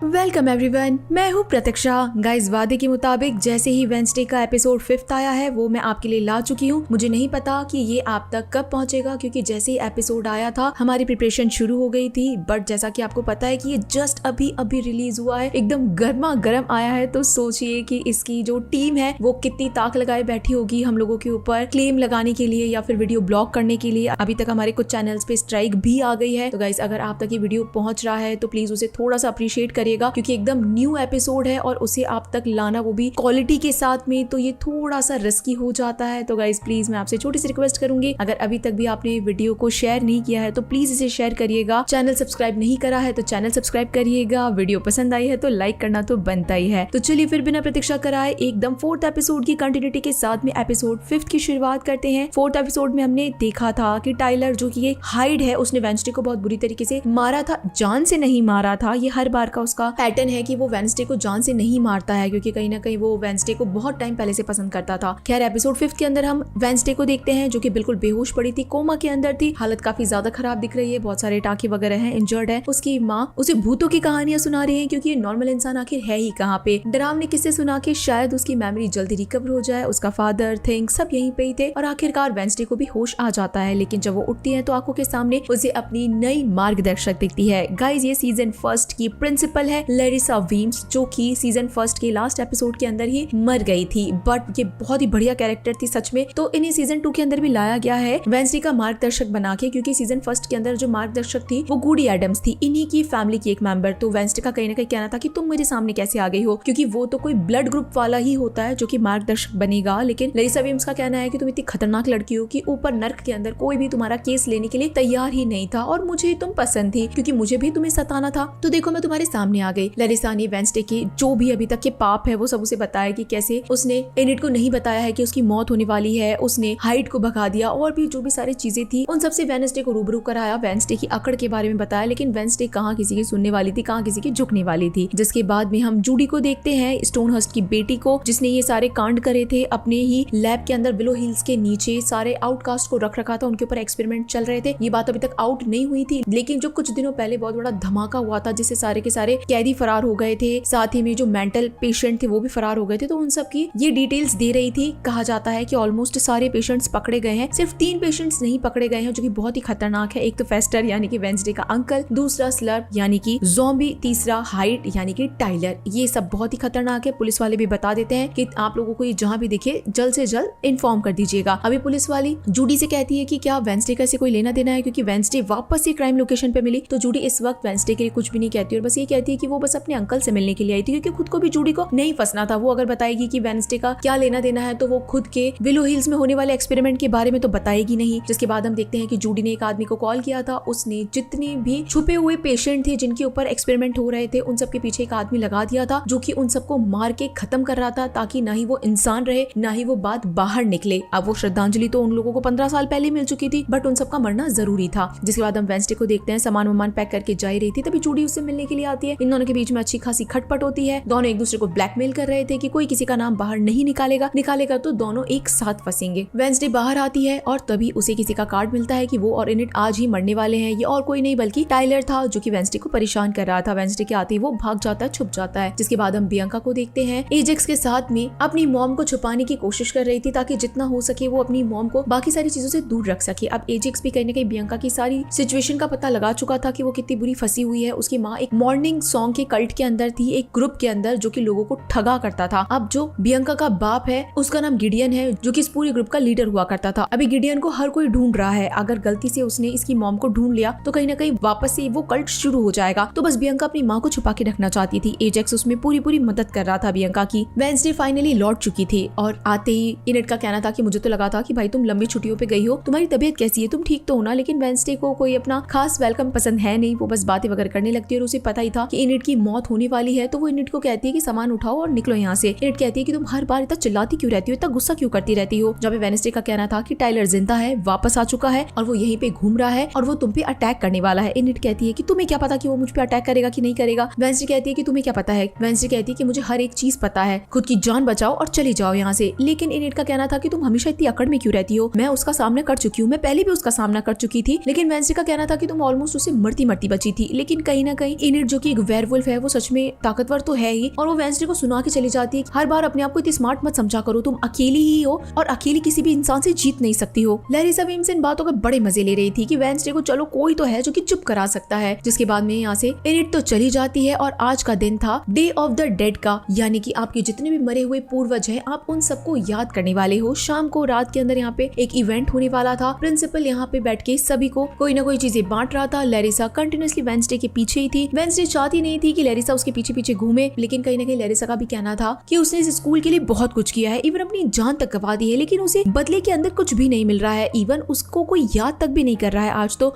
Welcome everyone, मैं हूँ प्रतीक्षा। Guys, वादे के मुताबिक जैसे ही वेंसडे का एपिसोड 5th आया है वो मैं आपके लिए ला चुकी हूँ। मुझे नहीं पता कि ये आप तक कब पहुंचेगा, क्योंकि जैसे ही एपिसोड आया था हमारी प्रिपरेशन शुरू हो गई थी। बट जैसा कि आपको पता है कि ये जस्ट अभी अभी रिलीज हुआ है, एकदम गर्मा गर्म आया है। तो सोचिए कि इसकी जो टीम है वो कितनी ताक लगाए बैठी होगी हम लोगों के ऊपर क्लेम लगाने के लिए या फिर वीडियो ब्लॉक करने के लिए। अभी तक हमारे कुछ चैनल्स पे स्ट्राइक भी आ गई है। तो गाइस, अगर आप तक ये वीडियो पहुंच रहा है तो प्लीज उसे थोड़ा सा अप्रिशिएट करिएगा, क्योंकि एकदम न्यू एपिसोड है और उसे आप तक लाना वो भी क्वालिटी के साथ में, तो ये थोड़ा सा रिस्की हो जाता है। तो गाइस प्लीज मैं आपसे छोटी सी रिक्वेस्ट करूंगी, अगर अभी तक भी आपने वीडियो को शेयर नहीं किया है तो प्लीज इसे शेयर करिएगा। चैनल सब्सक्राइब नहीं करा है तो चैनल सब्सक्राइब करिएगा। वीडियो पसंद आई है तो लाइक करना तो बनता ही है। तो चलिए फिर बिना प्रतीक्षा कराए एकदम 4th एपिसोड की कंटिन्यूटी के साथ में एपिसोड 5th की शुरुआत करते हैं। 4th एपिसोड में हमने देखा था कि टाइलर, जो कि ये हाइड है, उसने वेंसडे को बहुत बुरी तरीके से मारा था। जान से नहीं मारा था, ये हर बार का उसका पैटर्न है कि वो वेंसडे को जान से नहीं मारता है, क्योंकि कहीं ना कहीं वो वेंसडे को बहुत टाइम पहले से पसंद करता था। खैर, एपिसोड 5th के अंदर हम वेंसडे को देखते हैं जो कि बिल्कुल बेहोश पड़ी थी, कोमा के अंदर थी, हालत काफी ज्यादा खराब दिख रही है, बहुत सारे टाँके वगैरह हैं, इंजर्ड है। उसकी माँ उसे भूतों की कहानियां सुना रही है, क्योंकि ये नॉर्मल इंसान आखिर है ही कहाँ पे। डरावने किस्से सुना के शायद उसकी मेमोरी जल्दी रिकवर हो जाए। उसका फादर, थिंग सब यहीं पे ही थे और आखिरकार वेंसडे को भी होश आ जाता है। लेकिन जब वो उठती है तो आंखों के सामने उसे अपनी नई मार्गदर्शक दिखती है। गाइस, ये सीजन 1 की प्रिंसिपल है लैरिसा वीम्स, जो कि सीजन 1 के लास्ट एपिसोड के अंदर ही मर गई थी। बट ये बहुत ही बढ़िया कैरेक्टर थी सच में। तो इन्हें सीजन 2 के अंदर भी लाया गया है वेंसडे का मार्गदर्शक बना के, क्योंकि सीजन 1 के अंदर जो मार्गदर्शक थी वो गूडी एडम्स थी, इन्हीं की फैमिली की एक मेंबर। तो वेंसडे का कहीं ना कहीं कहना था कि तुम मेरे सामने कैसे आ गई हो, क्योंकि वो तो कोई ब्लड ग्रुप वाला ही होता है जो कि मार्गदर्शक बनेगा। लेकिन लैरिसा वीम्स का कहना है कि तुम इतनी खतरनाक लड़की हो कि ऊपर नर्क के अंदर कोई भी तुम्हारा केस लेने के लिए तैयार ही नहीं था, और मुझे तुम पसंद थी क्योंकि मुझे भी तुम्हें सताना था। तो देखो, मैं तुम्हारे सामने आ गई। लैरिसा ने वेंसडे के जो भी अभी तक के पाप है वो सब उसे बताया कि कैसे उसने एनिड को नहीं बताया है कि उसकी मौत होने वाली है, उसने हाइड को भगा दिया, और भी जो भी सारी चीजें थी उन सबसे वेंसडे को रूबरू कराया, वेंसडे की अकड़ के बारे में बताया। लेकिन वेंसडे कहाँ किसी की सुनने वाली थी, कहाँ किसी की झुकने वाली थी। जिसके बाद में हम जूडी को देखते हैं, स्टोनहर्स्ट की बेटी को, जिसने ये सारे कांड करे थे अपने ही लैब के अंदर विलो हिल्स के नीचे। सारे आउटकास्ट को रख रखा था, उनके ऊपर एक्सपेरिमेंट चल रहे थे। ये बात अभी तक आउट नहीं हुई थी, लेकिन जो कुछ दिनों पहले बहुत बड़ा धमाका हुआ था जिससे सारे के सारे कैदी फरार हो गए थे, साथ ही में जो मेंटल पेशेंट थे वो भी फरार हो गए थे, तो उन सब की ये डिटेल्स दे रही थी। कहा जाता है कि ऑलमोस्ट सारे पेशेंट्स पकड़े गए हैं, सिर्फ 3 पेशेंट्स नहीं पकड़े गए हैं, जो कि बहुत ही खतरनाक है। एक तो फेस्टर यानी कि वेंसडे का अंकल, दूसरा स्लर्प यानी कि ज़ॉम्बी, तीसरा हाइड यानी कि टाइलर। ये सब बहुत ही खतरनाक है। पुलिस वाले भी बता देते हैं कि आप लोगों को ये जहाँ भी दिखे जल्द से जल्द इन्फॉर्म कर दीजिएगा। अभी पुलिस वाली जूडी से कहती है कि क्या वेंसडे का से कोई लेना देना है, क्योंकि वेंसडे वापस से क्राइम लोकेशन पे मिली। तो जूडी इस वक्त वेंसडे के लिए कुछ भी नहीं कहती और बस ये कहती है कि वो बस अपने अंकल से मिलने के लिए आई थी, क्योंकि खुद को भी जूडी को नहीं फंसना था। वो अगर बताएगी कि वेंसडे का क्या लेना देना है तो वो खुद के विलो हिल्स में होने वाले एक्सपेरिमेंट के बारे में तो बताएगी नहीं। जिसके बाद हम देखते हैं कि जूडी ने एक आदमी को कॉल किया था, उसने जितने भी छुपे हुए पेशेंट थे जिनके ऊपर एक्सपेरिमेंट हो रहे थे उन सब के पीछे एक आदमी लगा दिया था, जो कि उन सबको मार के खत्म कर रहा था, ताकि ना ही वो इंसान रहे ना ही वो बात बाहर निकले। अब वो श्रद्धांजलि तो उन लोगों को 15 साल पहले मिल चुकी थी, बट उन सबका मरना जरूरी था। जिसके बाद हम वेंसडे को देखते हैं, सामान वामान पैक करके जा रही थी, तभी जूडी उससे मिलने के लिए आती है। इन दोनों के बीच में अच्छी खासी खटपट होती है। दोनों एक दूसरे को ब्लैकमेल कर रहे थे कि कोई किसी का नाम बाहर नहीं निकालेगा तो दोनों एक साथ फंसेंगे। वेंसडे बाहर आती है और तभी उसे किसी का कार्ड मिलता है कि वो और एनिड आज ही मरने वाले हैं। ये और कोई नहीं बल्कि टाइलर था, जो कि वेंसडे को परेशान कर रहा था। वेंसडे के आते ही वो भाग जाता है, छुप जाता है। जिसके बाद हम बियांका को देखते हैं, एजेक्स के साथ में अपनी मॉम को छुपाने की कोशिश कर रही थी, ताकि जितना हो सके वो अपनी मॉम को बाकी सारी चीजों से दूर रख सके। अब एजेक्स भी कहीं ना कहीं बियांका की सारी सिचुएशन का पता लगा चुका था कि वो कितनी बुरी फंसी हुई है। उसकी माँ एक मॉर्निंग सॉन्ग के कल्ट के अंदर थी, एक ग्रुप के अंदर, जो कि लोगों को ठगा करता था। अब जो बियांका का बाप है उसका नाम गिडियन है, जो कि इस पूरे ग्रुप का लीडर हुआ करता था। अभी गिडियन को हर कोई ढूंढ रहा है। अगर गलती से उसने इसकी मॉम को ढूंढ लिया तो कहीं ना कहीं वापस से वो कल्ट शुरू हो जाएगा। तो बस बियांका अपनी माँ को छुपा के रखना चाहती थी। एजेक्स उसमें पूरी मदद कर रहा था बियांका की। वेंसडे फाइनली लौट चुकी थी और आते ही एनिड का कहना था कि मुझे तो लगा था कि भाई तुम लंबी छुट्टियों पे गई हो, तुम्हारी तबीयत कैसी है, तुम ठीक तो हो ना। लेकिन वेंसडे को कोई अपना खास वेलकम पसंद है नहीं, वो बस बातें वगैरह करने लगती है और उसे पता ही था कि एनिड की मौत होने वाली है। तो वो एनिड को कहती है कि सामान उठाओ और निकलो यहाँ से। एनिड कहती है कि तुम हर बार इतना चिल्लाती क्यों रहती हो, इतना गुस्सा क्यों करती रहती हो। जब वेंसडे का कहना था कि टाइलर जिंदा है, वापस आ चुका है और वो यहीं पे घूम रहा है और वो तुम पे अटैक करने वाला है। एनिड कहती है कि तुम्हें क्या पता कि वो मुझ पे अटैक करेगा कि नहीं करेगा। वेंसडे कहती है कि तुम्हें क्या पता है। वेंसडे कहती है कि मुझे हर एक चीज पता है, खुद की जान बचाओ और चली जाओ यहाँ से। लेकिन एनिड का कहना था कि तुम हमेशा इतनी अकड़ में क्यों रहती हो, मैं उसका सामना कर चुकी हूँ, मैं पहले भी उसका सामना कर चुकी थी। लेकिन वेंसडे का कहना था कि तुम ऑलमोस्ट उसे मरती बची थी। लेकिन कहीं ना कहीं एनिड, जो कि एक वेयरवुल्फ है वो सच में ताकतवर तो है ही, और वो वेंसडे को सुना के चली जाती है हर बार अपने आप को इतनी स्मार्ट मत समझा करो, तुम अकेली ही हो और अकेली किसी भी इंसान से जीत नहीं सकती हो। लैरिसा वीम्स इन बातों का बड़े मजे ले रही थी कि वेंसडे को चलो कोई तो है जो कि चुप करा सकता है। जिसके बाद में यहाँ से एनिट तो चली जाती है और आज का दिन था डे ऑफ द डेड का, यानी कि आपके जितने भी मरे हुए पूर्वज हैं आप उन सबको याद करने वाले हो। शाम को रात के अंदर यहाँ पे एक इवेंट होने वाला था। प्रिंसिपल यहाँ पे बैठ के सभी को कोई ना कोई चीजें बांट रहा था। लैरिसा कंटिन्यूअसली वेंसडे के पीछे ही थी। वेंसडे चाहती नहीं थी कि लैरिसा उसके पीछे पीछे घूमे, लेकिन कहीं ना कहीं लैरिसा का भी कहना था कि उसने इस स्कूल के लिए बहुत कुछ किया है, इवन अपनी जान तक गवा दी है, लेकिन उसे बदले के अंदर कुछ भी नहीं मिल रहा है, इवन उसको कोई याद तक भी नहीं कर रहा है।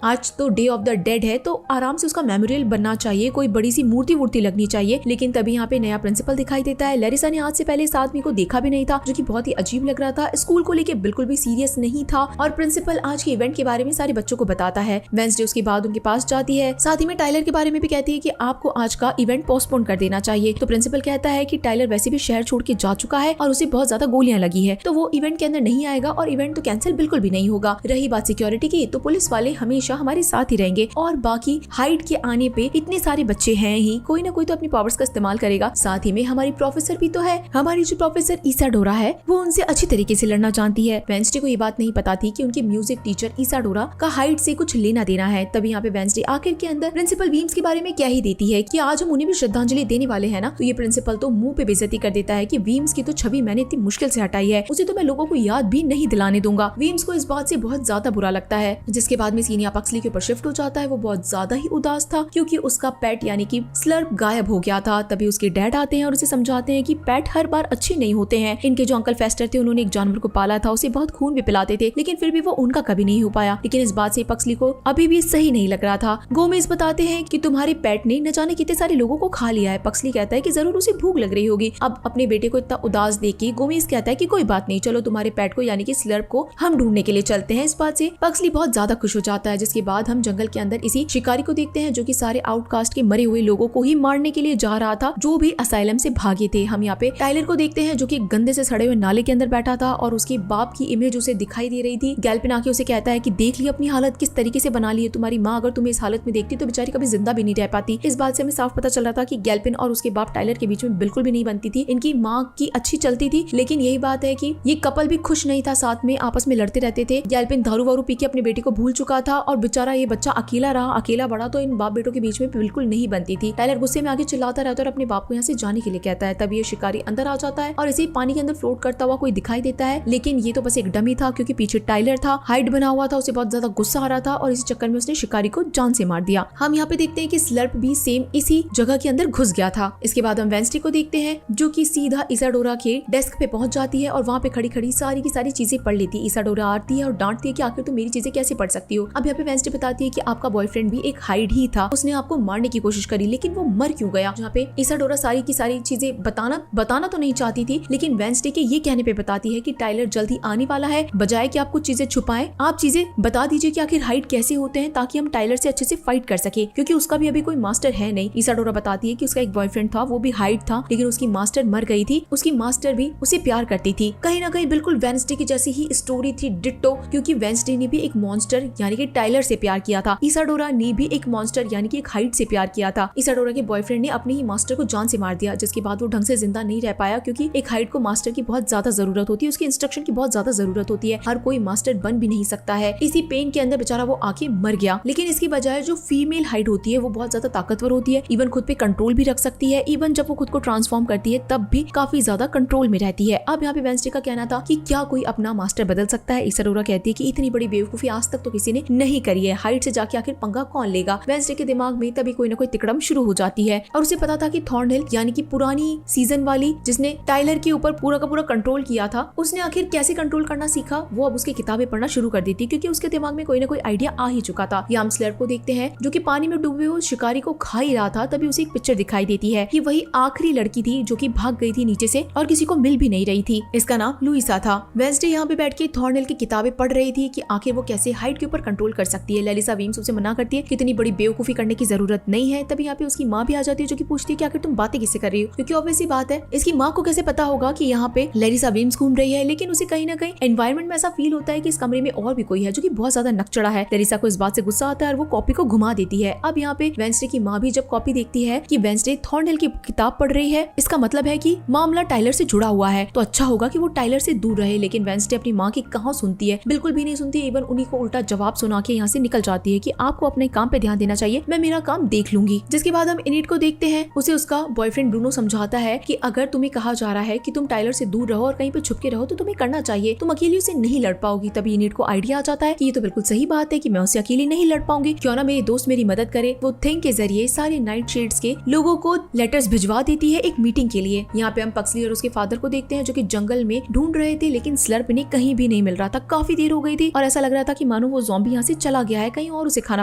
आज तो डे ऑफ द डेड है, तो आराम से उसका मेमोरियल बनना चाहिए, कोई बड़ी सी मूर्ति लगनी चाहिए। लेकिन तभी यहाँ पे नया प्रिंसिपल दिखाई देता है। लैरिसा ने आज से पहले इस आदमी को देखा भी नहीं था, जो कि बहुत ही अजीब लग रहा था, स्कूल को लेके बिल्कुल भी सीरियस नहीं था। और प्रिंसिपल आज के इवेंट के बारे में सारे बच्चों को बताता है। वेंसडे उसके बाद उनके पास जाती है, साथ ही में टाइलर के बारे में भी कहती है कि आपको आज का इवेंट पोस्टपोन कर देना चाहिए। तो प्रिंसिपल कहता है कि टाइलर वैसे भी शहर छोड़ के जा चुका है और उसे बहुत ज्यादा गोलियां लगी है, तो वो इवेंट के अंदर नहीं आएगा और इवेंट तो कैंसिल बिल्कुल भी नहीं होगा। रही बात सिक्योरिटी की, तो पुलिस वाले हमेशा हमारे साथ ही रहेंगे, और बाकी हाइड के आने पे इतने सारे बच्चे हैं ही, कोई ना कोई तो अपनी पावर्स का इस्तेमाल करेगा। साथ ही में हमारी प्रोफेसर भी तो है, हमारी जो प्रोफेसर इसाडोरा है वो उनसे अच्छी तरीके से लड़ना जानती है। वेंसडे को ये बात नहीं पता थी कि उनकी म्यूजिक टीचर इसाडोरा का हाइड से कुछ लेना देना है। तभी यहाँ पे वेंसडे आखिर के अंदर प्रिंसिपल वीम्स के बारे में क्या ही देती है कि आज हम उन्हें भी श्रद्धांजलि देने वाले हैं ना। तो ये प्रिंसिपल तो मुंह पे बेइज्जती कर देता है कि वीम्स की तो छवि मैंने इतनी मुश्किल से हटाई है, उसे तो मैं लोगों को याद भी नहीं दिलाने दूंगा। वीम्स को इस बात से बहुत ज्यादा बुरा लगता है। जिसके बाद में सीनिया पक्सली के ऊपर शिफ्ट हो जाता है। वो बहुत ज्यादा ही उदास था क्योंकि उसका पेट यानी कि स्लर्प गायब हो गया था। तभी उसके डैड आते हैं और उसे समझाते हैं कि पेट हर बार अच्छे नहीं होते हैं। इनके जो अंकल फेस्टर थे उन्होंने एक जानवर को पाला था, उसे बहुत खून भी पिलाते थे, लेकिन फिर भी वो उनका कभी नहीं हो पाया। लेकिन इस बात से पक्सली को अभी भी सही नहीं लग रहा था। गोमेज बताते हैं कि तुम्हारे पेट ने न जाने कितने सारे लोगों को खा लिया है। पक्सली कहता है कि जरूर उसे भूख लग रही होगी। अब अपने बेटे को इतना उदास देख के गोमेज कहता है कि कोई बात नहीं, चलो तुम्हारे पेट को यानी कि स्लर्प को हम ढूंढने के लिए चलते हैं। इस बात से पक्सली बहुत ज्यादा खुश हो जाता है। जिसके बाद हम जंगल के अंदर इसी शिकारी को देखते हैं जो कि सारे आउटकास्ट के मरे हुए लोगों को ही मारने के लिए जा रहा था, जो भी असाइलम से भागे थे। हम यहाँ पे टाइलर को देखते हैं जो कि गंदे से सड़े हुए नाले के अंदर बैठा था और उसके बाप की इमेज उसे दिखाई दे रही थी। गैल्पिन आके उसे कहता है कि देख ली अपनी हालत किस तरीके से बना ली है, तुम्हारी माँ अगर तुम्हें इस हालत में देखती तो बेचारी कभी जिंदा भी नहीं रह पाती। इस बात से हमें साफ पता चल रहा था कि गैल्पिन और उसके बाप टाइलर के बीच में बिल्कुल भी नहीं बनती थी। इनकी माँ की अच्छी चलती थी, लेकिन यही बात है कि ये कपल भी खुश नहीं था, साथ में आपस में लड़ते रहते थे। गैल्पिन दारू वारू पी के अपने बेटे को भूल चुका था और बेचारा ये बच्चा अकेला रहा, अकेला बड़ा, तो इन बाप बेटों के बीच में बिल्कुल नहीं बनती थी। टाइलर गुस्से में आगे चिल्लाता रहता है और अपने बाप को यहाँ से जाने के लिए कहता है। तब ये शिकारी अंदर आ जाता है और इसे पानी के अंदर फ्लोट करता हुआ कोई दिखाई देता है, लेकिन ये तो बस एक डमी था क्योंकि पीछे टाइलर था, हाइड बना हुआ था। उसे बहुत ज्यादा गुस्सा आ रहा था और इसी चक्कर में उसने शिकारी को जान से मार दिया। हम यहाँ पे देखते हैं कि स्लर्प भी सेम इसी जगह के अंदर घुस गया था। इसके बाद हम वेंसडे को देखते हैं जो कि सीधा इसाडोरा के डेस्क पे पहुंच जाती है और वहाँ पे खड़ी खड़ी सारी की सारी चीजें पढ़ लेती है। इसाडोरा आती है और डांटती है कि आखिर तुम मेरी चीजें कैसे पढ़ सकती हो। अब यहाँ पे वेंसडे बताती है कि आपका बॉयफ्रेंड भी एक हाइड ही था, उसने आपको मारने की कोशिश करी लेकिन वो मर क्यों गया। जहाँ पे इसाडोरा सारी की सारी चीजें बताना तो नहीं चाहती थी, लेकिन वेंसडे के ये कहने पे बताती है कि टाइलर जल्दी आने वाला है, बजाय कि आप कुछ चीजें छुपाएं आप चीजें बता दीजिए कि आखिर हाइड कैसे होते हैं, ताकि हम टाइलर से अच्छे से फाइट कर सके, क्योंकि उसका भी अभी कोई मास्टर है नहीं। इसाडोरा बताती है कि उसका एक बॉयफ्रेंड था, वो भी हाइड था, लेकिन उसकी मास्टर मर गई थी। उसकी मास्टर भी उसे प्यार करती थी। कहीं ना कहीं बिल्कुल वेंसडे की जैसी ही स्टोरी थी, डिट्टो, क्योंकि वेंसडे ने भी एक मॉन्स्टर यानी कि टाइलर से प्यार किया था। इसाडोरा ने भी एक मॉन्स्टर यानी कि एक हाइड से प्यार किया था। इसाडोरा के बॉयफ्रेंड ने अपने ही मास्टर को जान से मार दिया, जिसके बाद वो ढंग से जिंदा नहीं रह पाया, क्योंकि एक हाइड को मास्टर की बहुत ज्यादा जरूरत होती है, उसकी इंस्ट्रक्शन की बहुत ज्यादा जरूरत होती है, हर कोई मास्टर बन भी नहीं सकता है। इसी पेन के अंदर बेचारा वो आके मर गया। लेकिन इसकी बजाय जो फीमेल हाइड होती है वो बहुत ज्यादा ताकतवर होती है, इवन खुद पे कंट्रोल भी रख सकती है, इवन जब वो खुद को ट्रांसफॉर्म करती है तब भी काफी ज्यादा कंट्रोल में रहती है। अब यहाँ पे वेंसडे का कहना था कि क्या कोई अपना मास्टर बदल सकता है। इसाडोरा कहती है कि इतनी बड़ी बेवकूफी आज तक तो किसी ने नहीं करी है, हाइड से जाके आखिर पंगा कौन लेगा। वेंसडे के दिमाग में तभी कोई ना कोई तिकड़म शुरू हो जाती है और उसे पता था कि थॉर्नहिल यानी कि पुरानी सीजन वाली जिसने टाइलर के ऊपर पूरा का पूरा कंट्रोल किया था, उसने आखिर कैसे कंट्रोल करना सीखा। वो अब उसकी किताबें पढ़ना शुरू कर दी थी, क्योंकि उसके दिमाग में कोई ना कोई आइडिया आ ही चुका था। हम स्लर्प को देखते हैं जो कि पानी में डूबे हुए शिकारी को खा ही रहा था। तभी उसे एक पिक्चर दिखाई देती है कि वही आखिरी लड़की थी जो कि भाग गई थी नीचे से और किसी को मिल भी नहीं रही थी। इसका नाम लुइसा था। वेंसडे यहाँ पे बैठ के थॉर्नहिल की किताबें पढ़ रही थी कि आखिर वो कैसे हाइड के ऊपर कंट्रोल कर सकती है। लैरिसा वीम्स उसे मना करती है कि इतनी बड़ी बेवकूफी करने की जरूरत नहीं है। तभी यहाँ पे उसकी माँ भी आ जाती है जो कि पूछती है कि आखिर तुम बातें किससे कर रही हो, क्योंकि ऑब्वियसली बात है इसकी माँ को कैसे पता होगा कि यहाँ पे लैरिसा वीम्स घूम रही है। लेकिन उसे कहीं ना कहीं एनवायरमेंट में ऐसा फील होता है कि इस कमरे में और भी कोई है जो कि बहुत ज्यादा नकचड़ा है। लैरिसा को इस बात से गुस्सा आता है और वो कॉपी को घुमा देती है। अब यहाँ पे वेंसडे की माँ भी जब कॉपी देखती है कि वेंसडे थॉर्नहिल की किताब पढ़ रही है, इसका मतलब है कि मामला टाइलर से जुड़ा हुआ है, तो अच्छा होगा कि वो टाइलर से दूर रहे। लेकिन वेंसडे अपनी माँ की कहाँ सुनती है, बिल्कुल भी नहीं सुनती। इवन उन्हीं को उल्टा जवाब सुना के यहाँ से निकल जाती है कि आपको अपने काम पे ध्यान देना चाहिए, मैं मेरा काम देख लूंगी। जिसके बाद हम इनिट को देखते हैं, उसे उसका बॉयफ्रेंड ब्रूनो समझाता है कि अगर तुम्हें कहा जा रहा है कि तुम टाइलर से दूर रहो और कहीं पे छुप के रहो तो तुम्हें करना चाहिए, तुम अकेली उसे नहीं लड़ पाओगी। तभी इनिट को आइडिया आ जाता है कि ये तो बिल्कुल सही बात है कि मैं उसे अकेली नहीं लड़ पाऊंगी, क्यों ना मेरी दोस्त मेरी मदद करे। वो थिंक के जरिए सारे नाइट शेड्स के लोगों को लेटर्स भिजवा देती है एक मीटिंग के लिए। यहाँ पे हम पक्सली और उसके फादर को देखते हैं जो कि जंगल में ढूंढ रहे थे, लेकिन स्लर्प इन्हें कहीं भी नहीं मिल रहा था। काफी देर हो गई थी और ऐसा लग रहा था कि मानो वो ज़ॉम्बी यहाँ से चला गया है, कहीं और उसे खाना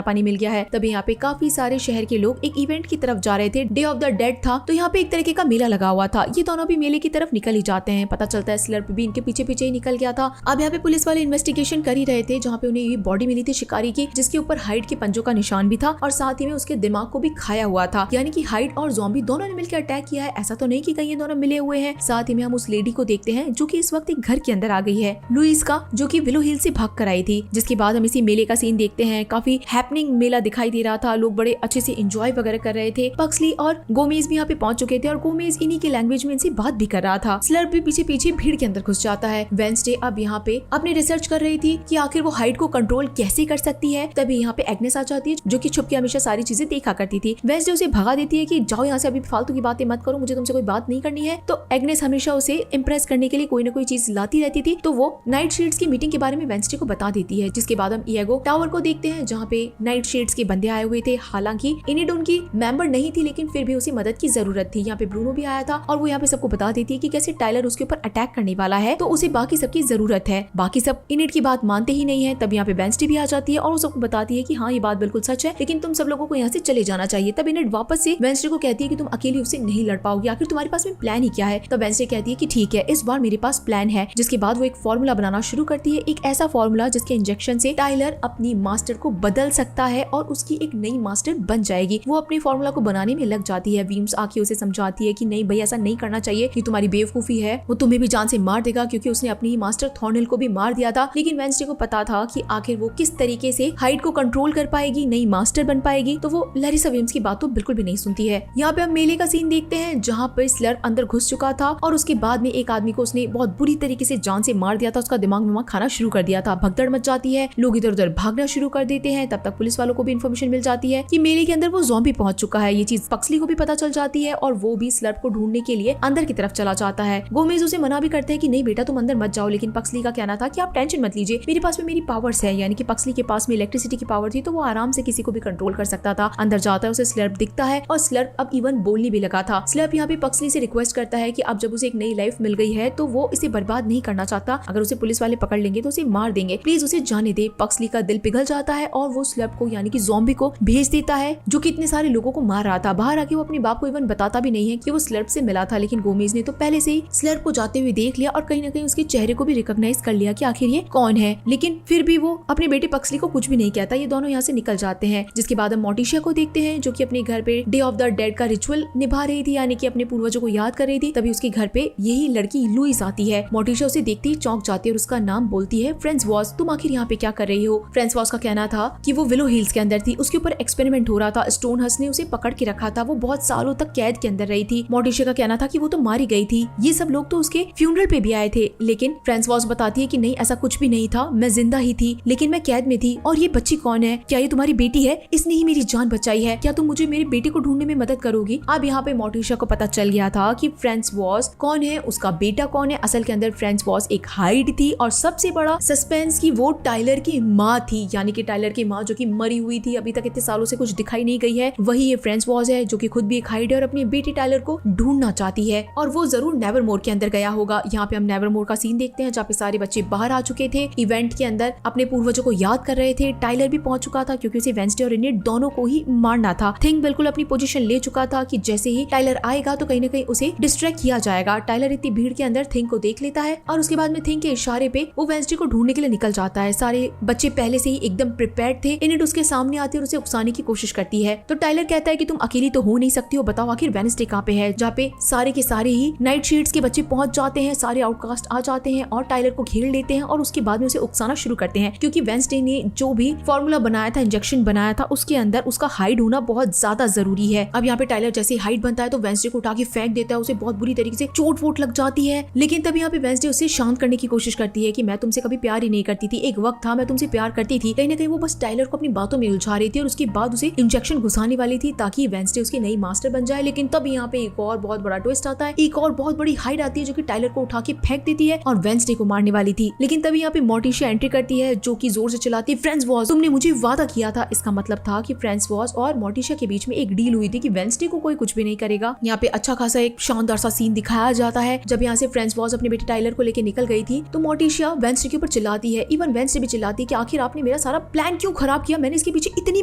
पानी मिल गया है। तभी यहाँ पे काफी सारे शहर के लोग एक इवेंट की तरफ जा रहे थे, डे ऑफ द डेड था, तो यहाँ पे एक तरीके का मेला लगा हुआ था। ये दोनों भी मेले की तरफ निकल ही जाते हैं। पता चलता है स्लर्प भी इनके पीछे पीछे ही निकल गया था। अब यहाँ पे पुलिस वाले इन्वेस्टिगेशन कर ही रहे थे, जहाँ पे उन्हें ये बॉडी मिली थी शिकारी की, जिसके ऊपर हाइड के पंजों का निशान भी था और साथ ही में उसके दिमाग को भी खाया हुआ था। यानी कि हाइड और ज़ॉम्बी दोनों ने मिलकर अटैक किया है, ऐसा तो नहीं कि कहीं ये दोनों मिले हुए हैं। साथ ही में हम उस लेडी को देखते हैं जो कि इस वक्त एक घर के अंदर आ गई है, लुइस का, जो कि विलो हिल से भाग कर आई थी। जिसके बाद हम इसी मेले का सीन देखते हैं। काफी हैपनिंग मेला दिखाई दे रहा था, लोग बड़े अच्छे से एंजॉय वगैरह कर रहे थे। पक्सली और गोमेज भी यहाँ पे पहुंच चुके थे और गोमेज इन्हीं की लैंग्वेज में इनसे बात भी कर रहा था। स्लर्प भी पीछे पीछे भीड़ के अंदर घुस जाता है। वेंसडे अब यहाँ पे अपनी रिसर्च कर रही थी कि आखिर वो हाइड को कंट्रोल कैसे कर सकती है। तभी यहाँ पे एग्नेस आ जाती है जो कि छुप के हमेशा सारी चीजें देखा करती थी। वेंसडे उसे भगा देती है कि जाओ यहाँ से, अभी फालतू की बातें मत करो, मुझे तुमसे कोई बात नहीं करनी है। तो एग्नेस हमेशा उसे इम्प्रेस करने के लिए कोई ना कोई चीज लाती रहती थी, तो वो नाइट शेड्स की मीटिंग के बारे में वेंसडे को बता देती है। जिसके बाद हम ईगो टावर को देखते हैं जहाँ पे नाइट शेड्स के बंदे आए हुए थे। हालांकि इनिड उनकी मेंबर नहीं थी, लेकिन फिर भी उसे मदद की जरूरत थी। यहाँ पे ब्रूनो भी आया था और वो यहाँ पे सबको बता देती है कि कैसे टाइलर उसके ऊपर अटैक करने वाला है, तो उसे बाकी सबकी जरूरत है। बाकी सब इनिड की बात मानते ही नहीं है। तब यहाँ पे वेंसडे भी आ जाती है और वो सबको बताती है कि हाँ ये बात बिल्कुल सच है, लेकिन तुम सब लोगों को यहाँ से चले जाना चाहिए। तब इनिड वापस से वेंसडे को कहती है कि तुम अकेली उससे नहीं लड़ पाओगी, आखिर तुम्हारे पास में प्लान ही क्या है। तब वेंसडे कहती है कि ठीक है, इस बार मेरे पास प्लान है। जिसके बाद वो एक फॉर्मूला बनाना शुरू करती है, एक ऐसा फॉर्मूला जिसके इंजेक्शन से टाइलर अपनी मास्टर को बदल सकता है और उसकी एक नई मास्टर बन जाएगी। वो अपने फॉर्मूला को बनाने में लग जाती है। वीम्स आके उसे समझाती है कि नहीं भाई ऐसा नहीं करना चाहिए, ये तुम्हारी बेवकूफी है, वो तुम्हें भी जान से मार देगा, क्योंकि उसने अपनी मास्टर थॉर्नहिल को भी मार दिया था। लेकिन वेंसडे को पता था कि आखिर वो किस तरीके से हाइड को कंट्रोल कर पाएगी, नई मास्टर बन पाएगी, तो वो लैरिसा वीम्स की बात तो बिल्कुल भी नहीं सुनती है। यहाँ पे हम मेले का सीन देखते हैं जहाँ पे स्लर्प अंदर घुस चुका था और उसके बाद में एक आदमी को उसने बहुत बुरी तरीके से जान से मार दिया था, उसका दिमाग में खाना शुरू कर दिया था। भगदड़ मच जाती है, लोग इधर उधर भागना शुरू कर देते हैं। तब तक पुलिस वालों को भी इन्फॉर्मेशन मिल जाती है कि मेले के अंदर वो ज़ॉम्बी पहुंच चुका है। ये चीज पक्सली को भी पता चल जाती है और वो भी स्लर्प को ढूंढने के लिए अंदर की तरफ चला जाता है। गोमेज उसे मना भी करते हैं कि नहीं बेटा तुम अंदर मत जाओ, लेकिन पक्सली का कहना था कि आप टेंशन मत लीजिए, मेरे पास में मेरी पावर्स है। यानी कि पक्सली के पास में इलेक्ट्रिसिटी की पावर थी, तो वो आराम से किसी को भी कंट्रोल कर सकता था। अंदर जाता है, उसे स्लर्प दिखता है और स्लर्प अब इवन बोलने भी लगा था। स्लर्प यहाँ पे पक्सली से रिक्वेस्ट करता है कि अब जब उसे एक नई लाइफ मिल गई है तो वो इसे बर्बाद नहीं करना चाहता, अगर उसे पुलिस वाले पकड़ लेंगे तो उसे मार देंगे, प्लीज उसे जाने दे। पक्सली का दिल पिघल जाता है और वो स्लर्प को यानी कि ज़ॉम्बी को भेज देता है जो कि इतने सारे लोगों को मार रहा था। बाहर आके वो अपने बाप को इवन बताता भी नहीं है कि वो स्लर्प से मिला था, लेकिन गोमेज ने तो पहले से ही स्लर्प को जाते हुए देख लिया और कहीं ना कहीं उसके चेहरे को भी रिकॉग्नाइज कर लिया कि आखिर ये कौन है। लेकिन फिर भी वो अपने बेटे पक्सली को कुछ भी नहीं कहता। ये दोनों यहाँ से निकल जाते हैं। जिसके बाद हम मोटिशिया को देखते हैं जो कि अपने घर पे डे ऑफ द डेड का रिचुअल निभा रही थी, यानी कि अपने पूर्वजों को याद कर रही थी। तभी उसके घर पे यही लड़की लुइस आती है। मोटिशिया उसे देखते ही चौंक जाती है और उसका नाम बोलती है फ्रांसवास, तुम आखिर यहाँ पे क्या कर रही हो। फ्रांसवास का कहना था कि वो विलो हिल्स के अंदर थी, उसके ऊपर एक्सपेरिमेंट हो रहा था, स्टोनहर्स्ट ने उसे पकड़ के रखा था, वो बहुत सालों तक कैद के अंदर रही थी। मोटिशिया का कहना था कि वो तो मारी गई थी। ये सब लोग तो उसके फ्यूनरल पे भी आए थे, लेकिन फ्रांसवास बताती है कि नहीं ऐसा कुछ भी नहीं था, मैं जिंदा ही थी लेकिन मैं कैद में थी। और ये बच्ची कौन है, क्या ये तुम्हारी बेटी है, इसने ही मेरी जान बचाई है, क्या तुम मुझे मेरे बेटे को ढूंढने में मदद करोगी। अब यहाँ पे मोटिशिया को पता चल गया था कि फ्रांसवास कौन है, उसका बेटा कौन है। असल के अंदर फ्रांसवास एक हाइड थी और सबसे बड़ा सस्पेंस की वो टाइलर की माँ थी, यानी कि टाइलर की माँ जो कि मरी हुई थी, अभी तक इतने सालों से कुछ दिखाई नहीं गई है, वही ये फ्रांसवास है जो कि खुद भी एक हाइड है और अपनी बेटी टाइलर को ढूंढना चाहती है और वो जरूर नेवरमोर के अंदर गया होगा। यहाँ पे हम नेवरमोर का सीन देखते हैं जहाँ पे सारे बच्चे बाहर आ चुके थे, इवेंट के अंदर अपने पूर्वजों को याद कर रहे थे। टाइलर भी पहुंच चुका था क्योंकि उसे वेंसडे और इनिड दोनों को ही मारना था। थिंक बिल्कुल अपनी पोजीशन ले चुका था कि जैसे ही टाइलर आएगा तो कहीं ना कहीं उसे डिस्ट्रैक्ट किया जाएगा। टाइलर इतनी भीड़ के अंदर थिंक को देख लेता है और उसके बाद में थिंक के इशारे पे वो वेंसडे को ढूंढने के लिए निकल जाता है। सारे बच्चे पहले से ही एकदम प्रिपेयर्ड थे। इनिड उसके सामने आती है और उसे उकसाने की कोशिश करती है, तो टाइलर कहता है कि तुम अकेली तो हो नहीं सकती हो, बताओ आखिर वेंसडे कहाँ पे है। जहाँ पे सारे के सारे ही नाइट शेड्स के बच्चे पहुंच जाते हैं, सारे आउटकास्ट आ जाते हैं और टाइलर को घेर लेते हैं और उसके बाद में उसे उकसाना शुरू करते हैं, क्योंकि वेंसडे ने जो भी फॉर्मूला बनाया था, इंजेक्शन बनाया था, उसके अंदर उसका हाइड होना बहुत बहुत ज्यादा जरूरी है। अब यहाँ पे टाइलर जैसे हाइट बनता है तो वेंसडे को उठा के फेंक देता है, उसे बहुत बुरी तरीके से चोट वोट लग जाती है। लेकिन तभी यहाँ पे वेंसडे उसे शांत करने की कोशिश करती है कि मैं तुमसे कभी प्यार ही नहीं करती थी, एक वक्त था मैं तुमसे प्यार करती थी। कहीं ना कहीं वो बस टाइलर को अपनी बातों में उलझा रही थी और उसके बाद उसे इंजेक्शन घुसाने वाली थी ताकि वेंसडे उसकी नई मास्टर बन जाए। लेकिन तब यहाँ पे एक और बहुत बड़ा ट्विस्ट आता है, एक और बहुत बड़ी हाइट आती है जो कि टाइलर को उठा के फेंक देती है और वेंसडे को मारने वाली थी। लेकिन तभी यहाँ पे मोर्टिशिया एंट्री करती है जो कि जोर से चिल्लाती है, फ्रेंड्स वॉज तुमने मुझे वादा किया था। इसका मतलब था कि फ्रेंड्स वॉज और मोर्टिशिया के बीच में एक डील हुई थी कि वेंसडे को कोई कुछ भी नहीं करेगा। यहाँ पे अच्छा खासा एक शानदार सा सीन दिखाया जाता है। जब यहाँ से फ्रेंड्स वॉज अपने बेटे टाइलर को लेकर निकल गई थी तो मोर्टिशिया वेंसडे के ऊपर चिल्लाती है, इवन वेंसडे भी चिल्लाती है कि आखिर आपने मेरा सारा प्लान क्यों खराब किया, मैंने इसके पीछे इतनी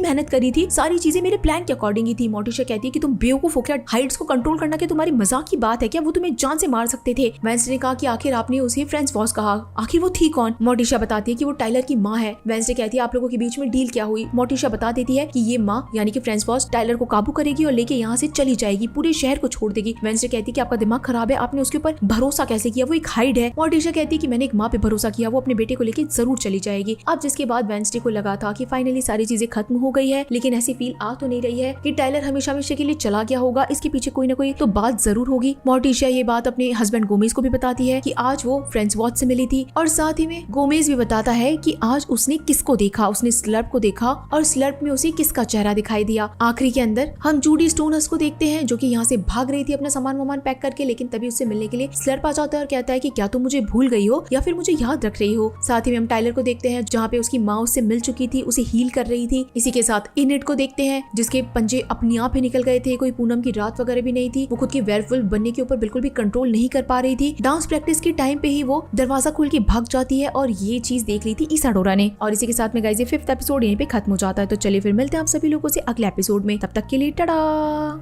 मेहनत करी थी, सारी चीजें मेरे प्लान के अकॉर्डिंग ही थी। मोर्टिशिया कहती है कि तुम बेवकूफ हो क्या, हाइट्स को कंट्रोल करना क्या तुम्हारी मजाक की बात है क्या, वो तुम्हें जान से मार सकते थे। वेंसडे ने कहा कि आखिर आपने उसे फ्रेंड्स वॉज कहा, आखिर वो थी कौन। मोर्टिशिया बताती है कि वो टाइलर की माँ है। वेंसडे कहती है आप लोगों के बीच में डील क्या हुई। मोर्टिशिया बता देती है कि ये माँ यानी कि फ्रेंड्स वॉज टाइलर को काबू करेगी और लेके यहाँ से चली जाएगी, पूरे शहर को छोड़ देगी। वेंसडे कहती है कि आपका दिमाग खराब है, आपने उसके ऊपर भरोसा कैसे किया, वो एक हाइड है। मोर्टिशिया कहती है कि मैंने एक माँ पे भरोसा किया, वो अपने बेटे को लेके जरूर चली जाएगी। अब जिसके बाद वेंसडे को लगा था कि फाइनली सारी चीजें खत्म हो गई है, लेकिन ऐसी फील आ तो नहीं रही है कि टाइलर हमेशा हमेशा के लिए चला गया होगा, इसके पीछे कोई ना कोई तो बात जरूर होगी। मोर्टिशिया ये बात अपने हस्बैंड गोमेज को भी बताती है कि आज वो फ्रेंड्स वॉच से मिली थी और साथ ही में गोमेज भी बताता है कि आज उसने किसको देखा, उसने स्लर्प को देखा और स्लर्प में उसे किसका चेहरा दिखाई दिया। आखिरी के अंदर हम जूडी स्टोनर्स को देखते हैं जो कि यहाँ से भाग रही थी अपना सामान वामान पैक करके, लेकिन तभी उससे मिलने के लिए स्लर्प आ जाता है और कहता है कि क्या तुम मुझे भूल गई हो या फिर मुझे याद रख रही हो। साथ ही में हम टाइलर को देखते हैं जहाँ पे उसकी माँ उससे मिल चुकी थी, उसे हील कर रही थी। इसी के साथ इनिट को देखते हैं जिसके पंजे अपने आप ही निकल गए थे, कोई पूनम की रात वगैरह भी नहीं थी, वो खुद के वेयरवुल्फ बनने के ऊपर बिल्कुल भी कंट्रोल नहीं कर पा रही थी। डांस प्रैक्टिस के टाइम पे ही वो दरवाजा खोल के भाग जाती है और ये चीज देख ली थी इसाडोरा ने। और इसी के साथ में गाइस ये 5th एपिसोड यहीं पे खत्म हो जाता है। तो चलिए फिर मिलते हैं आप सभी लोगों से अगले एपिसोड में, तब तक के लिए टाटा।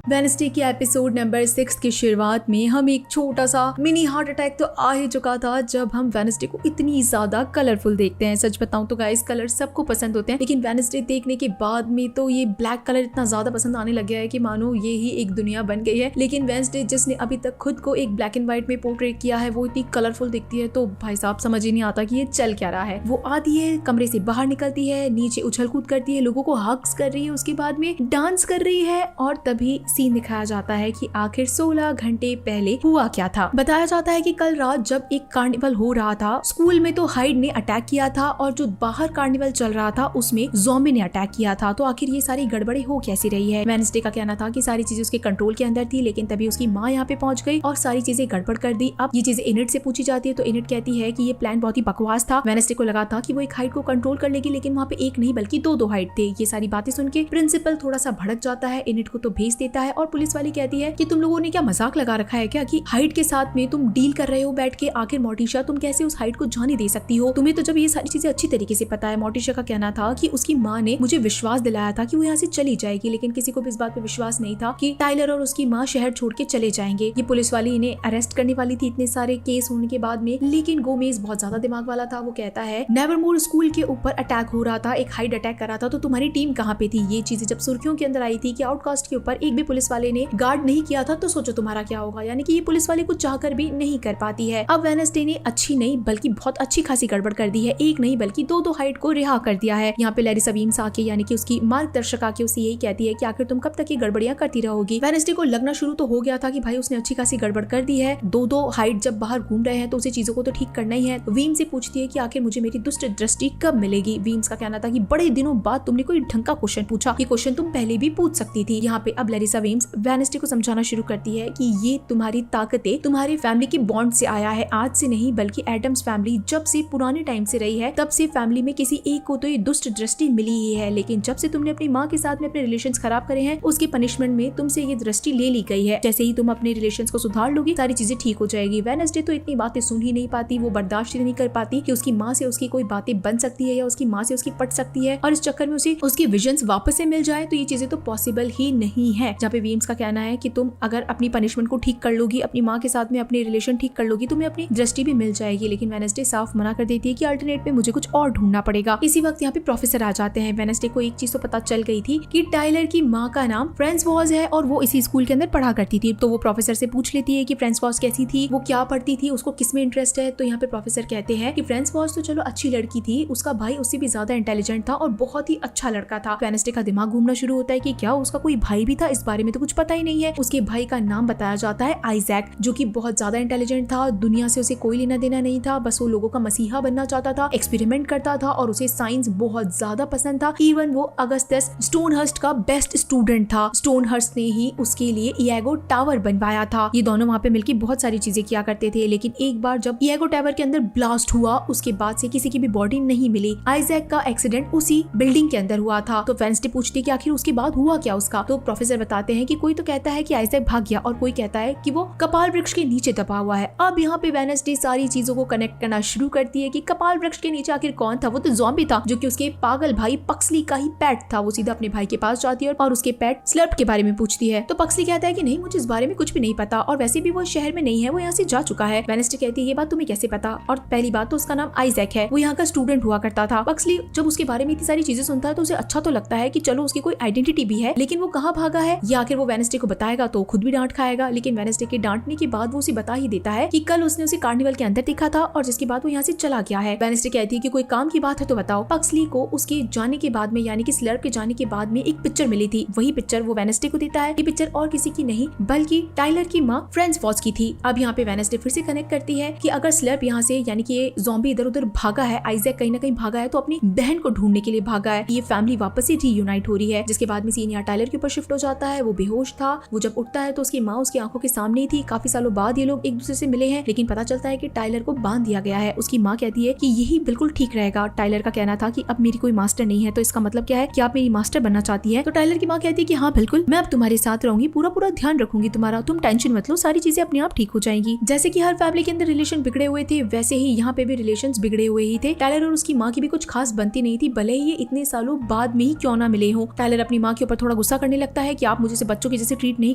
वेडनेसडे के एपिसोड नंबर 6 की शुरुआत में हम एक छोटा सा मिनी हार्ट अटैक तो आ ही चुका था जब हम वेडनेसडे को इतनी ज्यादा कलरफुल देखते हैं। सच बताऊं तो गाइस कलर सबको पसंद होते हैं, लेकिन वेडनेसडे देखने के बाद में तो ये ब्लैक कलर इतना ज्यादा पसंद आने लग गया है कि मानो ये ही एक दुनिया बन गई है। लेकिन वेडनेसडे जिसने अभी तक खुद को एक ब्लैक एंड व्हाइट में पोर्ट्रेट किया है वो इतनी कलरफुल दिखती है तो भाई साहब समझ ही नहीं आता कि ये चल क्या रहा है। वो आती है, कमरे से बाहर निकलती है, नीचे उछल कूद करती है, लोगों को हग्स कर रही है, उसके बाद में डांस कर रही है और तभी सीन दिखाया जाता है कि आखिर 16 घंटे पहले हुआ क्या था। बताया जाता है कि कल रात जब एक कार्निवल हो रहा था स्कूल में तो हाइड ने अटैक किया था और जो बाहर कार्निवल चल रहा था उसमें ज़ॉम्बी ने अटैक किया था। तो आखिर ये सारी गड़बड़ी हो कैसी रही है। वेडनेसडे का कहना था कि सारी चीजें उसके कंट्रोल के अंदर थी, लेकिन तभी उसकी माँ यहाँ पे पहुंच गई और सारी चीजें गड़बड़ कर दी। अब ये चीजें इनिट से पूछी जाती है तो इनिट कहती है कि ये प्लान बहुत ही बकवास था। वेडनेसडे को लगा था कि वो एक हाइड को कंट्रोल कर लेगी, लेकिन वहाँ पे एक नहीं बल्कि दो हाइड थे। ये सारी बातें सुन के प्रिंसिपल थोड़ा सा भड़क जाता है, इनिट को तो भेज देता है और पुलिस वाली कहती है कि तुम लोगों ने क्या मजाक लगा रखा है क्या कि हाइड के साथ में तुम डील कर रहे हो बैठ के। आखिर मोर्टिशिया तुम कैसे उस हाइड को जाने दे सकती हो, तुम्हें तो जब ये सारी चीजें अच्छी तरीके से पता है। मोर्टिशिया का कहना था कि उसकी माँ ने मुझे विश्वास दिलाया था कि वो यहाँ से चली जाएगी, लेकिन किसी को भी इस बात पे विश्वास नहीं था कि टाइलर और उसकी माँ शहर छोड़ के चले जाएंगे। ये पुलिस वाली इन्हें अरेस्ट करने वाली थी इतने सारे केस होने के बाद में, लेकिन गोमेज बहुत ज्यादा दिमाग वाला था। वो कहता है नेवरमोर स्कूल के ऊपर अटैक हो रहा था, एक हाइड अटैक कर रहा था, तो तुम्हारी टीम कहाँ पे थी। ये चीजें जब सुर्खियों के अंदर आई थी कि आउटकास्ट के ऊपर एक भी पुलिस वाले ने गार्ड नहीं किया था, तो सोचो तुम्हारा क्या होगा। यानी कि ये पुलिस वाले कुछ चाहकर भी नहीं कर पाती है। अब वेडनेसडे ने अच्छी नहीं बल्कि बहुत अच्छी खासी गड़बड़ कर दी है, एक नहीं बल्कि दो हाइड को रिहा कर दिया है। यहाँ पे लैरिसा वीम्स आके यानी कि उसकी मार्गदर्शक आके उसे यही कहती है कि आखिर तुम कब तक ये गड़बड़ियां करती रहोगी। वेडनेसडे को लगना शुरू तो हो गया था कि भाई उसने अच्छी खासी गड़बड़ कर दी है, दो हाइड जब बाहर घूम रहे हैं तो उसे चीजों को तो ठीक करना ही है। वीम से पूछती है कि आखिर मुझे मेरी दुष्ट दृष्टि कब मिलेगी। वीम्स का कहना था कि बड़े दिनों बाद तुमने कोई ढंग का क्वेश्चन पूछा, ये क्वेश्चन तुम पहले भी पूछ सकती थी। यहाँ पे अब लैरिसा वीम्स वेडनेसडे को समझाना शुरू करती है कि ये तुम्हारी ताकतें तुम्हारी फैमिली की बॉन्ड से आया है, आज से नहीं बल्कि एडम्स फैमिली जब से पुराने टाइम से रही है तब से फैमिली में किसी एक को तो ये दुष्ट दृष्टि मिली ही है, लेकिन जब से तुमने अपनी माँ के साथ में अपने रिलेशंस खराब करे हैं उसके पनिशमेंट में तुमसे ये दृष्टि ले ली गई है। जैसे ही तुम अपने रिलेशंस को सुधार लोगी सारी चीजें ठीक हो जाएगी। वेडनेसडे तो इतनी बातें सुन ही नहीं पाती, वो बर्दाश्त ही नहीं कर पाती कि उसकी माँ से उसकी कोई बातें बन सकती है या उसकी माँ से उसकी पट सकती है और इस चक्कर में उसे उसकी विजन्स वापस से मिल जाए, तो ये चीजें तो पॉसिबल ही नहीं है। जहाँ पे वीम्स का कहना है कि तुम अगर अपनी पनिशमेंट को ठीक कर लोगी, अपनी माँ के साथ में अपने रिलेशन ठीक कर लोगी, तुम्हें अपनी दृष्टि भी मिल जाएगी। लेकिन वेडनेसडे साफ मना कर देती है कि अल्टरनेट में मुझे कुछ और ढूंढना पड़ेगा। इसी वक्त यहाँ पे प्रोफेसर आ जाते हैं। वेडनेसडे को एक चीज तो पता चल गई थी कि टाइलर की माँ का नाम फ्रेंड्स वॉज है और वो इसी स्कूल के अंदर पढ़ा करती थी। तो वो प्रोफेसर से पूछ लेती है कि फ्रेंड्स वॉज कैसी थी, वो क्या पढ़ती थी, उसको किसमें इंटरेस्ट है। तो यहाँ पे प्रोफेसर कहते हैं कि फ्रेंड्स वॉज तो चलो अच्छी लड़की थी, उसका भाई उससे भी ज्यादा इंटेलिजेंट था और बहुत ही अच्छा लड़का था। वेडनेसडे का दिमाग घूमना शुरू होता है है कि क्या उसका कोई भाई भी था, इस बारे में तो कुछ पता ही नहीं है। उसके भाई का नाम बताया जाता है आइजैक, जो कि बहुत ज्यादा इंटेलिजेंट था, दुनिया से उसे कोई लेना देना नहीं था, बस वो लोगों का मसीहा बनना चाहता था, एक्सपेरिमेंट करता था और उसे साइंस बहुत ज्यादा पसंद था। इवन वो अगस्टस स्टोनहर्स्ट का बेस्ट स्टूडेंट था। स्टोनहर्स्ट ने ही उसके लिए ईगो टावर बनवाया था। ये दोनों वहाँ पे मिलकर बहुत सारी चीजें किया करते थे, लेकिन एक बार जब ईगो टावर के अंदर ब्लास्ट हुआ, उसके बाद से किसी की भी बॉडी नहीं मिली। आइजैक का एक्सीडेंट उसी बिल्डिंग के अंदर हुआ था। तो वेंसडे पूछती है कि आखिर उसके बाद हुआ क्या उसका। तो प्रोफेसर बताते हैं कि कोई तो कहता है कि आइजैक भाग गया और कोई कहता है कि वो कपाल वृक्ष के नीचे दबा हुआ है। अब यहाँ पे वेडनेसडे सारी चीजों को कनेक्ट करना शुरू करती है कि कपाल वृक्ष के नीचे आखिर कौन था। वो तो ज़ॉम्बी था, जो कि उसके पागल भाई पक्सली का ही पेट था। वो सीधा अपने भाई के पास जाती है और उसके पेट स्लर्प के बारे में पूछती है। तो पक्सली कहता है कि नहीं, मुझे इस बारे में कुछ भी नहीं पता और वैसे भी वो शहर में नहीं है, वो यहाँ से जा चुका है। वेडनेसडे कहती है ये बात तुम्हें कैसे पता? और पहली बात तो उसका नाम आइजैक है, वो यहाँ का स्टूडेंट हुआ करता था। पक्सली जब उसके बारे में इतनी सारी चीजें सुनता है तो उसे अच्छा तो लगता है कि चलो उसकी कोई आइडेंटिटी भी है, लेकिन वो कहाँ भागा है या आखिर वो वेडनेसडे को बताएगा तो खुद भी डांट खाएगा। लेकिन वेडनेसडे के डांटने के बाद वो उसे बता ही देता है कि कल उसने उसे कार्निवल के अंदर देखा था और जिसके बाद वो यहाँ से चला गया है। वेडनेसडे कहती है कि कोई काम की बात है तो बताओ। पक्सली को उसके जाने के बाद में, यानी कि स्लर्प के जाने के बाद में एक पिक्चर मिली थी। वही पिक्चर वो वेडनेसडे को देता है। ये पिक्चर और किसी की नहीं बल्कि टाइलर की माँ फ्रेंड्स वॉच की थी। अब यहाँ पे वेडनेसडे फिर से कनेक्ट करती है कि अगर स्लर्प यहाँ से, यानी कि ये ज़ॉम्बी इधर उधर भागा है, आइजैक कहीं ना कहीं भागा है, तो अपनी बहन को ढूंढने के लिए भागा है। ये फैमिली वापस से रीयूनाइट हो रही है। जिसके बाद में सीन यहाँ टाइलर के ऊपर शिफ्ट हो जाता है। वो बेहोश था। वो जब उठता है तो उसकी माँ उसकी आंखों के सामने ही थी। काफी सालों बाद ये लोग एक दूसरे से मिले हैं, लेकिन पता चलता है कि टाइलर को बांध दिया गया है। उसकी माँ कहती है कि यही बिल्कुल ठीक रहेगा। टाइलर का कहना था कि अब मेरी कोई मास्टर नहीं है, तो इसका मतलब क्या है कि आप मेरी मास्टर बनना चाहती है। तो टाइलर की माँ कहती है कि हाँ बिल्कुल, मैं अब तुम्हारे साथ रहूंगी, पूरा पूरा ध्यान रखूंगी तुम्हारा, तुम टेंशन मत लो, सारी चीजें अपने आप ठीक हो जाएंगी। जैसे कि हर फैमिली के अंदर रिलेशन बिगड़े हुए थे, वैसे ही यहाँ पे भी रिलेशन बिगड़े हुए ही थे। टाइलर और उसकी माँ की भी कुछ खास बनती नहीं थी, भले ही ये इतने सालों बाद में ही क्यों ना मिले हो। टाइलर अपनी माँ के ऊपर थोड़ा गुस्सा करने लगता है कि आप मुझे से बच्चों की जैसे ट्रीट नहीं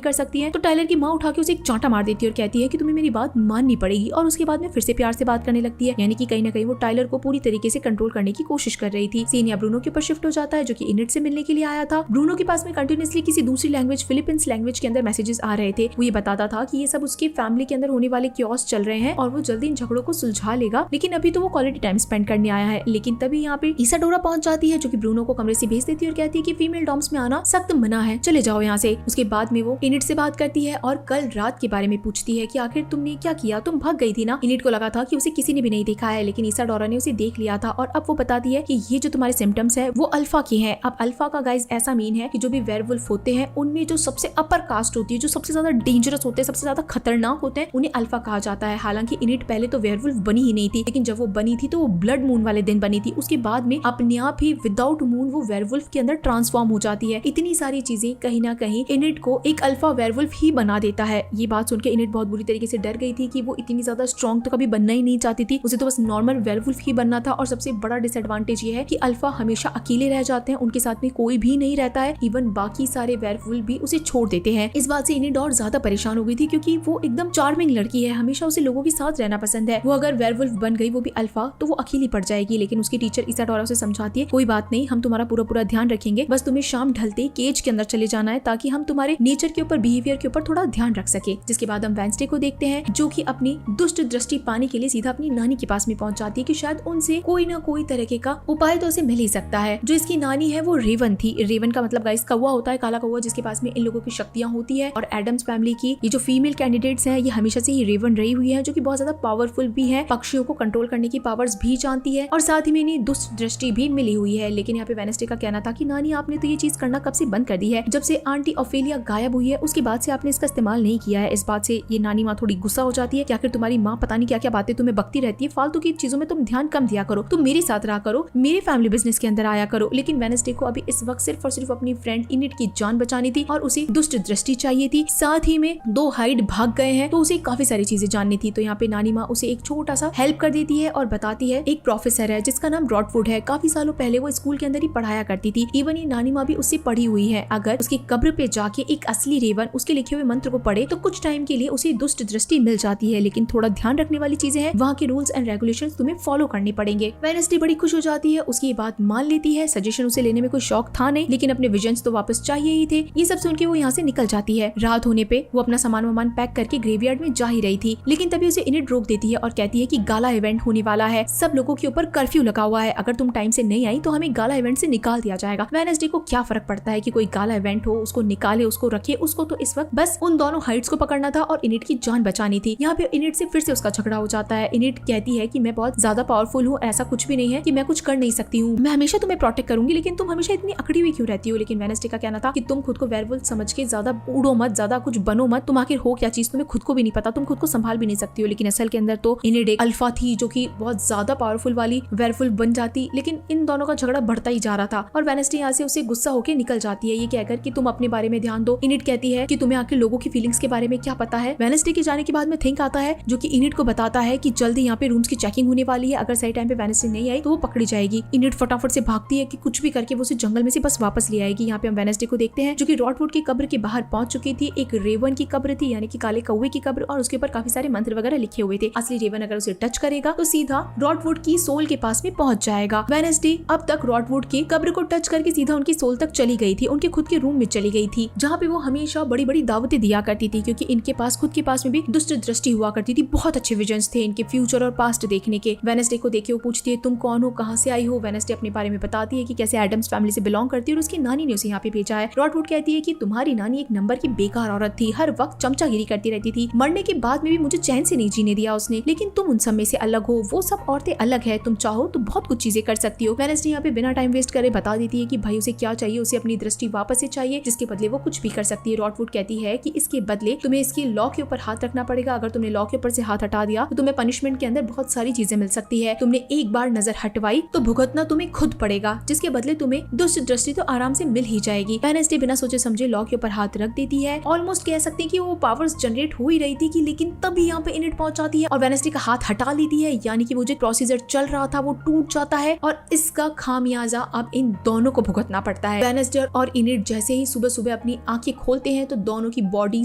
कर सकती हैं। तो टाइलर की माँ उठा के उसे एक चांटा मार देती है और कहती है कि तुम्हें मेरी बात माननी पड़ेगी। और उसके बाद में फिर से प्यार से बात करने लगती है, यानी कि कहीं ना कहीं वो टाइलर को पूरी तरीके से कंट्रोल करने की कोशिश कर रही थी। सीन या ब्रूनो के ऊपर शिफ्ट हो जाता है, जो कि इनिट से मिलने के लिए आया था। ब्रूनो के पास में कंटिन्यूअसली किसी दूसरी लैंग्वेज, फिलीपींस लैंग्वेज के अंदर मैसेजेस आ रहे थे। वो ये बताता था कि ये सब उसके फैमिली के अंदर होने वाले क्योस चल रहे हैं और वो जल्दी इन झगड़ों को सुलझा लेगा, लेकिन अभी तो वो क्वालिटी टाइम स्पेंड करने आया है। लेकिन तभी यहाँ पे इसाडोरा पहुंच जाती है, जो कि ब्रूनो को कमरे से भेज देती है और कहती है कि फीमेल डॉम्स में आना सख्त मना है, चले जाओ यहाँ से। उसके बाद में वो इनिट से बात करती है और कल रात के बारे में पूछती है कि आखिर तुमने क्या किया, तुम भाग गई थी ना। इनिट को लगा था कि उसे किसी ने भी नहीं देखा है, लेकिन इसाडोरा ने उसे देख लिया था और अब वो बताती है कि ये जो तुम्हारे सिम्टम्स है वो अल्फा के हैं। अब अल्फा का गाइस ऐसा मीन है कि जो भी वेयरवुल्फ होते हैं उनमें जो सबसे अपर कास्ट होती है, जो सबसे ज्यादा डेंजरस होते हैं, सबसे ज्यादा खतरनाक होते हैं, उन्हें अल्फा कहा जाता है। हालांकि इनिट पहले तो वेयरवुल्फ बनी ही नहीं थी, लेकिन जब वो बनी थी तो वो ब्लड मून वाले दिन बनी थी। उसके बाद में अपने आप ही विदाउट मून वो वेयरवुल्फ के अंदर ट्रांसफॉर्म हो जाती है। इतनी सारी चीजें कहीं ना कहीं इनिट को एक अल्फा वेयरवुल्फ ही बना देता है। ये बात सुनकर इनिट बहुत बुरी तरीके से डर गई थी कि वो इतनी ज्यादा स्ट्रॉन्ग तो कभी बनना ही नहीं चाहती थी, उसे तो बस नॉर्मल वेयरवुल्फ ही बनना था। और सबसे बड़ा डिसएडवांटेज ये है कि अल्फा हमेशा अकेले रह जाते हैं, उनके साथ में कोई भी नहीं रहता है, इवन बाकी सारे वेयरवुल्फ भी उसे छोड़ देते हैं। इस बात से इनिट और ज्यादा परेशान हो गई थी, क्योंकि वो एकदम चार्मिंग लड़की है, हमेशा उसे लोगों के साथ रहना पसंद है। वो अगर वेयरवुल्फ बन गई, वो भी अल्फा, तो वो अकेली पड़ जाएगी। लेकिन उसकी टीचर इसाडोरा उसे समझाती है, कोई बात नहीं, हम तुम्हारा पूरा पूरा ध्यान रखेंगे, बस तुम्हें शाम ढलते केज के अंदर चले जाना है, ताकि हम तुम्हारे नेचर के ऊपर, बिहेवियर के ऊपर थोड़ा ध्यान रख सके। जिसके बाद हम वेडनेसडे को देखते हैं, जो कि अपनी दुष्ट दृष्टि पाने के लिए सीधा अपनी नानी के पास में पहुंच जाती है कि शायद उनसे कोई ना कोई तरीके का उपाय तो उसे मिल ही सकता है। जो इसकी नानी है वो रेवन थी। रेवन का मतलब गाइस कौवा होता है, काला कौवा, जिसके पास में इन लोगों की शक्तियां होती है। और एडम्स फैमिली की ये जो फीमेल कैंडिडेट्स हैं, ये हमेशा से ही रेवन रही हुई है, जो कि बहुत ज्यादा पावरफुल भी है, पक्षियों को कंट्रोल करने की पावर्स भी जानती है और साथ ही में इन्हें दुष्ट दृष्टि भी मिली हुई है। लेकिन यहाँ पे वेडनेसडे का कहना था कि नानी आपने तो ये चीज करना कब से बंद कर दी है, जब से आंटी ओफेलिया गायब हुई है उसके बाद से आपने इसका इस्तेमाल नहीं किया है। इस बात से ये नानी माँ थोड़ी गुस्सा हो जाती है कि आखिर तुम्हारी माँ पता नहीं क्या क्या बातें तुम्हें बकती रहती है, फालतू की चीजों में तुम ध्यान कम दिया करो, तुम मेरे साथ रहा करो, मेरे फैमिली बिजनेस के अंदर आया करो। लेकिन वेडनेसडे को अभी इस वक्त सिर्फ और सिर्फ अपनी फ्रेंड इनिट की जान बचानी थी और उसे दुष्ट दृष्टि चाहिए थी। साथ ही में दो हाइड भाग गए हैं, तो उसे काफी सारी चीजें जाननी थी। तो यहाँ पे नानी माँ उसे एक छोटा सा हेल्प कर देती है और बताती है, एक प्रोफेसर है जिसका नाम रॉटवुड है, काफी सालों पहले वो स्कूल के अंदर ही पढ़ाया करती थी। इवन ये नानी माँ भी उससे पढ़ी हुई है। अगर उसकी कब्र पे जाके एक असली रेवन उसके लिखे हुए मंत्र को पढ़े तो कुछ टाइम के लिए उसे दुष्ट दृष्टि मिल जाती है। लेकिन थोड़ा ध्यान रखने वाली चीजें हैं, वहाँ के रूल्स एंड रेगुलेशंस तुम्हें फॉलो करने पड़ेंगे। वेडनेसडे बड़ी खुश हो जाती है, उसकी ये बात मान लेती है। सजेशन उसे लेने में कोई शौक था नहीं, लेकिन अपने विजन्स तो वापस चाहिए ही थे। ये सब सुन के वो यहाँ से निकल जाती है। रात होने पे वो अपना सामान पैक करके ग्रेवयार्ड में जा ही रही थी, लेकिन तभी उसे इनिट रोक देती है और कहती है कि गाला इवेंट होने वाला है, सब लोगों के ऊपर कर्फ्यू लगा हुआ है, अगर तुम टाइम से नहीं आई तो हमें गाला इवेंट से निकाल दिया जाएगा। वेडनेसडे को क्या फर्क पड़ता है कि कोई काला इवेंट हो, उसको निकाले, उसको रखे। उसको तो इस वक्त बस उन दोनों हाइट्स को पकड़ना था और इनिट की जान बचानी थी। यहाँ पे इनिट से फिर से उसका झगड़ा हो जाता है। इनिट कहती है कि मैं बहुत ज्यादा पावरफुल हूँ, ऐसा कुछ भी नहीं है कि मैं कुछ कर नहीं सकती हूँ, मैं हमेशा तुम्हें प्रोटेक्ट करूंगी, लेकिन तुम हमेशा इतनी अकड़ी हुई क्यों रहती हो। लेकिन वेडनेसडे का कहना था कि तुम खुद को वेयरवुल्फ समझ के ज्यादा उड़ो मत, ज्यादा कुछ बनो मत, तुम आखिर हो क्या चीज, तुम्हें खुद को भी नहीं पता, तुम खुद को संभाल भी नहीं सकती हो। लेकिन असल के अंदर तो इनिट एक अल्फा थी जो कि बहुत ज्यादा पावरफुल वाली वेयरवुल्फ बन जाती। लेकिन इन दोनों का झगड़ा बढ़ता ही जा रहा था और वेडनेसडे यहाँ से उसे गुस्सा होकर निकल जाती है, ये कहकर कि तुम अपने बारे में ध्यान दो। इनिट कहती है कि तुम्हें आखिर लोगों की फीलिंग्स के बारे में क्या पता है। वेडनेसडे के जाने के बाद में थिंक आता है जो कि इनिट को बताता है कि जल्दी यहाँ पे रूम्स की चेकिंग होने वाली है, अगर सही टाइम पे वेडनेसडे नहीं आई तो वो पकड़ी जाएगी। इनिट फटाफट से भागती है कि कुछ भी करके वो उसे जंगल में से बस वापस ले आएगी। यहाँ पे हम वेडनेसडे को देखते हैं जो कि रॉटवुड की कब्र के बाहर पहुंच चुकी थी। एक रेवन की कब्र थी, यानी कि काले कौवे की कब्र, और उसके ऊपर काफी सारे मंत्र वगैरह लिखे हुए थे। असली रेवन अगर उसे टच करेगा तो सीधा रॉटवुड की सोल के पास में पहुंच जाएगा। वेडनेसडे अब तक रॉटवुड की कब्र को टच करके सीधा उनकी सोल तक चली गई थी, उनके खुद के रूम में चली गई थी, जहाँ पे वो हमेशा बड़ी बड़ी दावतें दिया करती थी, क्योंकि इनके पास खुद के पास में भी दुष्ट दृष्टि हुआ करती थी। बहुत अच्छे विजन्स थे इनके फ्यूचर और पास्ट देखने के। वेडनेसडे को देखे वो पूछती है तुम कौन हो, कहाँ से आई हो। वेडनेसडे अपने बारे में बताती है कि कैसे एडम्स फैमिली से बिलोंग करती है और उसकी नानी ने उसे यहाँ पे भेजा है। रॉटवुड कहती है कि तुम्हारी नानी एक नंबर की बेकार औरत थी, हर वक्त चमचागिरी करती रहती थी, मरने के बाद में भी मुझे चैन से नहीं जीने दिया उसने, लेकिन तुम उन सब में से अलग हो, वो सब औरतें अलग है, तुम चाहो तो बहुत कुछ चीजें कर सकती हो। वेडनेसडे यहाँ पे बिना टाइम वेस्ट करे बता देती है कि भाई उसे क्या चाहिए, उसे अपनी दृष्टि वापस से चाहिए, जिसके बदले वो कुछ भी कर सकती है। रॉटवुड कहती है कि इसके बदले तुम्हें इसकी लॉ के ऊपर हाथ रखना पड़ेगा, अगर तुमने लॉ के ऊपर से हाथ हटा दिया तो तुम्हें पनिशमेंट के अंदर बहुत सारी चीजें मिल सकती है। तुमने एक बार नजर हटवाई तो भुगतना तुम्हें खुद पड़ेगा, जिसके बदले तुम्हें दुष्ट दृष्टि तो आराम से मिल ही जाएगी। वेडनेसडे बिना सोचे समझे लॉ के ऊपर हाथ रख देती है। ऑलमोस्ट कह सकते हैं कि वो पावर्स जनरेट हो ही रही थी कि लेकिन तभी यहाँ पे इनिट पहुंच जाती है और वेडनेसडे का हाथ हटा लेती है, यानी कि वो जो प्रोसीजर चल रहा था वो टूट जाता है और इसका खामियाजा अब इन दोनों को भुगतना पड़ता है। वेडनेसडे और इनिट जैसे ही सुबह सुबह अपनी आंखें खोलते हैं तो दोनों की बॉडी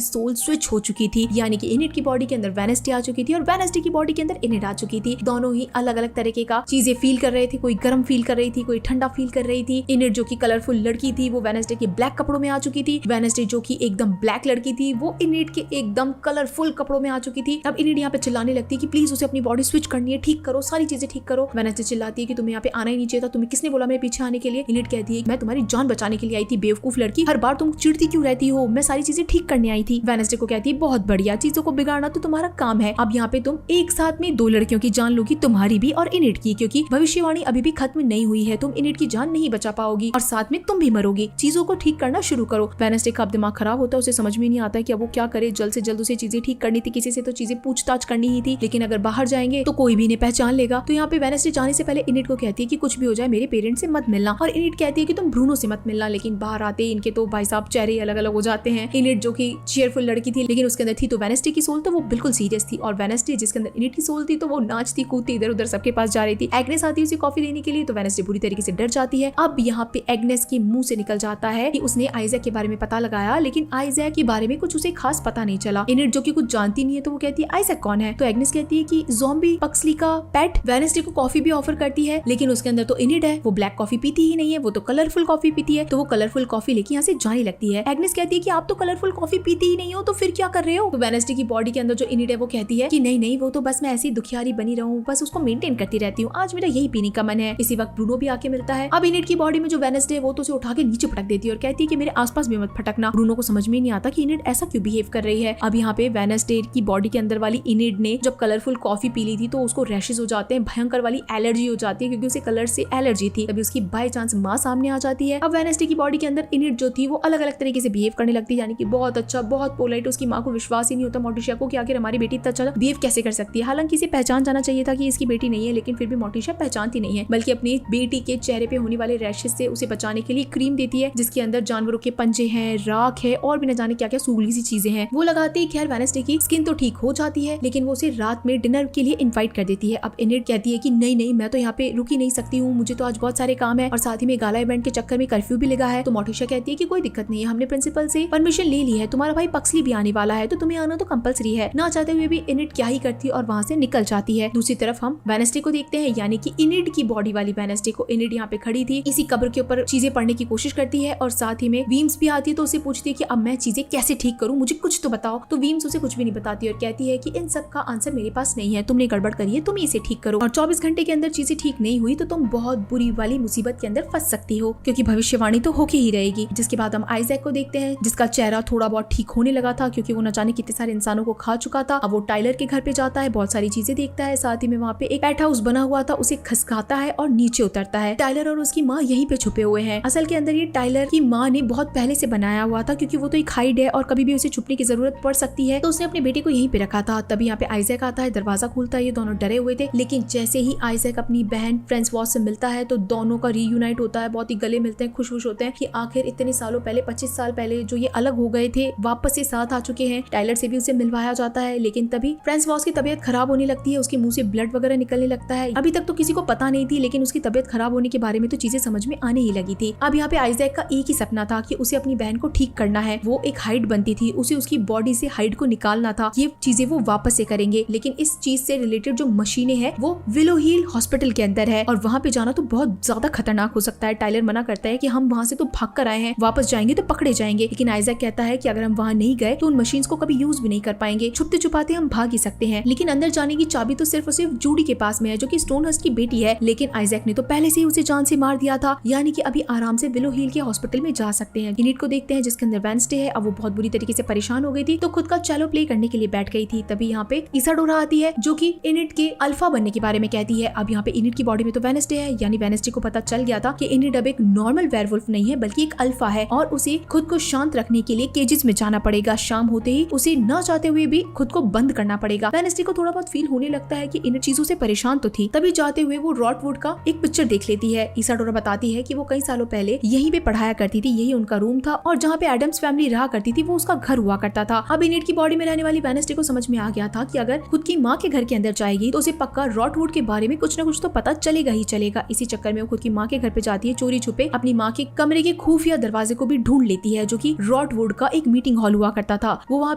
सोल स्विच हो चुकी थी, यानी कि इनिट की बॉडी के अंदर वेडनेसडे आ चुकी थी और वेडनेसडे की बॉडी के अंदर इनिट आ चुकी थी। दोनों ही अलग अलग तरीके का चीजें फील कर रहे थे, कोई गर्म फील कर रही थी, कोई ठंडा फील कर रही थी। इनिट जो कि कलरफुल लड़की थी वो वेडनेसडे के ब्लैक कपड़ों में आ चुकी थी, वेडनेसडे जो कि एकदम ब्लैक लड़की थी वो इनिट के एकदम कलरफुल कपड़ों में आ चुकी थी। अब इनिट यहाँ पे चिल्लाने लगती है कि प्लीज उसे अपनी बॉडी स्विच करनी है, ठीक करो, सारी चीजें ठीक करो। वेडनेसडे चिल्लाती है कि तुम्हें यहाँ पे आना ही नहीं चाहिए था, तुम्हें किसने बोला मेरे पीछे आने के लिए। इनिट कहती है मैं तुम्हारी जान बचाने के लिए आई थी, बेवकूफ लड़की, हर बार तुम चिढ़ती क्यों रहती हो, मैं सारी चीजें ठीक करने आई थी। वेडनेसडे को कहती है बहुत बढ़िया, चीजों को बिगाड़ना तो तुम्हारा काम है, अब यहाँ पे तुम एक साथ में दो लड़कियों की जान लोगी, तुम्हारी भी और इनिट की, क्योंकि भविष्यवाणी अभी भी खत्म नहीं हुई है, तुम इनिट की जान नहीं बचा पाओगी और साथ में तुम भी मरोगी, चीजों को ठीक करना शुरू करो। वेडनेसडे का अब दिमाग खराब होता है, उसे समझ में नहीं आता है कि अब वो क्या करे, जल्द से जल्द उसे चीजें ठीक करनी थी, किसी से तो चीजें पूछताछ करनी ही थी, लेकिन अगर बाहर जाएंगे तो कोई भी इन्हें पहचान लेगा। तो यहाँ पे वेडनेसडे जाने से पहले इनिट को कहती है कि कुछ भी हो जाए मेरे पेरेंट्स से मत मिलना, और इनिट कहती है कि तुम ब्रूनो से मत मिलना। लेकिन बाहर आते ही इनके तो भाई साहब चेहरे अलग अलग हो जाते हैं। इनिट जो कि चीयरफुल लड़की थी लेकिन उसके अंदर थी तो वेडनेसडे की सोल, तो वो बिल्कुल सीरियस थी, और वेडनेसडे जिसके अंदर इनिट की सोल थी तो वो नाचती कूदती इधर उधर सबके पास जा रही थी। एग्नेस आती है उसे कॉफी देने के लिए तो वेडनेसडे पूरी तरीके से डर जाती है। अब यहाँ पे एग्नेस के मुंह से निकल जाता है कि उसने आइजैक के बारे में पता लगाया, लेकिन आइजैक के बारे में कुछ उसे खास पता नहीं चला। इनिट जो कि कुछ जानती नहीं है तो वो कहती है आइजैक कौन है, तो एग्नेस कहती है कि ज़ॉम्बी पक्सली का पेट। वेडनेसडे को कॉफी भी ऑफर करती है, लेकिन उसके अंदर तो इनिट है, वो ब्लैक कॉफी पीती ही नहीं है, वो तो कलरफुल कॉफी पीती है, तो वो कलरफुल कॉफी लेके यहाँ से जाने लगती है। एग्नेस कहती है कि आप तो कलरफुल कॉफी पीती ही नहीं हो तो फिर क्या कर रहे हो। तो वेडनेसडे की बॉडी के अंदर जो इनिट है वो कहती है कि नहीं नहीं, वो तो बस मैं ऐसी दुखियारी बनी रहूं, बस उसको मेंटेन करती रहती हूँ, आज मेरा यही पीने का मन है। इसी वक्त ब्रूनो भी आके मिलता है। अब इनिट की बॉडी में जो वेडनेसडे है वो तो उसे उठा के नीचे पटक देती है और कहती है कि मेरे आसपास भी मत फटकना। ब्रूनो को समझ में नहीं आता कि इनिट ऐसा क्यों बिहेव कर रही है। अब यहाँ पे वेडनेसडे की बॉडी के अंदर वाली इनिट ने जब कलरफुल कॉफी पी ली थी तो उसको रैशेस हो जाते हैं, भयंकर वाली एलर्जी हो जाती है, क्योंकि उसे कलर से एलर्जी थी। तभी उसकी बाय चांस माँ सामने आ जाती है। अब वेडनेसडे की बॉडी के अंदर इनिट जो थी वो अलग अलग तरीके से बिहेव करने लगती है, यानी कि बहुत अच्छा, बहुत पोलाइट। उसकी माँ को विश्वास ही नहीं होता मोर्टिशिया को कि आखिर हमारी बेटी इतना अच्छा बिहेव कैसे कर सकती है। हालांकि इसे पहचान जाना चाहिए था कि इसकी बेटी नहीं है, लेकिन फिर भी मोर्टिशिया पहचानती नहीं है, बल्कि अपनी बेटी के चेहरे पे होने वाले रैशेस से उसे बचाने के लिए क्रीम देती है, जिसके अंदर जानवरों के पंजे हैं, राख है और भी न जाने क्या क्या सूगली सी चीजें हैं। वो लगाते ही खैर वेडनेसडे की स्किन तो ठीक हो जाती है, लेकिन वो उसे रात में डिनर के लिए इनवाइट कर देती है। अब इनिट कहती है कि नहीं नहीं, मैं तो यहाँ पे रुक ही नहीं सकती हूँ, मुझे तो आज बहुत सारे काम है और साथ ही में गाला इवेंट के चक्कर में कर्फ्यू भी लगा है। तो मोर्टिशिया कहती है कि कोई दिक्कत नहीं है, हमने प्रिंसिपल से परमिशन ले ली है, तुम्हारा भाई पक्सली भी आने वाला है तो तुम्हें आना तो कंपलसरी है। ना चाहते हुए भी इनिट क्या ही करती है और वहाँ से निकल जाती है। दूसरी तरफ हम वेडनेसडे को देखते हैं, यानी कि इनिट की बॉडी वाली वेडनेसडे को। इनिट यहाँ पे खड़ी थी, इसी कब्र के ऊपर चीजें पढ़ने की कोशिश करती है और साथ ही में वीम्स भी आती है तो उसे पूछती है कि अब मैं चीजें कैसे ठीक करूँ, मुझे कुछ तो बताओ। तो वीम्स उसे कुछ भी नहीं बताती और कहती है कि इन सब का आंसर मेरे पास नहीं है, तुमने गड़बड़ करी है, तुम इसे ठीक करो, और 24 घंटे के अंदर चीजें ठीक नहीं हुई तो तुम बहुत बुरी वाली मुसीबत के अंदर फंस सकती हो, क्योंकि भविष्यवाणी भविष्यवाणी तो होके ही रहेगी। जिसके बाद हम आइजैक को देखते हैं, जिसका चेहरा थोड़ा बहुत ठीक होने लगा था क्योंकि वो न जाने कितने सारे इंसानों को खा चुका था। अब वो टाइलर के घर पे जाता है, बहुत सारी चीजें देखता है, साथ ही में वहाँ पे एक पेट हाउस बना हुआ था, उसे खसकाता है और नीचे उतरता है। टाइलर और उसकी माँ यहीं पे छुपे हुए हैं। असल के अंदर ये टाइलर की माँ ने बहुत पहले से बनाया हुआ था क्योंकि वो तो एक हाइड है और कभी भी उसे छुपने की जरूरत पड़ सकती है, तो उसने अपने बेटे को यहीं पे रखा था। तभी यहाँ पे आइजैक आता है, दरवाजा खुलता है, ये दोनों डरे हुए थे। लेकिन जैसे ही आइजैक अपनी बहन फ्रांसवाज से मिलता है तो दोनों का रीयूनाइट होता है, बहुत ही गले मिलते हैं, खुश होते हैं कि आखिर इतने सालों पहले 25 साल पहले जो ये अलग हो गए थे वापस से साथ आ चुके हैं। टाइलर से भी उसे मिलवाया जाता है, लेकिन तभी फ्रांसवाज की तबीयत खराब होने लगती है, उसके मुंह से ब्लड वगैरह निकलने लगता है। अभी तक तो किसी को पता नहीं थी, लेकिन उसकी तबीयत खराब होने के बारे में तो चीजें समझ में आने ही लगी थी। अब यहाँ पे आइजैक का एक ही सपना था कि उसे अपनी बहन को ठीक करना है। वो एक हाइड बनती थी, उसे उसकी बॉडी से हाइड को निकालना था। ये चीजें वो वापस से करेंगे, लेकिन इस चीज से रिलेटेड जो मशीनें हैं वो विलो हिल हॉस्पिटल के अंदर है और वहाँ पे जाना तो बहुत ज्यादा खतरनाक हो सकता है। टाइलर मना करता है कि हम वहाँ से तो भाग कर आए हैं, वापस जाएंगे तो पकड़े जाएंगे। लेकिन आइजैक कहता है कि अगर हम वहाँ नहीं गए तो उन मशीन्स को कभी यूज भी नहीं कर पाएंगे, छुपते छुपाते हम भाग ही सकते हैं। लेकिन अंदर जाने की चाबी तो सिर्फ और सिर्फ जूडी के पास में है, जो कि स्टोनहर्स्ट की बेटी है। लेकिन आइजैक ने तो पहले से ही उसे जान से मार दिया था, यानी कि अभी आराम से विलो हिल के हॉस्पिटल में जा सकते हैं। इनिट को देखते हैं, जिसके अंदर वेडनेसडे है। अब वो बहुत बुरी तरीके से परेशान हो गई थी, तो खुद का चैलो प्ले करने के लिए बैठ गई थी। तभी यहाँ पे इसाडोरा आती है, जो कि इनिट के अल्फा बनने के बारे में कहती है। अब यहाँ पे इनिट की बॉडी में तो वेडनेसडे है, यानी वेडनेसडे को पता चल गया था कि इनिट अब एक नॉर्मल वेयरवुल्फ नहीं है बल्कि एक अल्फा है और उसे खुद को शांत रखने के लिए केजेस में जाना पड़ेगा। शाम होते ही उसे न चाहते हुए भी खुद को बंद करना पड़ेगा। वेडनेसडे को थोड़ा बहुत फील होने लगता है कि इनिट चीजों से परेशान तो थी। तभी जाते हुए वो रॉटवुड का एक पिक्चर देख लेती है। इसाडोरा बताती है कि वो कई सालों पहले यहीं पे पढ़ाया करती थी, यही उनका रूम था और जहाँ पे एडम्स फैमिली रहा करती थी वो उसका घर हुआ करता था। अब इनिट की बॉडी में रहने वाली वेडनेसडे को समझ में आ गया था कि अगर खुद की माँ के घर के अंदर जाएगी तो उसे पक्का रॉटवुड के बारे में कुछ न कुछ तो पता चलेगा ही चलेगा। इसी चक्कर में वो खुद की माँ के घर पे जाती है, चोरी छुपे अपनी माँ के कमरे के खुफिया दरवाजे को भी ढूंढ लेती है, जो कि रॉटवुड का एक मीटिंग हॉल हुआ करता था। वो वहाँ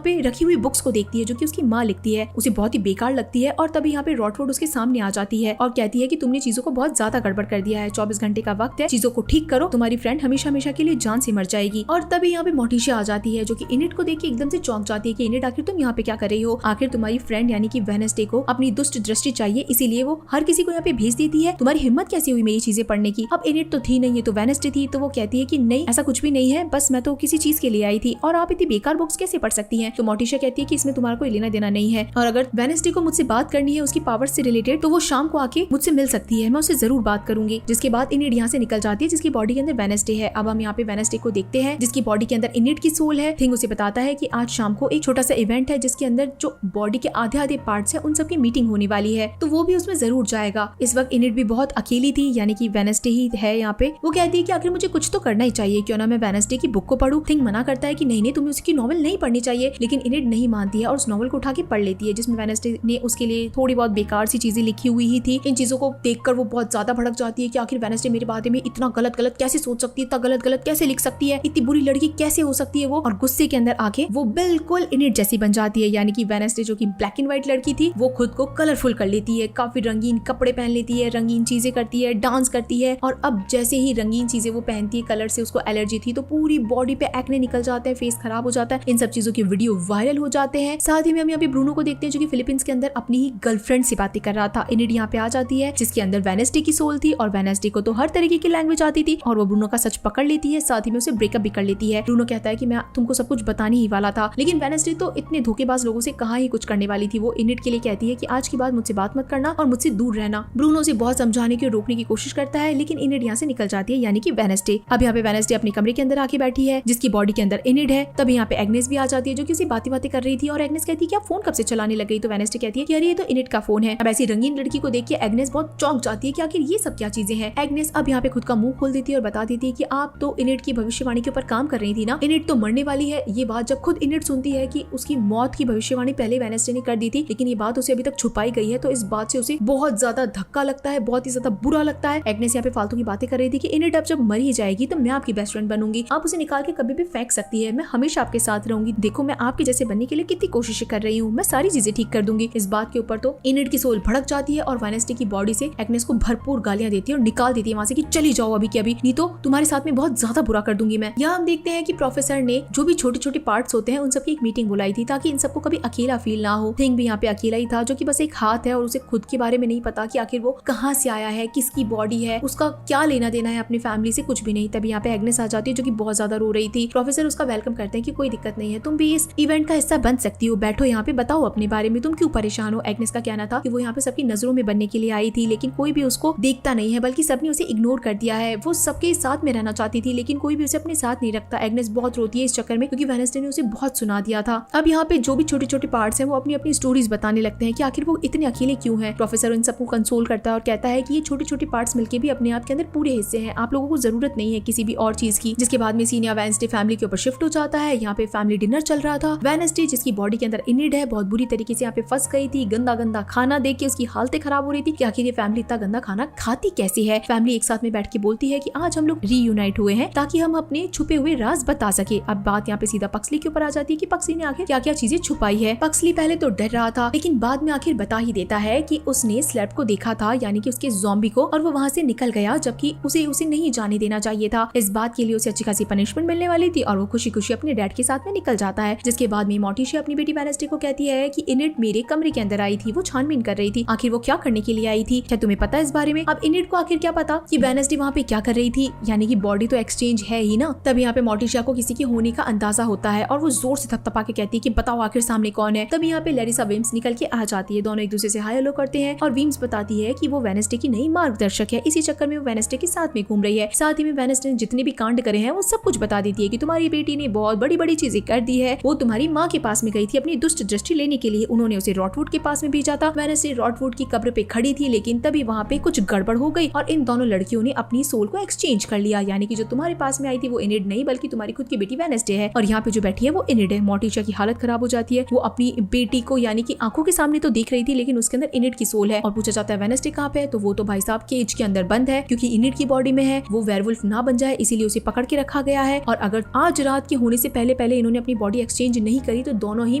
पे रखी हुई बुक्स को देखती है जो कि उसकी माँ लिखती है, उसे बहुत ही बेकार लगती है। और तभी यहाँ पे रॉटवुड उसके सामने आ जाती है और कहती है कि तुमने चीजों को बहुत ज्यादा गड़बड़ कर दिया है, 24 घंटे का वक्त है, चीजों को ठीक करो, तुम्हारी फ्रेंड हमेशा हमेशा के लिए जान से मर जाएगी। और तभी यहाँ पे मोटिशा आ जाती है, जो कि इनिट को देख के एकदम से चौंक जाती है कि इनिट आखिर तुम यहाँ पे क्या कर रही हो, आखिर तुम्हारी फ्रेंड यानी कि वेडनेसडे को अपनी दुष्ट दृष्टि चाहिए, इसीलिए वो हर किसी को यहाँ पे भेज देती है, तुम्हारी हिम्मत कैसी हुई मेरी चीजें पढ़ने की। अब इनिट तो थी नहीं, ये तो वेडनेसडे थी, तो वो कहती है कि नहीं ऐसा कुछ भी नहीं है, बस मैं तो किसी चीज के लिए आई थी और आप इतनी बेकार बुक्स कैसे पढ़ सकती हैं। तो मोटिशा कहती है कि इसमें तुम्हारा कोई लेना देना नहीं है और अगर वेडनेसडे को मुझसे बात करनी है उसकी पावर से रिलेटेड तो वो शाम को आके मुझसे मिल सकती है, मैं उससे जरूर बात करूंगी। जिसके बाद इनिट यहाँ से निकल जाती है, जिसकी बॉडी के अंदर वेडनेसडे है। अब हम यहाँ पे वेडनेसडे को देखते हैं, जिसकी बॉडी के अंदर इनिट की सोल है। थिंग उसे बताता है कि आज शाम को एक छोटा सा इवेंट है जिसके अंदर जो बॉडी के आधे आधे पार्ट्स है उन सबकी मीटिंग होने वाली है, तो वो भी उसमें जरूर जाएगा। इस वक्त इनिट भी बहुत अकेली थी, यानी कि वेडनेसडे ही है यहाँ पे। वो कहती है कि आखिर मुझे कुछ तो करना ही चाहिए, क्यों ना मैं वेडनेसडे की बुक को पढूं। थिंग मना करता है कि नहीं तुम्हें उसकी नॉवल नहीं पढ़नी चाहिए, लेकिन इनिट नहीं मानती है और उस नॉवल को उठा के पढ़ लेती है, जिसमें वेडनेसडे ने उसके लिए थोड़ी बहुत बेकार सी चीजें लिखी हुई ही थी। इन चीजों को देखकर वो बहुत ज्यादा भड़क जाती है कि आखिर वेडनेसडे मेरे बारे में इतना गलत गलत कैसे सोच सकती है, इतना गलत गलत कैसे लिख सकती है, इतनी बुरी लड़की कैसे हो सकती है वो। और गुस्से के अंदर आके वो बिल्कुल इनिट जैसी बन जाती है, यानी कि वेडनेसडे जो कि ब्लैक एंड व्हाइट लड़की थी वो खुद को कलरफुल कर लेती है, काफी रंगीन कपड़े पहन लेती है, रंगीन चीजें करती है, डांस करती है। और अब जैसे ही रंगीन चीजें वो पहनती है, कलर से उसको एलर्जी थी तो पूरी बॉडी पे एक्ने निकल जाते हैं, फेस खराब हो जाता है। इन सब चीजों के वीडियो वायरल हो जाते हैं। साथ ही में हम यहाँ पे ब्रूनो को देखते हैं, जो कि फिलीपींस के अंदर अपनी ही गर्लफ्रेंड से बातें कर रहा था। इनिट यहाँ पे आ जाती है, जिसके अंदर वेडनेसडे की सोल थी और वेडनेसडे को तो हर तरीके की लैंग्वेज आती थी और वो ब्रूनो का सच पकड़ लेती है, साथ ही में उसे ब्रेकअप भी कर लेती है। ब्रूनो कहता है कि मैं तुमको सब कुछ बताने ही वाला था, लेकिन वेडनेसडे तो इतने धोखेबाज लोगों से कहाँ ही कुछ करने वाली थी। वो इनिट के लिए कहती है कि आज के बाद मुझसे बात मत करना और मुझसे दूर रहना। ब्रूनो उसे बहुत समझाने की रोकने की कोशिश करता है, लेकिन इनिट यहाँ से निकल जाती है, यानी कि वेडनेसडे। अब यहाँ पे वेडनेसडे अपने कमरे के अंदर आके बैठी है, जिसकी बॉडी के अंदर इनिट है। तभी यहाँ पे एग्नेस भी आ जाती है, जो कि उसे बातें कर रही थी और एग्नेस कहती है कि आप फोन कब से चलाने लग गई। तो वेडनेसडे कहती है कि अरे ये तो इनिट का फोन है। अब ऐसी रंगीन लड़की को देख के एग्नेस बहुत चौंक जाती है कि आखिर ये सब क्या चीजें हैं। एग्नेस अब यहाँ पे खुद का मुंह खोल देती है और बता देती है कि आप तो इनिट की भविष्यवाणी के ऊपर काम कर रही थी ना, इनिट तो मरने वाली है। ये बात जब खुद इनिट सुनती है कि उसकी मौत की भविष्यवाणी पहले वेडनेसडे ने कर दी थी, लेकिन ये बात उसे अभी तक छुपाई गई है, तो इस बात से उसे बहुत ज्यादा धक्का लगता है, बहुत ही ज्यादा बुरा लगता है। एग्नेस यहाँ पे फालतू की बातें कर रही थी कि इनिट अब जब मर ही जाएगी तो मैं आपकी बेस्ट फ्रेंड बनूंगी, आप उसे निकाल के कभी भी फेंक सकती है, मैं हमेशा आपके साथ रहूंगी, देखो मैं आपके जैसे बनने के लिए कितनी कोशिशें कर रही हूँ, मैं सारी चीजें ठीक कर दूंगी। इस बात के ऊपर तो इनिट की सोल भड़क जाती है और वेडनेसडे की बॉडी से एग्नेस को भरपूर गालियां देती है और निकाल देती है वहां से कि चली जाओ अभी के अभी, नहीं तो तुम्हारे साथ में बहुत ज्यादा बुरा कर दूंगी मैं। यहाँ हम देखते हैं कि प्रोफेसर ने जो भी छोटे छोटे पार्ट्स होते हैं उन सबकी एक मीटिंग बुलाई थी, ताकि इन सबको कभी अकेला फील ना हो। थिंग भी यहाँ पे अकेला ही था, जो कि बस एक हाथ है और उसे खुद के बारे में नहीं पता कि आखिर वो कहाँ से आया है, किसकी बॉडी है, उसका क्या लेना देना है अपनी फैमिली से, कुछ कुछ भी नहीं। तभी यहाँ पे एग्नेस आ जाती है जो कि बहुत ज्यादा रो रही थी। प्रोफेसर उसका वेलकम करते हैं कि कोई दिक्कत नहीं है, तुम भी इस इवेंट का हिस्सा बन सकती हो, बैठो यहाँ पे, बताओ अपने बारे में, तुम क्यों परेशान हो। एग्नेस का कहना था कि वो यहाँ पे सबकी नजरों में बनने के लिए आई थी, लेकिन कोई भी उसको देखता नहीं है, बल्कि सबने उसे इग्नोर कर दिया है। वो सबके साथ में रहना चाहती थी, लेकिन कोई भी उसे अपने साथ नहीं रखता। एग्नेस बहुत रोती है इस चक्कर में, क्योंकि वेडनेसडे ने उसे बहुत सुना दिया था। अब यहाँ पे जो भी छोटे छोटे पार्ट्स हैं वो अपनी अपनी स्टोरीज बताने लगते हैं कि आखिर वो इतने अकेले क्यों हैं। प्रोफेसर इन सबको कंसोल करता है और कहता है कि ये छोटे छोटे पार्ट्स मिलके भी अपने आप के अंदर पूरे हिस्से हैं, आप लोगों को जरूरत नहीं है किसी भी और चीज की। जिसके बाद में सीन वेडनेसडे फैमिली के ऊपर शिफ्ट हो जाता है। यहाँ पे फैमिली डिनर चल रहा था। वेडनेसडे जिसकी बॉडी के अंदर इनिड है, बहुत बुरी तरीके से यहाँ पे फंस गई थी। गंदा गंदा खाना देख के उसकी हालतें खराब हो रही थी कि आखिर ये फैमिली इतना गंदा खाना खाती कैसी है। फैमिली एक साथ में बैठ के बोलती है कि आज हम लोग रीयूनाइट हुए हैं ताकि हम अपने छुपे हुए राज बता सके। अब बात यहाँ पे सीधा पक्सली के ऊपर आ जाती है कि पक्सली ने आखिर क्या क्या चीजें छुपाई है। पक्सली पहले तो डर रहा था, लेकिन बाद में आखिर बता ही देता है कि उसने स्लैप को देखा था, यानी कि उसके ज़ॉम्बी को, और वो वहाँ से निकल गया, जबकि उसे नहीं जाने देना चाहिए था। इस बात के लिए उसे अच्छी खासी पनिशमेंट मिलने वाली थी और वो खुशी खुशी अपने डैड के साथ में निकल जाता है। जिसके बाद में मोर्टिशिया अपनी बेटी वेडनेसडे को कहती है कि इनिड मेरे कमरे के अंदर आई थी, वो छानबीन कर रही थी, आखिर वो क्या करने के लिए आई थी, क्या तुम्हें पता है इस बारे में। अब इनिड को आखिर क्या पता कि वेडनेसडे वहाँ पे क्या कर रही थी, यानी कि बॉडी तो एक्सचेंज है ही ना। तब यहाँ पे मोर्टिशिया को किसी के होने का अंदाजा होता है और वो जोर से थपथपा के कहती है कि बताओ आखिर सामने कौन है। तब यहाँ पे लैरिसा विम्स निकल के आ जाती है। दोनों एक दूसरे से हाय हेलो करते हैं और विम्स बताती है कि वो वेडनेसडे की नई मार्गदर्शक है। इसी चक्कर में वो वेडनेसडे के साथ में घूम रही है। साथ ही में वेडनेसडे ने जितने भी कांड करे हैं वो सब कुछ बता देती है कि तुम्हारी बेटी ने बहुत बड़ी बड़ी चीजें कर दी है। वो तुम्हारी माँ के पास में गई थी अपनी दुष्ट दृष्टि लेने के लिए, उन्होंने उसे रॉटवुड के पास में भेजा था। वेडनेसडे रॉटवुड की कब्र पे खड़ी थी, लेकिन तभी वहाँ पे कुछ गड़बड़ हो गई और इन दोनों लड़कियों ने अपनी सोल को एक्सचेंज कर लिया, यानी कि जो तुम्हारे पास में आई थी वो इनिड नहीं बल्कि तुम्हारी खुद की बेटी वेडनेसडे है, और यहाँ पे जो बैठी है वो इनिड है। मोर्टिशिया की हालत खराब हो जाती है। वो अपनी बेटी को यानी कि आंखों के सामने तो देख रही थी, लेकिन उसके अंदर इनिड की सोल है। और पूछा जाता है वेडनेसडे कहाँ पे है, तो वो तो भाई साहब केज के अंदर बंद है, क्योंकि इनिड की बॉडी में है, वो वेयरवुल्फ ना बन जाए इसीलिए उसे पकड़ के रखा गया है। और अगर आज रात के होने से पहले पहले इन्होंने अपनी बॉडी एक्सचेंज नहीं करी तो दोनों ही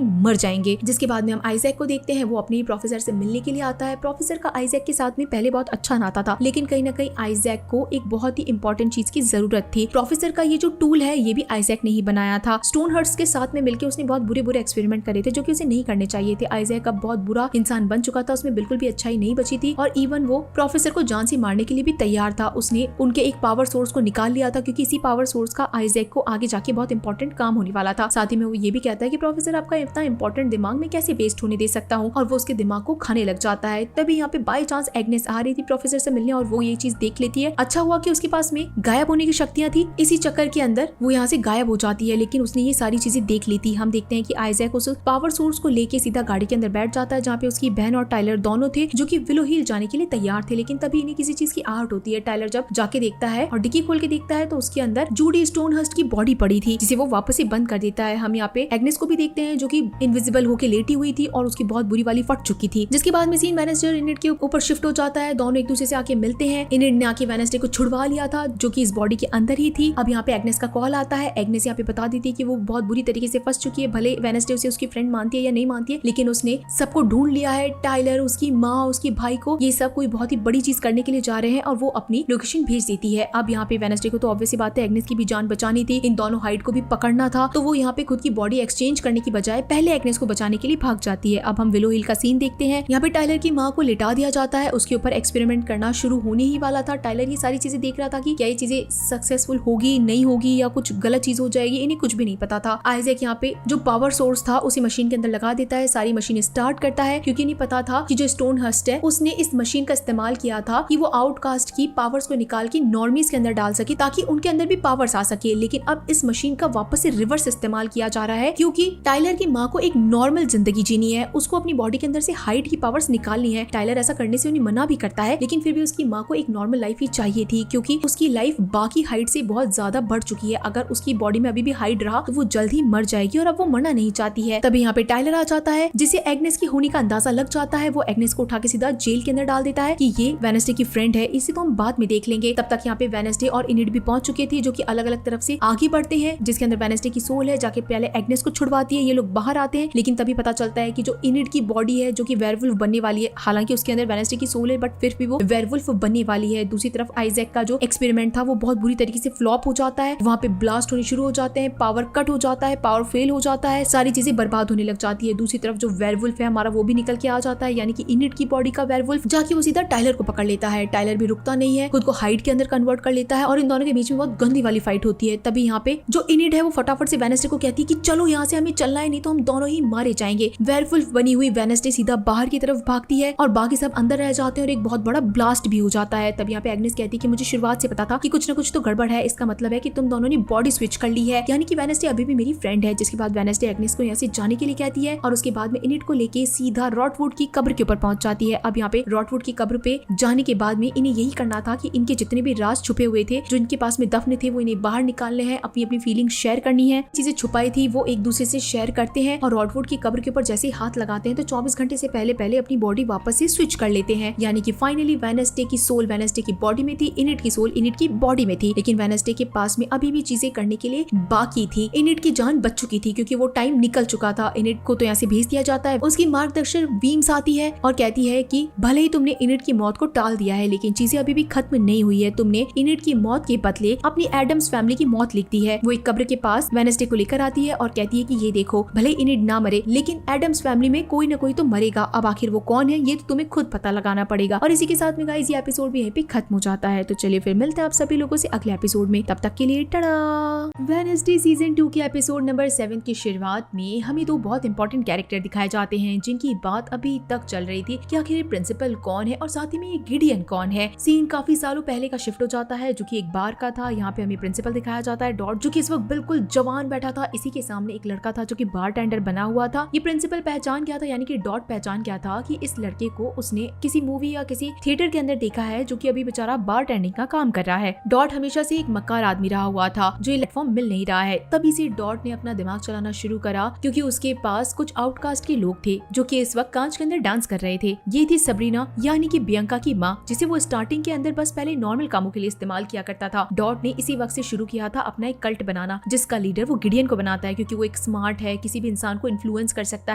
मर जाएंगे। जिसके बाद में हम आइजैक को देखते हैं। वो अपने प्रोफेसर से मिलने के लिए आता है। प्रोफेसर का आइजैक के साथ में पहले बहुत अच्छा नाता था, लेकिन कहीं ना कहीं आइजैक को एक बहुत ही इंपॉर्टेंट चीज की जरूरत थी। प्रोफेसर का ये जो टूल है ये भी आइजैक ने ही बनाया था। स्टोनहर्स्ट के साथ में मिलकर उसने बहुत बुरे बुरे एक्सपेरिमेंट करे थे जो कि उसे नहीं करने चाहिए थे। आइजैक अब बहुत बुरा इंसान बन चुका था, उसमें बिल्कुल भी अच्छाई नहीं बची थी और इवन वो प्रोफेसर को जान से मारने के लिए भी तैयार था। उसने उनके एक पावर सोर्स को निकाल लिया था, क्योंकि इसी पावर सोर्स का आइजैक को आगे जाके बहुत इंपॉर्टेंट काम होने वाला था। साथ ही में वो ये भी कहता है कि प्रोफेसर आपका इतना इंपॉर्टेंट दिमाग में कैसे वेस्ट होने दे सकता हूँ, और वो उसके दिमाग को खाने लग जाता है। तभी यहाँ पे बाय चांस एग्नेस आ रही थी प्रोफेसर से मिलने और वो ये चीज देख लेती है। अच्छा हुआ कि उसके पास में गायब होने की शक्तियां थी, इसी चक्कर के अंदर वो यहाँ से गायब हो जाती है, लेकिन उसने ये सारी चीजें देख ली थी। हम देखते हैं कि आइजैक उस पावर सोर्स को लेके सीधा गाड़ी के अंदर बैठ जाता है, जहाँ पे उसकी बहन और टाइलर दोनों थे जो कि विलो हिल जाने के लिए तैयार थे। लेकिन तभी इन्हें किसी चीज की आहट होती है। टाइलर जब जाके देखता है और डिक्की खोल के देखता है तो उसके अंदर जूडी स्टोनहर्स्ट की बॉडी पड़ी थी, जिसे वो वापस से बंद कर देता है। हम यहाँ पे एग्नेस को भी देखते हैं जो कि इनविजिबल होके लेटी हुई थी और उसकी बहुत बुरी वाली फट चुकी थी। जिसके बाद में सीन वेडनेसडे इनिड के ऊपर शिफ्ट हो जाता है। दोनों एक दूसरे से आके मिलते हैं। इनिड ने आके वेडनेसडे को छुड़वा लिया था जो कि इस बॉडी के अंदर ही थी। अब यहाँ पे एग्नेस का कॉल आता है। एग्नेस यहाँ पे बता देती है कि वो बहुत बुरी तरीके से फंस चुकी है। भले वेडनेसडे उसे उसकी फ्रेंड मानती है या नहीं मानती है, लेकिन उसने सबको ढूंढ लिया है। टाइलर, उसकी माँ, उसके भाई को, ये सब कोई बहुत ही बड़ी चीज करने के लिए जा रहे हैं और वो अपनी लोकेशन भेज देती है। अब यहाँ पे वेडनेसडे को तो ऑब्वियस बात है एग्नेस की भी जान बचानी थी, इन दोनों हाइड को भी पकड़ना था, तो वो यहाँ पे खुद की बॉडी एक्सचेंज करने की बजाय पहले एग्नेस को बचाने के लिए भाग जाती है। अब हम विलो हिल का सीन देखते हैं। यहाँ पे टाइलर की माँ को लिटा दिया जाता है, उसके ऊपर एक्सपेरिमेंट करना शुरू होने ही वाला था। टाइलर ये सारी चीजें देख रहा था कि क्या ये चीजें सक्सेसफुल होगी, नहीं होगी, या कुछ गलत चीज हो जाएगी, इन्हें कुछ भी नहीं पता था। आइजैक यहाँ पे जो पावर सोर्स था उसी मशीन के अंदर लगा देता है, सारी मशीन स्टार्ट करता है, क्योंकि नहीं पता था कि जो स्टोनहर्स्ट है उसने इस मशीन का इस्तेमाल किया था कि वो आउटकास्ट की पावर्स को निकाल के नॉर्मीज के अंदर डाल सके ताकि उनके अंदर भी पावर्स आ सके। लेकिन अब इस मशीन का वापस से रिवर्स इस्तेमाल किया जा रहा है, क्योंकि टाइलर की माँ को एक नॉर्मल जिंदगी जीनी है, उसको अपनी बॉडी के अंदर से हाइड की पावर्स निकालनी है। टाइलर ऐसा करने से उन्हें मना भी करता है, लेकिन फिर भी उसकी माँ को एक नॉर्मल लाइफ ही चाहिए थी, क्योंकि उसकी लाइफ बाकी हाइड से बहुत ज्यादा बढ़ चुकी है। अगर उसकी बॉडी में अभी भी हाइड रहा तो वो जल्द ही मर जाएगी और अब वो मरना नहीं चाहती है। तभी यहाँ पे टाइलर आ जाता है, जिसे एग्नेस की होने का अंदाजा लग जाता है। वो एग्नेस को उठा के सीधा जेल के अंदर डाल देता है कि ये वेडनेसडे की फ्रेंड है, इसे तो हम बाद में देख लेंगे। तब तक यहाँ पे वेडनेसडे और इनिड भी पहुंच चुके थे, जो कि अलग अलग तरफ से आगे बढ़ते हैं, जिसके अंदर वेडनेसडे की सोल है, जाके पहले एग्नेस को छुड़वाती है। ये लोग बाहर आते हैं, लेकिन तभी पता चलता है कि जो इनिड की बॉडी है जो कि वेयरवुल्फ बनने वाली है, हालांकि उसके अंदर वेडनेसडे की सोल है बट फिर भी वो वेयरवुल्फ बनने वाली है। दूसरी तरफ आइजैक का जो एक्सपेरिमेंट था वो बहुत बुरी तरीके से फ्लॉप हो जाता है, वहाँ पे ब्लास्ट होने शुरू हो जाते हैं, पावर कट हो जाता है, पावर फेल हो जाता है, सारी चीजें बर्बाद होने लग जाती है। दूसरी तरफ जो वेयरवुल्फ है हमारा वो भी निकल के आ जाता है, यानी कि इनिड की बॉडी का वेयरवुल्फ, जाके वो सीधा टाइलर को पकड़ लेता है। टाइलर भी रुकता नहीं है, खुद को हाइड के अंदर कन्वर्ट कर लेता मिलता है और इन दोनों के बीच में बहुत गंदी वाली फाइट होती है। तभी यहाँ पे जो इनिड है वो फटाफट से वेडनेसडे को कहती है कि चलो यहाँ से हमें चलना है, नहीं तो हम दोनों ही मारे जाएंगे। वेयरवुल्फ बनी हुई वेडनेसडे सीधा बाहर की तरफ भागती है और बाकी सब अंदर रह जाते हैं और एक बहुत बड़ा ब्लास्ट भी हो जाता है। तब यहाँ पे एग्नेस कहती है कि मुझे शुरुआत से पता था कि कुछ ना कुछ तो गड़बड़ है, इसका मतलब है कि तुम दोनों ने बॉडी स्विच कर ली है, यानी कि वेडनेसडे अभी भी मेरी फ्रेंड है। जिसके बाद वेडनेसडे एग्नेस को यहाँ से जाने के लिए कहती है और उसके बाद में इनिड को लेके सीधा रॉटवुड की कब्र के ऊपर पहुंच जाती है। अब यहाँ पे रॉटवुड की कब्र पे जाने के बाद में इन्हें यही करना था कि इनके जितने भी राज छुपे हुए थे, जो इनके पास में दफन थे, वो इन्हें बाहर निकालने हैं, अपनी अपनी फीलिंग शेयर करनी है। चीजें छुपाई थी वो एक दूसरे से शेयर करते हैं और रॉटवुड की कब्र के ऊपर जैसे ही हाथ लगाते हैं तो 24 घंटे से पहले अपनी बॉडी वापस से स्विच कर लेते हैं, यानी कि फाइनली वेडनेसडे की सोल वेडनेसडे की बॉडी में थी, इनिड की सोल इनिड की बॉडी में थी। लेकिन वेडनेसडे के पास में अभी भी चीजें करने के लिए बाकी थी। इनिड की जान बच चुकी थी क्योंकि वो टाइम निकल चुका था। इनिड को तो यहाँ से भेज दिया जाता है। उसकी मार्गदर्शक वीम्स आती है और कहती है कि भले ही तुमने इनिड की मौत को टाल दिया है, लेकिन चीजें अभी भी खत्म नहीं हुई है। तुमने इनिड की मौत के बदले अपनी एडम्स फैमिली की मौत लिख दी है। वो एक कब्र के पास वेडनेसडे को लेकर आती है और कहती है कि ये देखो, भले इनिड ना मरे लेकिन एडम्स फैमिली में कोई ना कोई तो मरेगा। अब आखिर वो कौन है ये तो तुम्हें खुद पता लगाना पड़ेगा। और इसी के साथ में गाइस ये एपिसोड भी यहीं पे खत्म हो जाता है। तो चलिए फिर मिलते हैं आप सभी लोगों से अगले एपिसोड में, तब तक के लिए टाटा। वेडनेसडे सीजन 2 के एपिसोड नंबर 7 की शुरुआत में हमें दो बहुत इंपॉर्टेंट कैरेक्टर दिखाए जाते हैं जिनकी बात अभी तक चल रही थी कि आखिर प्रिंसिपल कौन है और साथ ही में ये गिडियन कौन है। सीन काफी सालों पहले का शिफ्ट हो जाता है जो कि एक बार का था। यहाँ पे हमें प्रिंसिपल दिखाया जाता है डॉट, जो कि इस वक्त बिल्कुल जवान बैठा था। इसी के सामने एक लड़का था जो कि बारटेंडर बना हुआ था। ये प्रिंसिपल पहचान क्या था, यानी कि डॉट पहचान क्या था कि इस लड़के को उसने किसी मूवी या किसी थिएटर के अंदर देखा है जो कि अभी बेचारा बारटेंडिंग का काम कर रहा है। डॉट हमेशा से एक मक्कार आदमी रहा हुआ था जो ये प्लेटफॉर्म मिल नहीं रहा है। तभी से डॉट ने अपना दिमाग चलाना शुरू करा क्योंकि उसके पास कुछ आउटकास्ट के लोग थे जो कि इस वक्त कांच के अंदर डांस कर रहे थे। ये थी सबरीना यानी कि बियंका की माँ, जिसे वो स्टार्टिंग के अंदर बस पहले नॉर्मल कामों के लिए इस्तेमाल किया करता था। डॉट ने इसी वक्त से शुरू किया था अपना एक कल्ट बनाना जिसका लीडर वो गिडियन को बनाता है क्योंकि वो एक स्मार्ट है, किसी भी इंसान को इन्फ्लुएंस कर सकता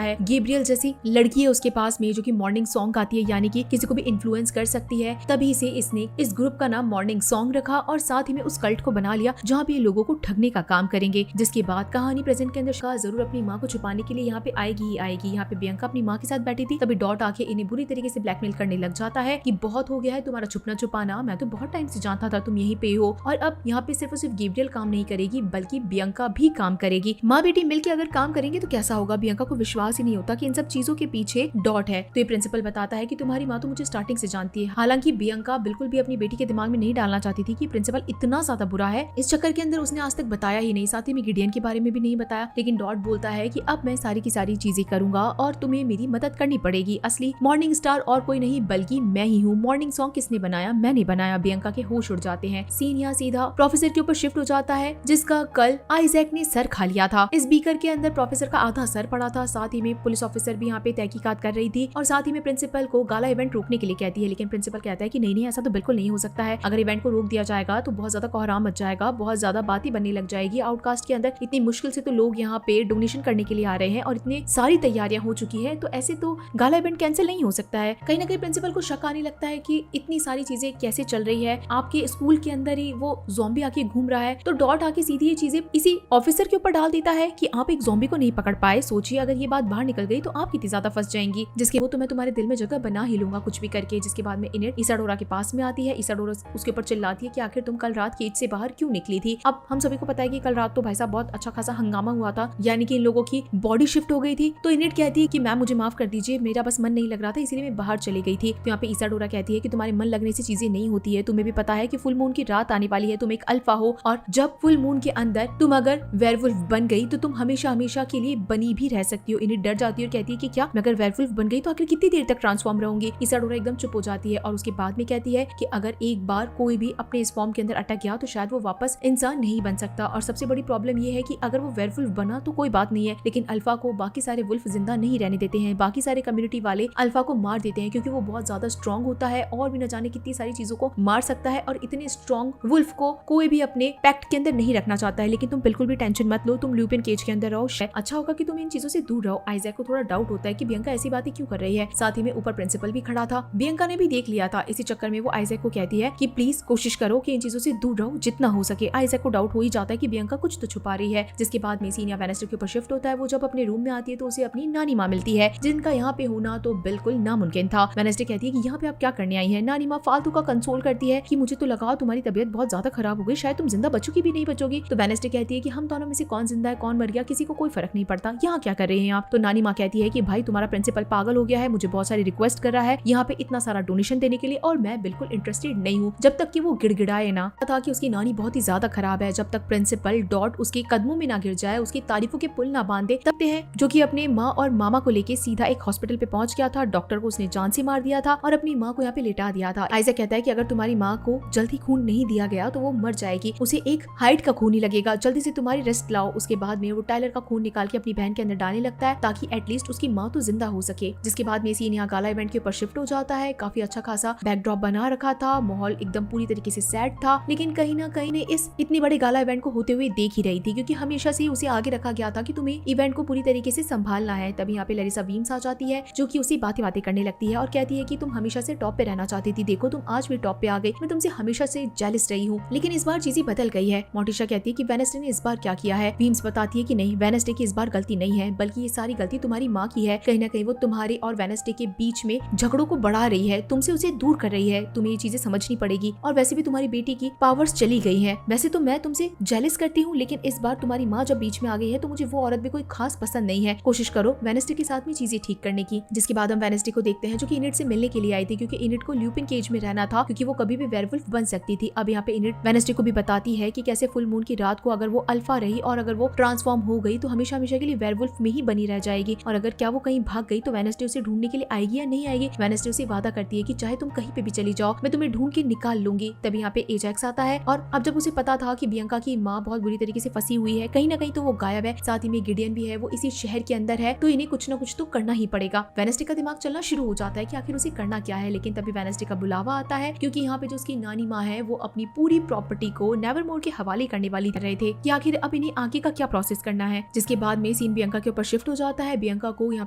है। गैब्रियल जैसी लड़की है उसके पास में जो कि मॉर्निंग सॉन्ग गाती है, यानी कि किसी को भी इन्फ्लुएंस कर सकती है। तभी से इसने इस ग्रुप का नाम मॉर्निंग सॉन्ग रखा और साथ ही में उस कल्ट को बना लिया जहाँ पे ये लोगों को ठगने का काम करेंगे। जिसके बाद कहानी प्रेजेंट के अंदर जरूर अपनी माँ को छुपाने के लिए यहाँ पे आएगी ही आएगी। यहाँ पे बियंका अपनी माँ के साथ बैठी थी। तभी डॉट आके इन्हें बुरी तरीके से ब्लैकमेल करने लग जाता है कि बहुत हो गया है तुम्हारा छुपना छुपाना, मैं तो बहुत टाइम से जानता था तुम यहीं पे हो। और अब यहाँ पे सिर्फ और सिर्फ गैब्रियल काम नहीं करेगी बल्कि बियंका भी काम करेगी। माँ बेटी मिलकर अगर काम करेंगे तो कैसा होगा। बियंका को विश्वास ही नहीं होता कि इन सब चीजों के पीछे डॉट है। तो ये प्रिंसिपल बताता है कि तुम्हारी माँ तो मुझे स्टार्टिंग से जानती है। हालांकि बियंका बिल्कुल भी अपनी बेटी के दिमाग में नहीं डालना चाहती थी कि प्रिंसिपल इतना ज्यादा बुरा है। इस चक्कर के अंदर उसने आज तक बताया ही नहीं, साथ ही में गिडियन के बारे में भी नहीं बताया। लेकिन डॉट बोलता है कि अब मैं सारी की सारी चीजें करूंगा और तुम्हें मेरी मदद करनी पड़ेगी। असली मॉर्निंग स्टार और कोई नहीं बल्कि मैं ही हूँ। मॉर्निंग सॉन्ग किसने बनाया, मैंने बनाया। बियंका के होश उड़ जाते हैं। सीन यहाँ सीधा प्रोफेसर के ऊपर शिफ्ट हो जाता है जिसका कल आइजैक ने सर खा लिया था। इस बीकर के अंदर प्रोफेसर का आधा सर पड़ा था। साथ ही में पुलिस ऑफिसर भी यहाँ पे तहकीकात कर रही थी और साथ ही में प्रिंसिपल को गाला इवेंट रोकने के लिए कहती है। लेकिन प्रिंसिपल कहता है कि नहीं ऐसा तो बिल्कुल नहीं हो सकता है। अगर इवेंट को रोक दिया जाएगा तो बहुत ज्यादा कोहराम मच जाएगा, बहुत ज्यादा बातें बनने लग जाएगी। आउटकास्ट के अंदर इतनी मुश्किल से तो लोग यहाँ पे डोनेशन करने के लिए आ रहे हैं और इतनी सारी तैयारियां हो चुकी है, तो ऐसे तो गाला इवेंट कैंसिल नहीं हो सकता है। कहीं ना कहीं प्रिंसिपल को शक आने लगता है कि इतनी सारी चीजें कैसे चल रही है। आपके स्कूल के अंदर ही वो ज़ॉम्बी आके घूम रहा है। तो डॉट आके सीधी ये चीजें इसी ऑफिसर के ऊपर डाल देता है कि आप एक ज़ॉम्बी को नहीं पकड़ पाए, सोचिए अगर ये बात बाहर निकल गई तो आप कितनी ज्यादा फंस जाएंगी। जिसके वो तो मैं तुम्हारे दिल में जगह बना ही लूंगा कुछ भी करके। जिसके बाद में इनिड इसाडोरा के पास में आती है। इसाडोरा उसके ऊपर चिल्लाती है कि आखिर तुम कल रात केज से बाहर क्यों निकली थी। अब हम सभी को पता है कि कल रात तो भाई साहब बहुत अच्छा खासा हंगामा हुआ था, यानी कि इन लोगों की बॉडी शिफ्ट हो गई थी। तो इनिड कहती है कि मैम मुझे माफ कर दीजिए, मेरा बस मन नहीं लग रहा था इसलिए मैं बाहर चली गई थी। तो यहाँ पे इसाडोरा कहती है कि तुम्हारे मन लगने से चीजें नहीं होती है। तुम्हें भी पता है कि फुल मून की रात आने वाली है, तुम एक अल्फा हो और जब फुल मून के अंदर तुम अगर वेयरवुल्फ बन गई तो तुम हमेशा हमेशा के लिए बनी भी रह सकती हो। इनिड डर जाती है और कहती है कि क्या मैं अगर वेयरवुल्फ बन गई तो आखिर कितनी देर तक ट्रांसफॉर्म रहूंगी। इसाडोरा एकदम चुप हो जाती है और उसके बाद में कहती है कि अगर एक बार कोई भी अपने इस फॉर्म के अंदर अटक गया तो शायद वो वापस इंसान नहीं बन सकता। और सबसे बड़ी प्रॉब्लम ये है कि अगर वो वेयरवुल्फ बना तो कोई बात नहीं है, लेकिन अल्फा को बाकी सारे वुल्फ जिंदा नहीं रहने देते हैं। बाकी सारे कम्युनिटी वाले अल्फा को मार देते हैं क्योंकि वो बहुत ज्यादा स्ट्रॉन्ग होता है और भी न जाने कितनी सारी चीजों को मार सकता है। और इतने स्ट्रॉन्ग वुल्फ को कोई भी अपने पैक्ट के अंदर नहीं रखना चाहता है। लेकिन तुम बिल्कुल भी टेंशन मत लो, तुम ल्यूपिन केज के अंदर रहो, अच्छा होगा कि तुम इन चीजों से दूर रहो। आइजैक को थोड़ा डाउट होता है कि बियंका ऐसी बातें क्यों कर रही है। साथ ही में ऊपर प्रिंसिपल भी खड़ा था, बियंका ने भी देख लिया था। इसी चक्कर में वो आइजैक को कहती है कि प्लीज कोशिश करो कि इन चीजों से दूर रहो जितना हो सके। आइजैक को डाउट हो ही जाता है कि बियंका कुछ तो छुपा रही है। जिसके बाद में सीन वेडनेसडे के ऊपर शिफ्ट होता है। वो जब अपने रूम में आती है तो उसे अपनी नानी माँ मिलती है जिनका यहाँ पे होना तो बिल्कुल नामुमकिन था। वेडनेसडे कहती है कि यहाँ पे आप क्या करने आई है। नानी माँ फालतू का कंसोल करती है कि मुझे तो लगा तुम्हारी तबीयत बहुत ज्यादा खराब हो गई, शायद तुम जिंदा बचोगी भी नहीं बचोगी। तो वेडनेसडे कहती है कि हम दोनों में से कौन जिंदा है कौन मर गया किसी को कोई फर्क नहीं पड़ता, यहाँ क्या कर रहे हैं आप। तो नानी माँ कहती है कि भाई तुम्हारा प्रिंसिपल पागल हो गया है, मुझे बहुत सारी रिक्वेस्ट कर रहा है यहाँ पे इतना सारा डोनेशन देने के लिए और मैं बिल्कुल इंटरेस्टेड नहीं हूँ जब तक कि वो गिड़गिड़ाए ना। था कि उसकी नानी बहुत ही ज्यादा खराब है, जब तक प्रिंसिपल डॉट उसके कदमों में ना गिर जाए, उसकी तारीफों के पुल ना बांधे तब है, जो कि अपने माँ और मामा को लेके सीधा एक हॉस्पिटल पे पहुंच गया था। डॉक्टर को उसने जान से मार दिया था और अपनी माँ को यहाँ पे लेटा दिया था। आइजैक कहता है कि अगर तुम्हारी माँ को जल्दी खून नहीं दिया गया तो वो मर जाएगी, उसे एक हाइट का खून ही लगेगा, जल्दी से तुम्हारी रेस्ट लाओ। उसके बाद में वो टाइलर का खून निकाल के अपनी बहन के अंदर डालने लगता है ताकि एटलीस्ट उसकी माँ तो जिंदा हो सके। जिसके बाद में सीन यहाँ गाला इवेंट के ऊपर शिफ्ट हो जाता है। काफी अच्छा खासा बैकड्रॉप बना रखा था, माहौल एकदम पूरी तरीके से सैड था, लेकिन कहीं ना कहीं ने इस इतनी बड़ी गाला इवेंट को होते हुए देख ही रही थी क्योंकि हमेशा से उसे आगे रखा गया था कि तुम्हें इवेंट को पूरी तरीके से संभालना है। तभी यहाँ पे लरिसा वीम्स आ जाती है जो कि उसी बातें करने लगती है और कहती है कि तुम हमेशा से टॉप पे रहना चाहती थी, देखो तुम आज भी टॉप पे आ गई, मैं तुमसे हमेशा से जेलस रही हूँ लेकिन इस बार चीजें बदल गई है। मोटिशा कहती है कि वेडनेसडे ने इस बार क्या किया है। वीम्स बताती है कि नहीं, वेडनेसडे की इस बार गलती नहीं है बल्कि ये सारी गलती तुम्हारी माँ की है। कहीं ना कहीं वो तुम्हारे और वेडनेसडे के बीच में झगड़ों को बढ़ा रही है, तुमसे उसे दूर कर रही है, तुम्हें ये चीजें समझनी पड़ेगी। और वैसे भी तुम्हारी बेटी की पावर्स चली गई है, वैसे तो मैं तुमसे जेलस करती हूँ लेकिन इस बार तुम्हारी माँ जब बीच में आ गई है तो मुझे वो औरत भी कोई खास पसंद नहीं है, कोशिश करो वेडनेसडे के साथ में चीजें ठीक करने की। जिसके बाद हम वेडनेसडे को देखते हैं जो कि इनिट से मिलने के लिए आई थी क्योंकि इनिट को ल्यूपिन केज में रहना था क्योंकि वो कभी भी वेयरवुल्फ बन सकती थी। अब यहाँ पे इनिट वेडनेसडे को भी बताती है कि कैसे फुल मून की रात को अगर वो अल्फा रही और अगर वो ट्रांसफॉर्म हो गई तो हमेशा हमेशा के लिए वेयरवुल्फ में ही बनी रह जाएगी और अगर क्या वो कहीं भाग गई तो वेडनेसडे उसे ढूंढने के लिए आएगी या नहीं आएगी। वेडनेसडे उसे वादा करती है कि चाहे तुम कहीं पे भी चली जाओ मैं तुम्हें ढूंढ के निकाल लूंगी। तभी यहाँ पे एजैक्स आता है और अब जब उसे पता था कि बियंका की माँ बहुत बुरी तरीके से फंसी हुई है, कहीं ना कहीं तो वो गायब है, साथ ही में गिडियन भी है, वो इसी शहर के अंदर है, तो इन्हें कुछ ना कुछ तो करना ही पड़ेगा। वेडनेसडे का दिमाग चलना शुरू हो जाता है कि आखिर उसे करना क्या है। लेकिन तभी वेडनेसडे का बुलावा आता है क्योंकि यहाँ पे जो उसकी नानी माँ है वो अपनी पूरी प्रॉपर्टी को नेवरमोर के हवाले करने वाली कर रहे थे कि आखिर अब इन्हें आगे का क्या प्रोसेस करना है। जिसके बाद में सीन बियंका के ऊपर शिफ्ट हो जाता है। बियंका को यहाँ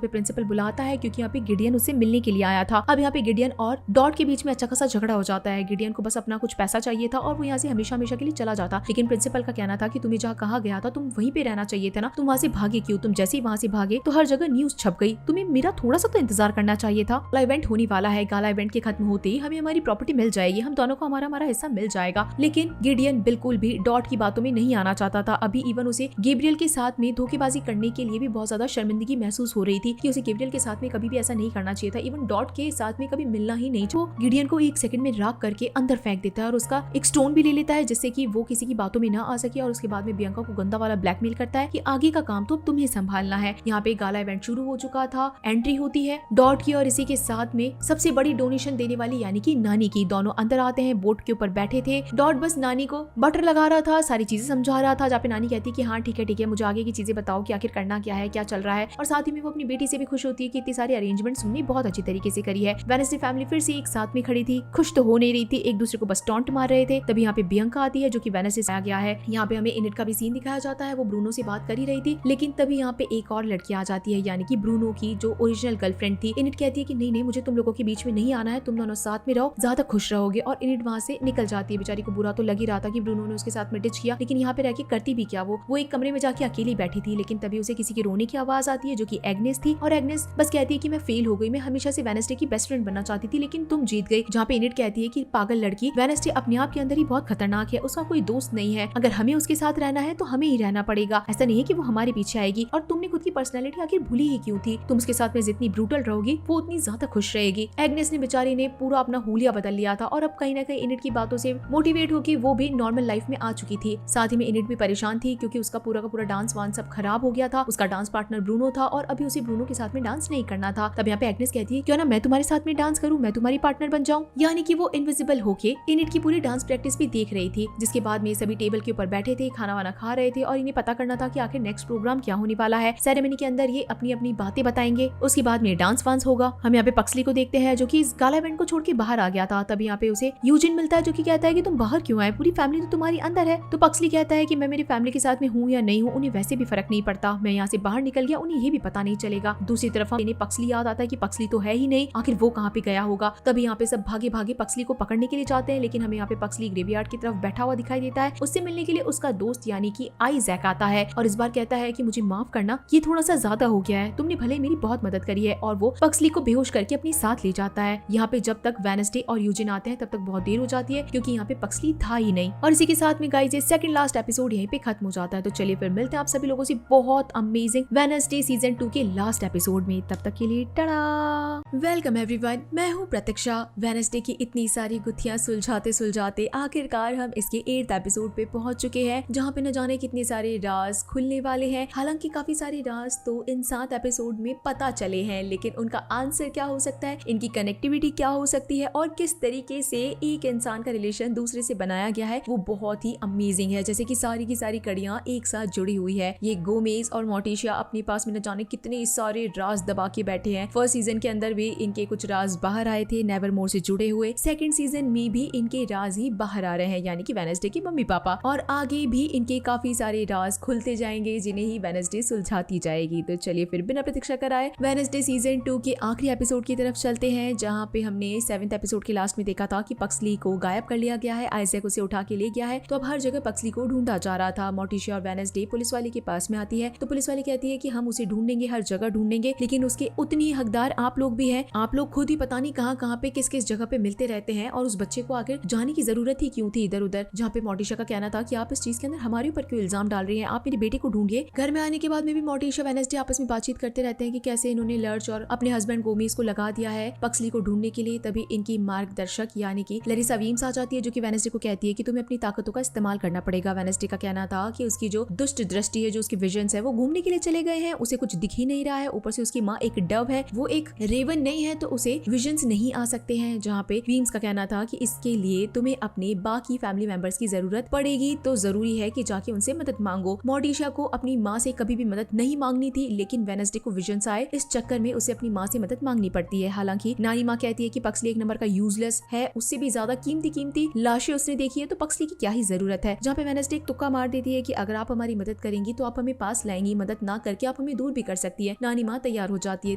पे प्रिंसिपल बुलाता है क्योंकि यहाँ पे गिडियन उससे मिलने के लिए आया था। अब यहाँ पे गिडियन और डॉट के बीच में अच्छा खासा झगड़ा हो जाता है। गिडियन को बस अपना कुछ पैसा चाहिए था और वो यहाँ से हमेशा हमेशा के लिए चला जाता, लेकिन प्रिंसिपल का कहना था कि तुम्हें जहाँ कहा गया था तुम वहीं पे रहना चाहिए था ना, तुम वहाँ से भागे क्यों? तुम जैसे ही वहाँ से भागे तो हर जगह न्यूज छप गई, तुम्हें मेरा थोड़ा सा तो इंतजार करना चाहिए था। गाला इवेंट होने वाला है, गाला इवेंट के खत्म होते ही हमें हमारी प्रॉपर्टी मिल जाएगी, हम दोनों को हमारा हमारा हिस्सा मिल जाएगा। लेकिन गिडियन बिल्कुल भी डॉट की बातों में नहीं आना चाहता था। अभी इवन उसे गैब्रियल के साथ में धोखेबाजी करने के लिए भी बहुत ज्यादा शर्मिंदगी महसूस हो रही थी कि उसे गैब्रियल के साथ में कभी भी ऐसा नहीं करना चाहिए था, इवन डॉट के साथ में कभी मिलना ही नहीं। जो गिडियन को एक सेकंड में राख करके अंदर फेंक देता है और उसका एक स्टोन भी ले लेता है जिससे कि वो किसी की बातों में ना आ सके और उसके बाद में बियंका को गंदा वाला ब्लैकमेल करता है कि आगे का काम तो तुम्हें संभालना है। यहाँ पे गाला इवेंट शुरू हो चुका था, एंट्री होती है डॉट की और इसी के साथ में सबसे बड़ी डोनेशन देने वाली यानी कि नानी की। दोनों अंदर आते हैं, बोट के ऊपर बैठे थे। डॉट बस नानी को बटर लगा रहा था, सारी चीजें समझा रहा था, जहाँ पे नानी कहती है कि हाँ ठीक है मुझे आगे की चीजें बताओ कि आखिर करना क्या है, क्या चल रहा है। और साथ ही में वो अपनी बेटी से भी खुश होती है कि इतनी सारी अरेंजमेंट उन्होंने बहुत अच्छी तरीके से करी है। वेडनेसडे फैमिली फिर से एक साथ में खड़ी थी, खुश तो हो नहीं रही थी, एक दूसरे को बस टॉन्ट मार रहे थे। तभी यहाँ पे बियंका आती है जो कि वेडनेसडे से आ गया है। यहाँ पे हमें इनिट का भी सीन दिखाया जाता है, वो ब्रूनो से बात कर ही रही थी, लेकिन तभी यहाँ पे एक और लड़की आ जाती है यानी कि ब्रूनो की जो ओरिजिनल गर्लफ्रेंड थी। इनिट कहती है कि नहीं मुझे तुम लोगों के बीच में नहीं आना है, तुम दोनों साथ में रहो, ज्यादा खुश रहोगे। और इनिट वहाँ से निकल जाती है। बेचारी को बुरा तो लग ही रहा था कि ब्रूनो ने उसके साथ में डिच किया, लेकिन यहाँ पे रह के करती भी क्या, वो एक कमरे में जाके अकेली बैठी थी। लेकिन तभी उसे किसी की रोने की आवाज आती है जो कि एग्नेस थी और एग्नेस बस कहती है कि मैं फेल हो गई, मैं हमेशा से वेडनेसडे की बेस्ट फ्रेंड बनना चाहती थी लेकिन तुम जीत गई। जहाँ पे इनिट कहती है कि पागल लड़की, वेडनेसडे अपने आप के अंदर ही बहुत खतरनाक है, उसका कोई दोस्त नहीं है, अगर हमें उसके साथ रहना है तो हमें ही रहना पड़ेगा, ऐसा नहीं है कि वो हमारे पीछे आएगी। और तुमने खुद की पर्सनैलिटी आखिर भूली ही क्यों थी, तुम उसके साथ में जितनी ब्रूटल रहोगी वो उतनी ज्यादा खुश रहेगी। एग्नेस ने बेचारी ने पूरा अपना हुलिया बदल लिया था और अब कहीं ना कहीं इनिट की बातों से मोटिवेट होकर वो भी नॉर्मल लाइफ में आ चुकी थी। साथ ही में इनिट भी परेशान थी क्योंकि उसका पूरा का पूरा डांस वांस सब खराब हो गया था। उसका डांस पार्टनर ब्रूनो था और अभी उसे ब्रूनो के साथ में डांस नहीं करना था। तब यहाँ पे एग्नेस कहती है क्यों ना मैं तुम्हारे साथ में डांस करूं, मैं तुम्हारी पार्टनर बन जाऊं। यानी कि वो इनविजिबल होके इनिट की पूरी डांस प्रैक्टिस भी देख रही थी। जिसके बाद में सभी टेबल के ऊपर बैठे थे, खाना वाना खा रहे थे और इन्हें पता करना था कि आखिर नेक्स्ट प्रोग्राम क्या होने वाला है। सेरेमनी के अंदर ये अपनी अपनी बातें बताएंगे, उसके बाद में डांस वांस होगा। हम यहाँ पे पक्सली को देखते हैं जो कि इस गाला इवेंट को छोड़ के बाहर आ गया था। तभी यहाँ पे उसे यूजिन मिलता है जो कि कहता है कि तुम बाहर क्यों आए, पूरी फैमिली तो तुम्हारी अंदर है। तो पक्सली कहता है कि मैं मेरी फैमिली के साथ में हूँ या नहीं हूँ उन्हें वैसे भी फर्क नहीं पड़ता, मैं यहाँ से बाहर निकल गया उन्हें ये भी पता नहीं चलेगा। दूसरी तरफ इन्हें पक्सली याद आता है कि पक्सली तो है ही नहीं, आखिर वो कहाँ पे गया होगा। तभी यहाँ पे सब भागे भागे पक्सली को पकड़ने के लिए जाते हैं, लेकिन हमें यहाँ पे पक्सली ग्रेवयार्ड की तरफ बैठा हुआ दिखाई देता है। उससे मिलने के लिए उसका दोस्त यानी कि आइजैक आता है और इस बार कहता है कि मुझे माफ करना, ये थोड़ा सा ज्यादा हो गया है, तुमने भले मेरी बहुत मदद करी है। और वो पक्सली को बेहोश करके अपने साथ ले जाता है। यहाँ पे जब तक वेडनेसडे और यूजिन आते हैं तब तक बहुत देर हो जाती है। क्योंकि यहाँ पे पक्सली था ही नहीं। और इसी के साथ में गाइस ये सेकंड लास्ट एपिसोड यहीं पे खत्म हो जाता है। तो चलिए फिर मिलते हैं आप सभी लोगों से बहुत अमेजिंग वेडनेसडे सीजन 2 के लास्ट एपिसोड में। तब तक के लिए टाटा। वेलकम एवरीवन, मैं हूँ प्रतीक्षा। वेडनेसडे की इतनी सारी गुत्थियां सुलझाते सुलझाते आखिरकार हम इसके 8th एपिसोड पे पहुंच चुके हैं, जहाँ पे न जाने कितने सारे राज खुलने वाले हैं। हालांकि काफी सारे राज तो इन 7 एपिसोड में पता चले हैं, लेकिन उनका आंसर क्या हो सकता है, इनकी कनेक्टिविटी क्या हो सकती है और किस तरीके से एक इंसान का रिलेशन दूसरे से बनाया गया है, वो बहुत ही अमेजिंग है। जैसे कि सारी की सारी कड़ियां एक साथ जुड़ी हुई है। ये गोमेज और मोर्टिशिया अपने पास में न जाने कितने सारे राज दबा के बैठे हैं। फर्स्ट सीजन के अंदर भी इनके कुछ राज बाहर आए थे नेवरमोर से जुड़े हुए। सेकंड सीजन में भी इनके राज ही बाहर आ रहे हैं, यानी कि वेडनेसडे की मम्मी पापा। और आगे भी इनके काफी सारे राज खुलते जाएंगे, जिन्हें ही वेडनेसडे सुलझाती जाएगी। तो चलिए फिर बिना प्रतीक्षा कराए वेडनेसडे सीजन 2 के आखिरी एपिसोड की तरफ चलते हैं, जहाँ पे हमने 7th एपिसोड के लास्ट में देखा था कि पक्सली को गायब कर लिया गया है। आइजैक उसे उठा के ले गया है। तो अब हर जगह पक्सली को ढूंढा जा रहा था। मोर्टिशिया और वेडनेसडे पुलिस वाले के पास में आती है। तो पुलिस वाली कहती है कि हम उसे ढूंढेंगे, हर जगह ढूंढेंगे, लेकिन उसके उतनी ही हकदार आप लोग भी हैं। आप लोग खुद ही पता नहीं कहाँ पे किस किस जगह पे मिलते रहते हैं, और उस बच्चे को आखिर जाने की जरूरत ही क्यों थी इधर उधर। जहाँ पे मोर्टिशिया का कहना था कि आप इस चीज के अंदर हमारे ऊपर क्यों इल्जाम डाल रही हैं, आप मेरे बेटे को ढूंढिए। घर में आने के बाद में भी मोर्टिशिया वेडनेसडे आपस में बातचीत करते रहते हैं कि कैसे इन्होंने लर्च और अपने हस्बैंड गोमेज को लगा दिया है पक्सली को ढूंढने के लिए। तभी इनकी मार्गदर्शक यानी कि लैरिसा वीम्स आ जाती है, जो कि वेडनेसडे को कहती है कि तुम्हें अपनी ताकतों का इस्तेमाल करना पड़ेगा। वेडनेसडे का कहना था कि उसकी जो दुष्ट दृष्टि है, जो उसकी विजन्स है, वो घूमने के लिए चले गए हैं, उसे कुछ दिख ही नहीं रहा है। ऊपर से उसकी माँ एक डव है, वो एक रेवन नहीं है, तो उसे विजन्स नहीं आ सकते हैं। जहाँ पे वीम्स का कहना था कि इसके लिए तुम्हें अपने बाकी फैमिली मेंबर्स की जरूरत पड़ेगी, तो जरूरी है कि जाके उनसे मदद मांगो। मोर्टिशिया को अपनी माँ से कभी भी मदद नहीं मांगनी थी, लेकिन वेडनेसडे को विजन्स आए, इस चक्कर में उसे अपनी माँ से मदद मांगनी पड़ती है। हालांकि नानी माँ कहती है कि पक्सली एक नंबर का यूजलेस है, उससे भी ज्यादा कीमती लाशें उसने देखी है, तो पक्सली की क्या ही जरूरत है। जहाँ पे वेडनेसडे एक तुक्का मार देती है कि अगर आप हमारी मदद करेंगी तो आप हमें पास लाएंगी, मदद ना करके आप हमें दूर भी कर सकती है। नानी माँ तैयार हो जाती है,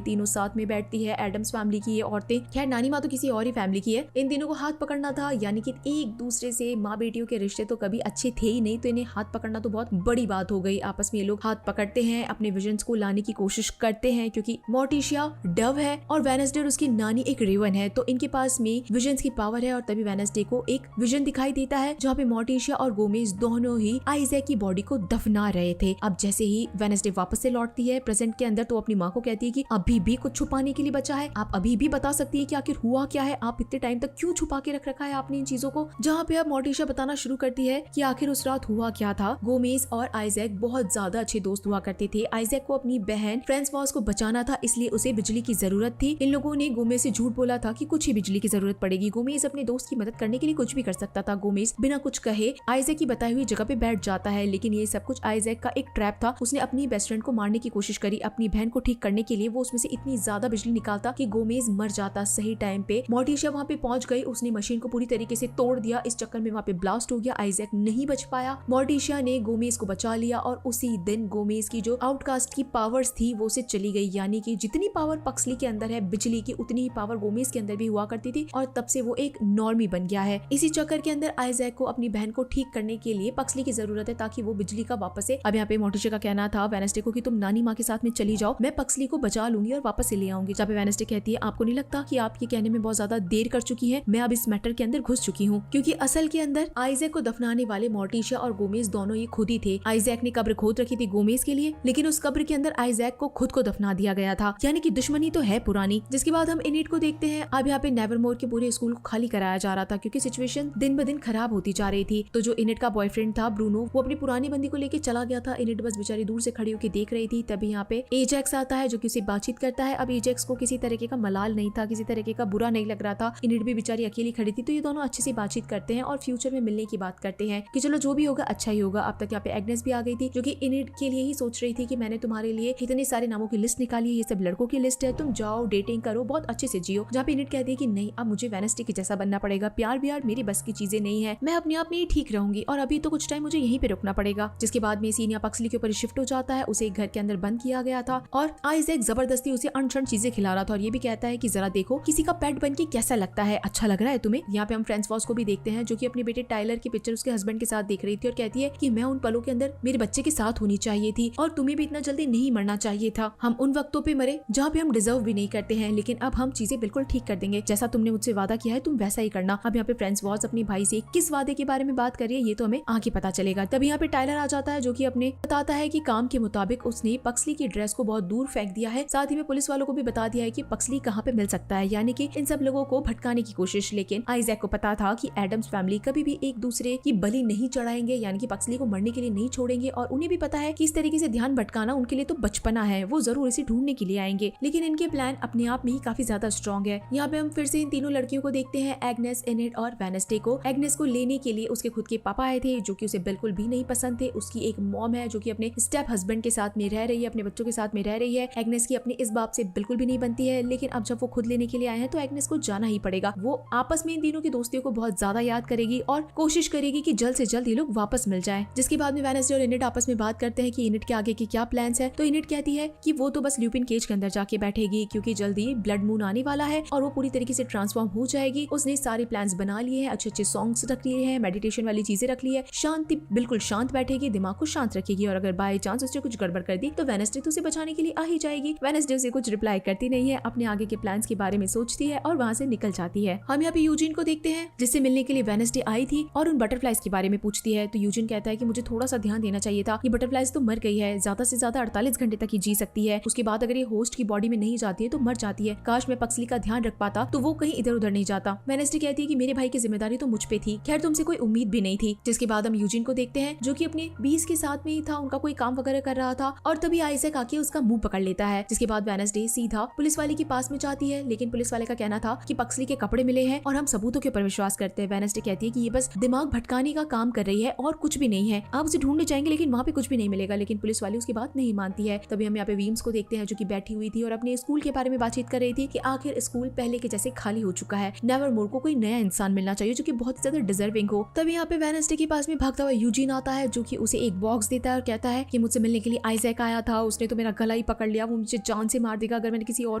तीनों साथ में बैठती है। एडम्स फैमिली की ये औरतें, खैर नानी माँ तो किसी और ही फैमिली की है। इन तीनों को हाथ पकड़ना था, यानी कि एक दूसरे से माँ बेटियों के रिश्ते तो कभी अच्छे थे ही नहीं, तो इन्हें हाथ पकड़ना तो बहुत बड़ी बात हो गई। आपस में ये लोग हाथ पकड़ते हैं, अपने विजन्स को लाने की कोशिश करते हैं, क्योंकि मोर्टिशिया डव है और वेडनेसडे और उसकी नानी एक रेवन है, तो इनके पास में विजन्स की पावर है। और तभी वेडनेसडे को एक विजन दिखाई देता है, जहाँ पे मोर्टिशिया और गोमेज दोनों ही आइजैक की बॉडी को दफना रहे थे। अब जैसे ही वेडनेसडे वापस से लौटती है प्रेजेंट के अंदर, तो अपनी माँ को कहती है कि अभी भी कुछ छुपाने के लिए बचा है, आप अभी भी बता सकती है कि आखिर हुआ क्या है, आप इतने टाइम तक क्यों छुपा के रख रखा है आपने इन चीजों को। जहाँ पे अब मोर्टिशिया बताना शुरू करती है कि आखिर उस रात हुआ क्या था। गोमेज और आइजैक बहुत ज्यादा अच्छे दोस्त हुआ करते थे। आइजैक को अपनी बहन फ्रांसवाज को बचाना था, इसलिए उसे बिजली की जरूरत थी। इन लोगों ने गोमेज से झूठ बोला था कि कुछ ही बिजली की जरूरत पड़ेगी। गोमेज अपने दोस्त की मदद करने के लिए कुछ भी कर सकता था। गोमेज बिना कुछ कहे आइजैक की बताई हुई जगह पे बैठ जाता है, लेकिन ये सब कुछ आइजैक का एक ट्रैप था। उसने अपनी बेस्ट फ्रेंड को मारने की कोशिश करी अपनी बहन को ठीक करने के लिए। वो उसमें से इतनी ज्यादा बिजली निकालता कि गोमेज मर जाता सही टाइम पे। मोर्टिशिया वहाँ पे पहुंच गई, उसने मशीन को पूरी तरीके से तोड़ दिया। इस चक्कर में वहाँ पे ब्लास्ट हो गया, आइजैक नहीं बच पाया। मोर्टिशिया ने गोमेज को बचा लिया और उसी दिन गोमेज की जो आउटकास्ट की पावर्स थी वो से चली गई, यानी कि जितनी पावर पक्सली के अंदर है बिजली की, उतनी ही पावर गोमेज के अंदर भी हुआ करती थी, और तब से वो एक नॉर्मी बन गया है। इसी चक्कर के अंदर आइजैक को अपनी बहन को ठीक करने के लिए पक्सली की जरूरत है, ताकि वो बिजली का वापस से। अब यहाँ पे मोर्टिशिया का कहना था वेडनेसडे को कि तुम नानी माँ के साथ में चली जाओ, मैं पक्सली को बचा लूंगी और वापस से ले आऊंगी। जहाँ पे वेडनेसडे कहती है आपको नहीं लगता कि आप ये कहने में बहुत ज्यादा देर कर चुकी है, मैं अब इस मैटर के अंदर घुस चुकी हूँ। क्योंकि असल के अंदर आइजैक को दफनाने वाले मोर्टिशिया और गोमेज दोनों ही खुद ही थे। आइजैक ने कब्र खोद रखी थी गोमेज के लिए, लेकिन उस कब्र के अंदर आइजैक को खुद को दफना दिया गया था, यानी कि दुश्मनी तो है पुरानी। जिसके बाद हम इनिट को देखते हैं। अब यहाँ पे नेवरमोर के पूरे स्कूल को खाली कराया जा रहा था, क्योंकि सिचुएशन दिन ब दिन खराब होती जा रही थी। तो जो इनिट का बॉयफ्रेंड था ब्रूनो, वो अपनी पुरानी बंदी को लेके चला गया था। इनिट बस बेचारी दूर से खड़ी होकर देख रही थी। तभी यहाँ पे एजैक्स आता है, जो कि उसे बातचीत करता है। अब एजैक्स को किसी तरीके का मलाल नहीं था, किसी तरीके का बुरा नहीं लग रहा था। इनिट भी बेचारी अकेली खड़ी थी। तो ये दोनों अच्छे से बातचीत करते हैं और फ्यूचर में मिलने की बात करते हैं कि चलो जो भी होगा अच्छा ही होगा। अब तक यहाँ पे एग्नेस भी आ गई थी, जो कि इनिट के लिए ही सोच रही थी कि मैंने तुम्हारे लिए इतने सारे नामों की लिस्ट निकाली है, ये सब लड़कों की लिस्ट है, तुम जाओ डेटिंग करो, बहुत अच्छे से जियो। जहाँ पे इनिट कहती है कि नहीं, अब मुझे वेडनेसडे के जैसा बनना पड़ेगा, प्यार व्यार मेरी बस की चीजें नहीं है, मैं अपने आप में ही ठीक रहूंगी और अभी तो कुछ टाइम मुझे यहीं पे रुकना पड़ेगा। जिसके बाद में सीनिया पक्सली के ऊपर शिफ्ट हो जाता है। उसे घर के अंदर बंद किया गया था और आइजैक जबरदस्ती उसे अनशन चीजें खिला रहा था, और ये भी कहता है कि जरा देखो किसी का पेट बन के कैसा लगता है, अच्छा लग रहा है तुम्हें। यहाँ पे हम फ्रांसवाज को भी देखते हैं, जो कि अपने बेटे टाइलर की पिक्चर उसके हस्बैंड के साथ देख रही थी और कहती है कि मैं उन पलों के अंदर मेरे बच्चे के साथ होनी चाहिए थी और तुम्हें भी इतना जल्दी नहीं मरना चाहिए था। हम उन वक्तों पे मरे जहाँ पे हम डिजर्व भी नहीं करते हैं, लेकिन अब हम चीजें बिल्कुल ठीक कर देंगे। जैसा तुमने मुझसे वादा किया है तुम वैसा ही करना। अब यहाँ पे फ्रांसवाज अपने भाई से किस वादे के बारे में बात कर रही है ये तो हमें आगे पता चलेगा। तभी यहाँ पे टाइलर आ जाता है जो कि अपने बताता है कि काम के मुताबिक उसने पक्सली की ड्रेस को बहुत दूर फेंक दिया है। साथ ही में पुलिस वालों को भी बता दिया है कि पक्सली कहाँ पे मिल सकता है, यानी कि इन सब लोगों को भटकाने की कोशिश। लेकिन आइजैक को पता था कि एडम्स फैमिली कभी भी एक दूसरे की बलि नहीं चढ़ाएंगे, यानी कि पक्सली को मरने के लिए नहीं छोड़ेंगे। और उन्हें भी पता है कि इस तरीके से ध्यान भटकाना उनके लिए तो बचपना है, वो जरूर इसे ढूंढने के लिए आएंगे। लेकिन इनके प्लान अपने आप में ही काफी ज्यादा स्ट्रॉन्ग है। यहाँ पे हम फिर से इन तीनों लड़कियों को देखते हैं, एग्नेस, एनिड और वेडनेसडे को। एग्नेस को लेने के लिए उसके खुद के पापा आए थे जो कि उसे बिल्कुल भी नहीं पसंद थे। उसकी एक मॉम है जो कि अपने स्टेप हस्बैंड के साथ में रह रही है, अपने बच्चों के साथ में रह रही है। एग्नेस की अपने इस बाप से बिल्कुल भी नहीं बनती है, लेकिन अब जब वो खुद लेने के लिए आए हैं तो एग्नेस को जाना ही पड़ेगा। वो आपस में इन तीनों की दोस्तियों को बहुत ज्यादा याद करेगी और कोशिश करेगी कि जल्द से जल्द ये लोग वापस मिल जाए। जिसके बाद में वेडनेसडे और इनिट आपस में बात करते हैं कि इनिट के आगे के क्या प्लान्स है। तो इनिट कहती है कि वो तो बस ल्यूपिन केज के अंदर जाके बैठेगी क्योंकि जल्दी ब्लड मून आने वाला है और वो पूरी तरीके से ट्रांसफॉर्म हो जाएगी। उसने सारे प्लान्स बना लिए हैं, अच्छे अच्छे सॉन्ग्स रख लिए हैं, मेडिटेशन वाली चीजें रख ली है, शांति बिल्कुल शांत बैठेगी, दिमाग को शांत रखेगी। और अगर बाय चांस उसने कुछ गड़बड़ कर दी तो वेडनेसडे तो उसे बचाने के लिए आ ही जाएगी। वेडनेसडे उसे कुछ रिप्लाई करती नहीं है, अपने आगे के प्लान्स के बारे में सोचती है और वहाँ से निकल जाती है। हम यहाँ पे यूजिन को देखते हैं जिससे मिलने के लिए वेडनेसडे आई थी और उन बटरफ्लाइज के बारे में पूछती है। तो यूजिन कहता है कि मुझे थोड़ा सा ध्यान देना चाहिए था, ये बटरफ्लाइज तो मर गई है, ज्यादा से ज्यादा 48 घंटे तक ही जी सकती है, उसके बाद अगर ये होस्ट की बॉडी में नहीं जाती है तो मर जाती है। काश मैं पक्सली का ध्यान रख पाता तो वो कहीं इधर उधर नहीं जाता। वेडनेसडे कहती है कि मेरे भाई की जिम्मेदारी तो मुझ पे थी, खैर तुमसे कोई उम्मीद भी नहीं थी। जिसके बाद हम यूजिन को देखते हैं जो कि अपने 20 के साथ में ही था, उनका कोई काम वगैरह कर रहा था और तभी आइजैक आके उसका मुंह पकड़ लेता है। जिसके बाद वेडनेसडे सीधा पुलिस वाले के पास में जाती है, लेकिन पुलिस वाले का कहना था कि पक्सली के कपड़े मिले हैं और हम सबूतों के ऊपर विश्वास करते हैं। वेडनेसडे कहती है कि ये बस दिमाग भटकाने का काम कर रही है और कुछ भी नहीं है, आप उसे ढूंढने जाएंगे लेकिन वहाँ पे कुछ भी नहीं मिलेगा। लेकिन पुलिस वाले उसकी बात नहीं मानती है। तभी हम यहाँ पे वीम्स को देखते हैं जो कि बैठी हुई थी और अपने स्कूल के बारे में बातचीत कर रही थी कि आखिर स्कूल पहले के जैसे खाली हो चुका है, नेवरमोर को कोई नया इंसान मिलना चाहिए जो कि बहुत ज्यादा डिजर्विंग हो। तभी यहाँ पे वेडनेसडे के पास में भागता हुआ यूजिन आता है जो कि उसे एक बॉक्स देता है और कहता है कि मुझसे मिलने के लिए आइजैक आया था, उसने तो मेरा गला ही पकड़ लिया, वो मुझे जान से मार देगा अगर मैंने किसी और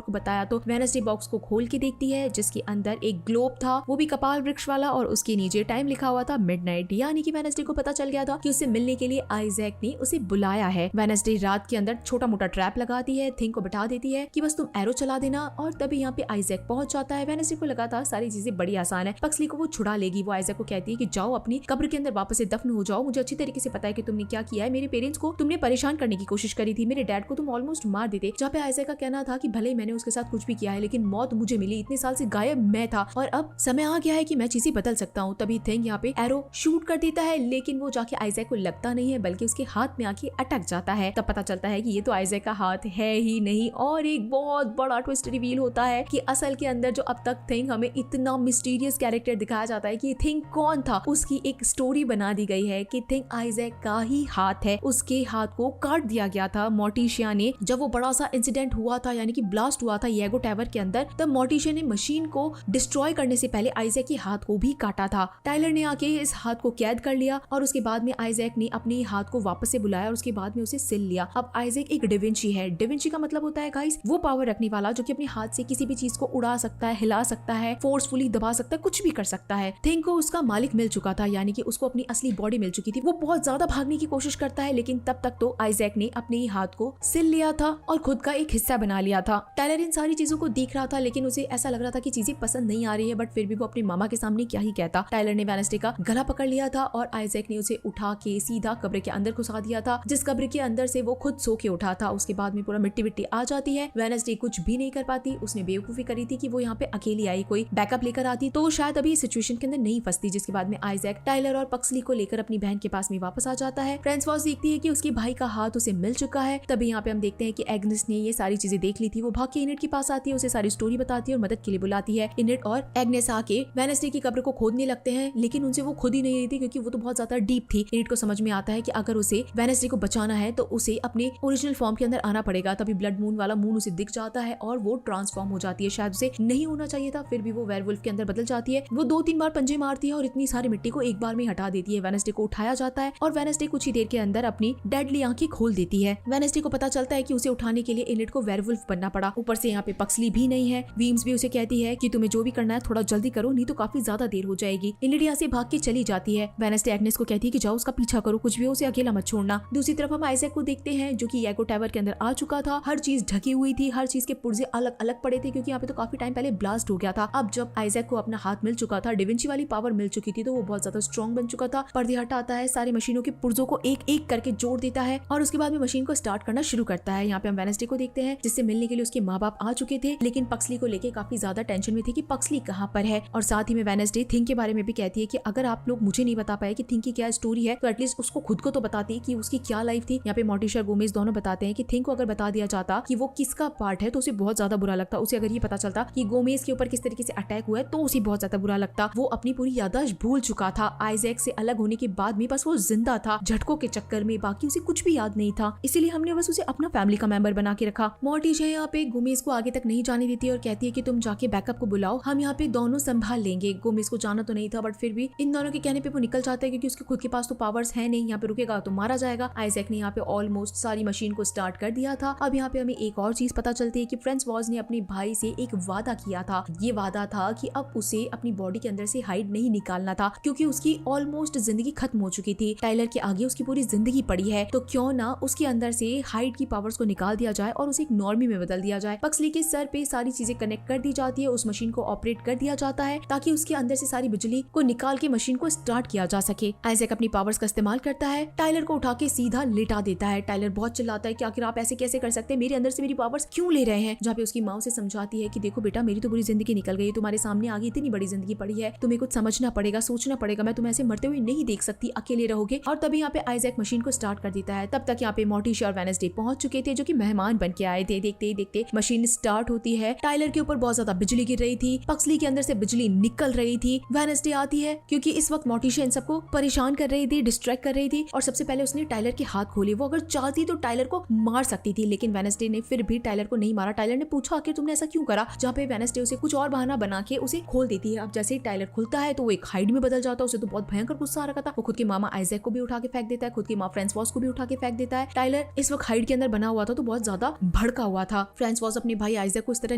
को बताया तो। वेडनेसडे बॉक्स को खोल के देखती है जिसके अंदर एक ग्लोब था, वो भी कपाल वृक्ष वाला, और उसके नीचे टाइम लिखा हुआ था मिडनाइट, यानी कि वेडनेसडे को पता चल गया था कि उससे मिलने के लिए आइजैक ने उसे बुलाया है। वेडनेसडे रात के अंदर छोटा मोटा ट्रैप लगाती है, थिंग को बिठा देती है कि बस तुम एरो चला देना और तभी यहाँ पे आइजैक पहुंच जाता है। वेडनेसडे को लगा था सारी चीजें बड़ी आसान है, पक्सली को वो छुड़ा लेगी। वो आइजैक को कहती है कि जाओ अपनी कब्र के अंदर वापस से दफन हो जाओ, मुझे अच्छी तरीके से पता है कि तुमने क्या किया है, मेरे पेरेंट्स को तुमने परेशान करने की कोशिश करी थी, मेरे डैड को तुम ऑलमोस्ट मार देते। जहाँ पे आइजैक का कहना था कि भले ही मैंने उसके साथ कुछ भी किया है लेकिन मौत मुझे मिली, इतने साल से गायब मैं था और अब समय आ गया है कि मैं चीजें बदल सकता हूँ। तभी थिंग यहाँ पे एरो शूट कर देता है लेकिन वो जाके आइजैक को लगता नहीं है बल्कि उसके हाथ में आके अटक जाता है। तब पता चलता है कि ये तो आइजैक का हाथ है ही नहीं और एक बहुत बड़ा ट्विस्ट रिवील होता है कि असल के अंदर जो अब तक थिंग हमें इतना मिस्टीरियस कैरेक्टर दिखाया जाता है कि थिंग कौन था, उसकी एक स्टोरी बना दी गई है कि थिंग आइजैक का ही हाथ है। उसके हाथ को काट दिया गया था मोर्टिशिया ने जब वो बड़ा सा इंसिडेंट हुआ था, यानी कि ब्लास्ट हुआ था येगो टावर के अंदर, तब मोर्टिशिया ने मशीन को डिस्ट्रॉय करने से पहले आइजैक के हाथ को भी काटा था। टाइलर ने आके इस हाथ को कैद कर लिया और उसके बाद में आइजैक ने अपने हाथ को वापस से बुलाया और उसके बाद में उसे सिल लिया। अब आइजैक एक डिविंची है। डिविंची का मतलब होता है गाइस वो पावर रखने वाला जो कि अपने हाथ से किसी भी चीज को उड़ा सकता है, हिला सकता है, फोर्सफुली दबा सकता है, कुछ भी कर सकता है। थिंग को उसका मालिक मिल चुका था, यानी कि उसको अपनी असली बॉडी मिल चुकी थी। वो बहुत ज्यादा भागने की कोशिश करता है लेकिन तब तक तो आइजैक ने अपने ही हाथ को सिल लिया था और खुद का एक हिस्सा बना लिया था। टाइलर इन सारी चीजों को देख रहा था लेकिन उसे ऐसा लग रहा था कि चीजें पसंद नहीं आ रही है, बट फिर भी वो अपने मामा के सामने क्या ही कहता। टाइलर ने वेडनेसडे का गला पकड़ लिया था और आइजैक ने उसे उठा के सीधा कब्र के अंदर घुसा दिया था, जिस कब्र के अंदर से वो खुद सो के उठा था। उसके बाद में पूरा मिट्टी विट्टी आ जाती है। वेडनेसडे कुछ भी नहीं कर पाती, उसने बेवकूफी करी थी कि वो यहाँ पे अकेली आई, कोई बैकअप लेकर आती तो शायद अभी सिचुएशन के अंदर नहीं फंसती। जिसके बाद में आइजैक टाइलर और पक्सली को लेकर अपनी बहन के पास में वापस आ जाता है। फ्रांसवाज देखती है कि उसके भाई का हाथ उसे मिल चुका है। तभी यहाँ पे हम देखते हैं कि एग्नेस ने ये सारी चीजें देख ली थी। वो भाग के इनिट के पास आती है, उसे सारी स्टोरी बताती है और मदद के लिए बुलाती है। इनिट और एग्नेस आके वेडनेसडे की कब्र को खोदने लगते हैं लेकिन उनसे वो खुद ही नहीं रही थी क्योंकि वो तो बहुत ज्यादा डीप थी। इनिट को समझ में आता है कि अगर उसे वेडनेसडे को बचाना है तो उसे अपने ओरिजिनल फॉर्म के अंदर आना पड़ेगा। तभी ब्लड मून वाला मून उसे दिख जाता है और वो ट्रांसफॉर्म हो जाती है। शायद उसे नहीं होना चाहिए था, फिर भी वो वेयरवुल्फ के अंदर बदल जाती है। वो 2-3 बार पंजे मारती है और इतनी सारी मिट्टी को एक बार में हटा देती है। वेडनेसडे को उठाया जाता है और वेडनेसडे कुछ ही देर के अंदर अपनी डेडली आंखें खोल देती है। वेडनेसडे को पता चलता है कि उसे उठाने के लिए इनिट को वेयरवुल्फ बनना पड़ा। ऊपर से यहाँ पे पक्सली भी नहीं है। वीम्स भी उसे कहती है कि तुम्हें जो भी करना है थोड़ा जल्दी करो, नहीं तो काफी ज्यादा देर हो जाएगी। इनिट यहाँ से भाग के चली जाती है। वेडनेसडे एग्नेस को कहती है कि जाओ उसका पीछा करो, कुछ भी हो उसे अकेला मत छोड़ना। दूसरी तरफ हम आइजैक को देखते हैं जो कि येगो टावर के अंदर आ चुका था। हर चीज ढकी हुई थी, हर चीज के पुर्जे अलग अलग पड़े थे क्योंकि यहाँ पे तो काफी टाइम पहले ब्लास्ट हो गया था। अब जब आइजैक को अपना हाथ मिल चुका था, डिविंची वाली पावर मिल चुकी थी, तो वो बहुत ज्यादा स्ट्रॉन्ग बन चुका था। पर्दे हटाता है, सारी मशीनों के पुर्जों को एक एक करके जोड़ देता है और उसके बाद में मशीन को स्टार्ट करना शुरू करता है। यहाँ पे हम वेडनेसडे को देखते हैं जिससे मिलने के लिए उसके माँ बाप आ चुके थे, लेकिन पक्सली को लेके काफी ज्यादा टेंशन में थे कि पक्सली कहाँ पर है। और साथ ही में वेडनेसडे थिंक के बारे में भी कहती है कि अगर आप लोग मुझे नहीं बता पाए कि थिंक की क्या स्टोरी है तो एटलीस्ट उसको खुद को तो बताती कि उसकी क्या लाइफ थी। यहाँ पे मोर्टिशा और गोमेज दोनों बताते हैं कि थिंक को अगर बता दिया जाता कि वो किसका पार्ट है तो उसे बहुत ज्यादा बुरा लगता। उसे अगर ये पता चलता कि गोमेज के ऊपर किस तरीके से अटैक हुआ है तो उसे बहुत ज्यादा बुरा लगता। वो अपनी पूरी याददाश्त भूल चुका था आइजैक से अलग होने के बाद में, बस वो जिंदा था झटकों के चक्कर में, बाकी उसे कुछ भी याद नहीं था, इसीलिए हमने बस उसे अपना फैमिली का मेंबर बना के रखा। मोर्टिशा यहाँ पे गोमेज को आगे तक नहीं जाने देती और कहती है कि तुम जाके बैकअप को बुलाओ, हम यहाँ पे दोनों संभाल लेंगे। गोमेज को जाना तो नहीं था बट फिर भी इन दोनों के कहने पे वो निकल जाता है क्योंकि उसके खुद के पास तो पावर्स है नहीं, यहाँ पे रुकेगा तो मारा जाएगा। आइजैक ने यहाँ पे ऑलमोस्ट सारी मशीन को स्टार्ट कर दिया था। अब यहाँ पे हमें एक और चीज पता चलती है कि फ्रांसवाज़ ने अपने भाई से एक वादा किया था। ये वादा था कि अब उसे अपनी बॉडी के अंदर से हाइड नहीं निकालना था क्योंकि उसकी ऑलमोस्ट जिंदगी खत्म हो चुकी थी। टाइलर के आगे उसकी पूरी जिंदगी पड़ी है, तो क्यों ना उसके अंदर से हाइड की पावर्स को निकाल दिया जाए और उसे एक नॉर्मी में बदल दिया जाए। पक्सली के सर पे सारी चीजें कनेक्ट कर दी जाती है, उस मशीन को ऑपरेट कर दिया जाता है ताकि उसके अंदर से सारी बिजली को निकाल के मशीन को स्टार्ट किया जा सके। आइजैक अपनी पावर्स का इस्तेमाल करता है, टाइलर को उठा के सीधा लिटा देता है। टाइलर बहुत चिल्लाता है कि आखिर आप ऐसे कैसे कर सकते हैं, मेरे अंदर से मेरी पावर्स क्यों ले रहे हैं। जहाँ पे उसकी माँ उसे समझाती है कि देखो बेटा, मेरी तो पूरी जिंदगी निकल गई, तुम्हारे सामने आगे इतनी बड़ी जिंदगी पड़ी है, तुम्हें कुछ समझना पड़ेगा, सोचना पड़ेगा, मैं तुम्हें ऐसे मरते हुए नहीं देख सकती, अकेले रहोगे। और तभी यहाँ पे आइजैक मशीन को स्टार्ट कर देता है। तब तक यहाँ पे मोर्टिशा और वेडनेसडे पहुंच चुके थे जो कि मेहमान बन के आए थे। देखते ही देखते मशीन स्टार्ट होती है। टाइलर के ऊपर बहुत ज्यादा बिजली गिर रही थी, पक्सली के अंदर से बिजली निकल रही थी। वेडनेसडे आती है क्योंकि इस वक्त मोर्टिशा इन सबको परेशान कर रही थी, डिस्ट्रैक्ट कर रही थी और सबसे पहले उसने टाइलर के हाथ खोले। वो अगर चाहती तो टाइलर को मार सकती थी, लेकिन वेडनेसडे ने फिर भी टाइलर को नहीं मारा। टाइलर ने पूछा कि तुमने ऐसा क्यों करा, जहाँ पे वेडनेसडे उसे कुछ और बहाना बना के उसे खोल देती है। अब जैसे ही टाइलर खुलता है तो वो एक हाइड में बदल जाता है। उसे तो बहुत भयंकर गुस्सा आ रहा था। वो खुद के मामा आइजैक को भी उठा के फेंक देता है, खुद की माँ फ्रांसवाज़ को भी उठा के फेंक देता है। टाइलर इस वक्त हाइड के अंदर बना हुआ था तो बहुत ज्यादा भड़का हुआ था। फ्रांसवाज़ अपने भाई आइजैक को इस तरह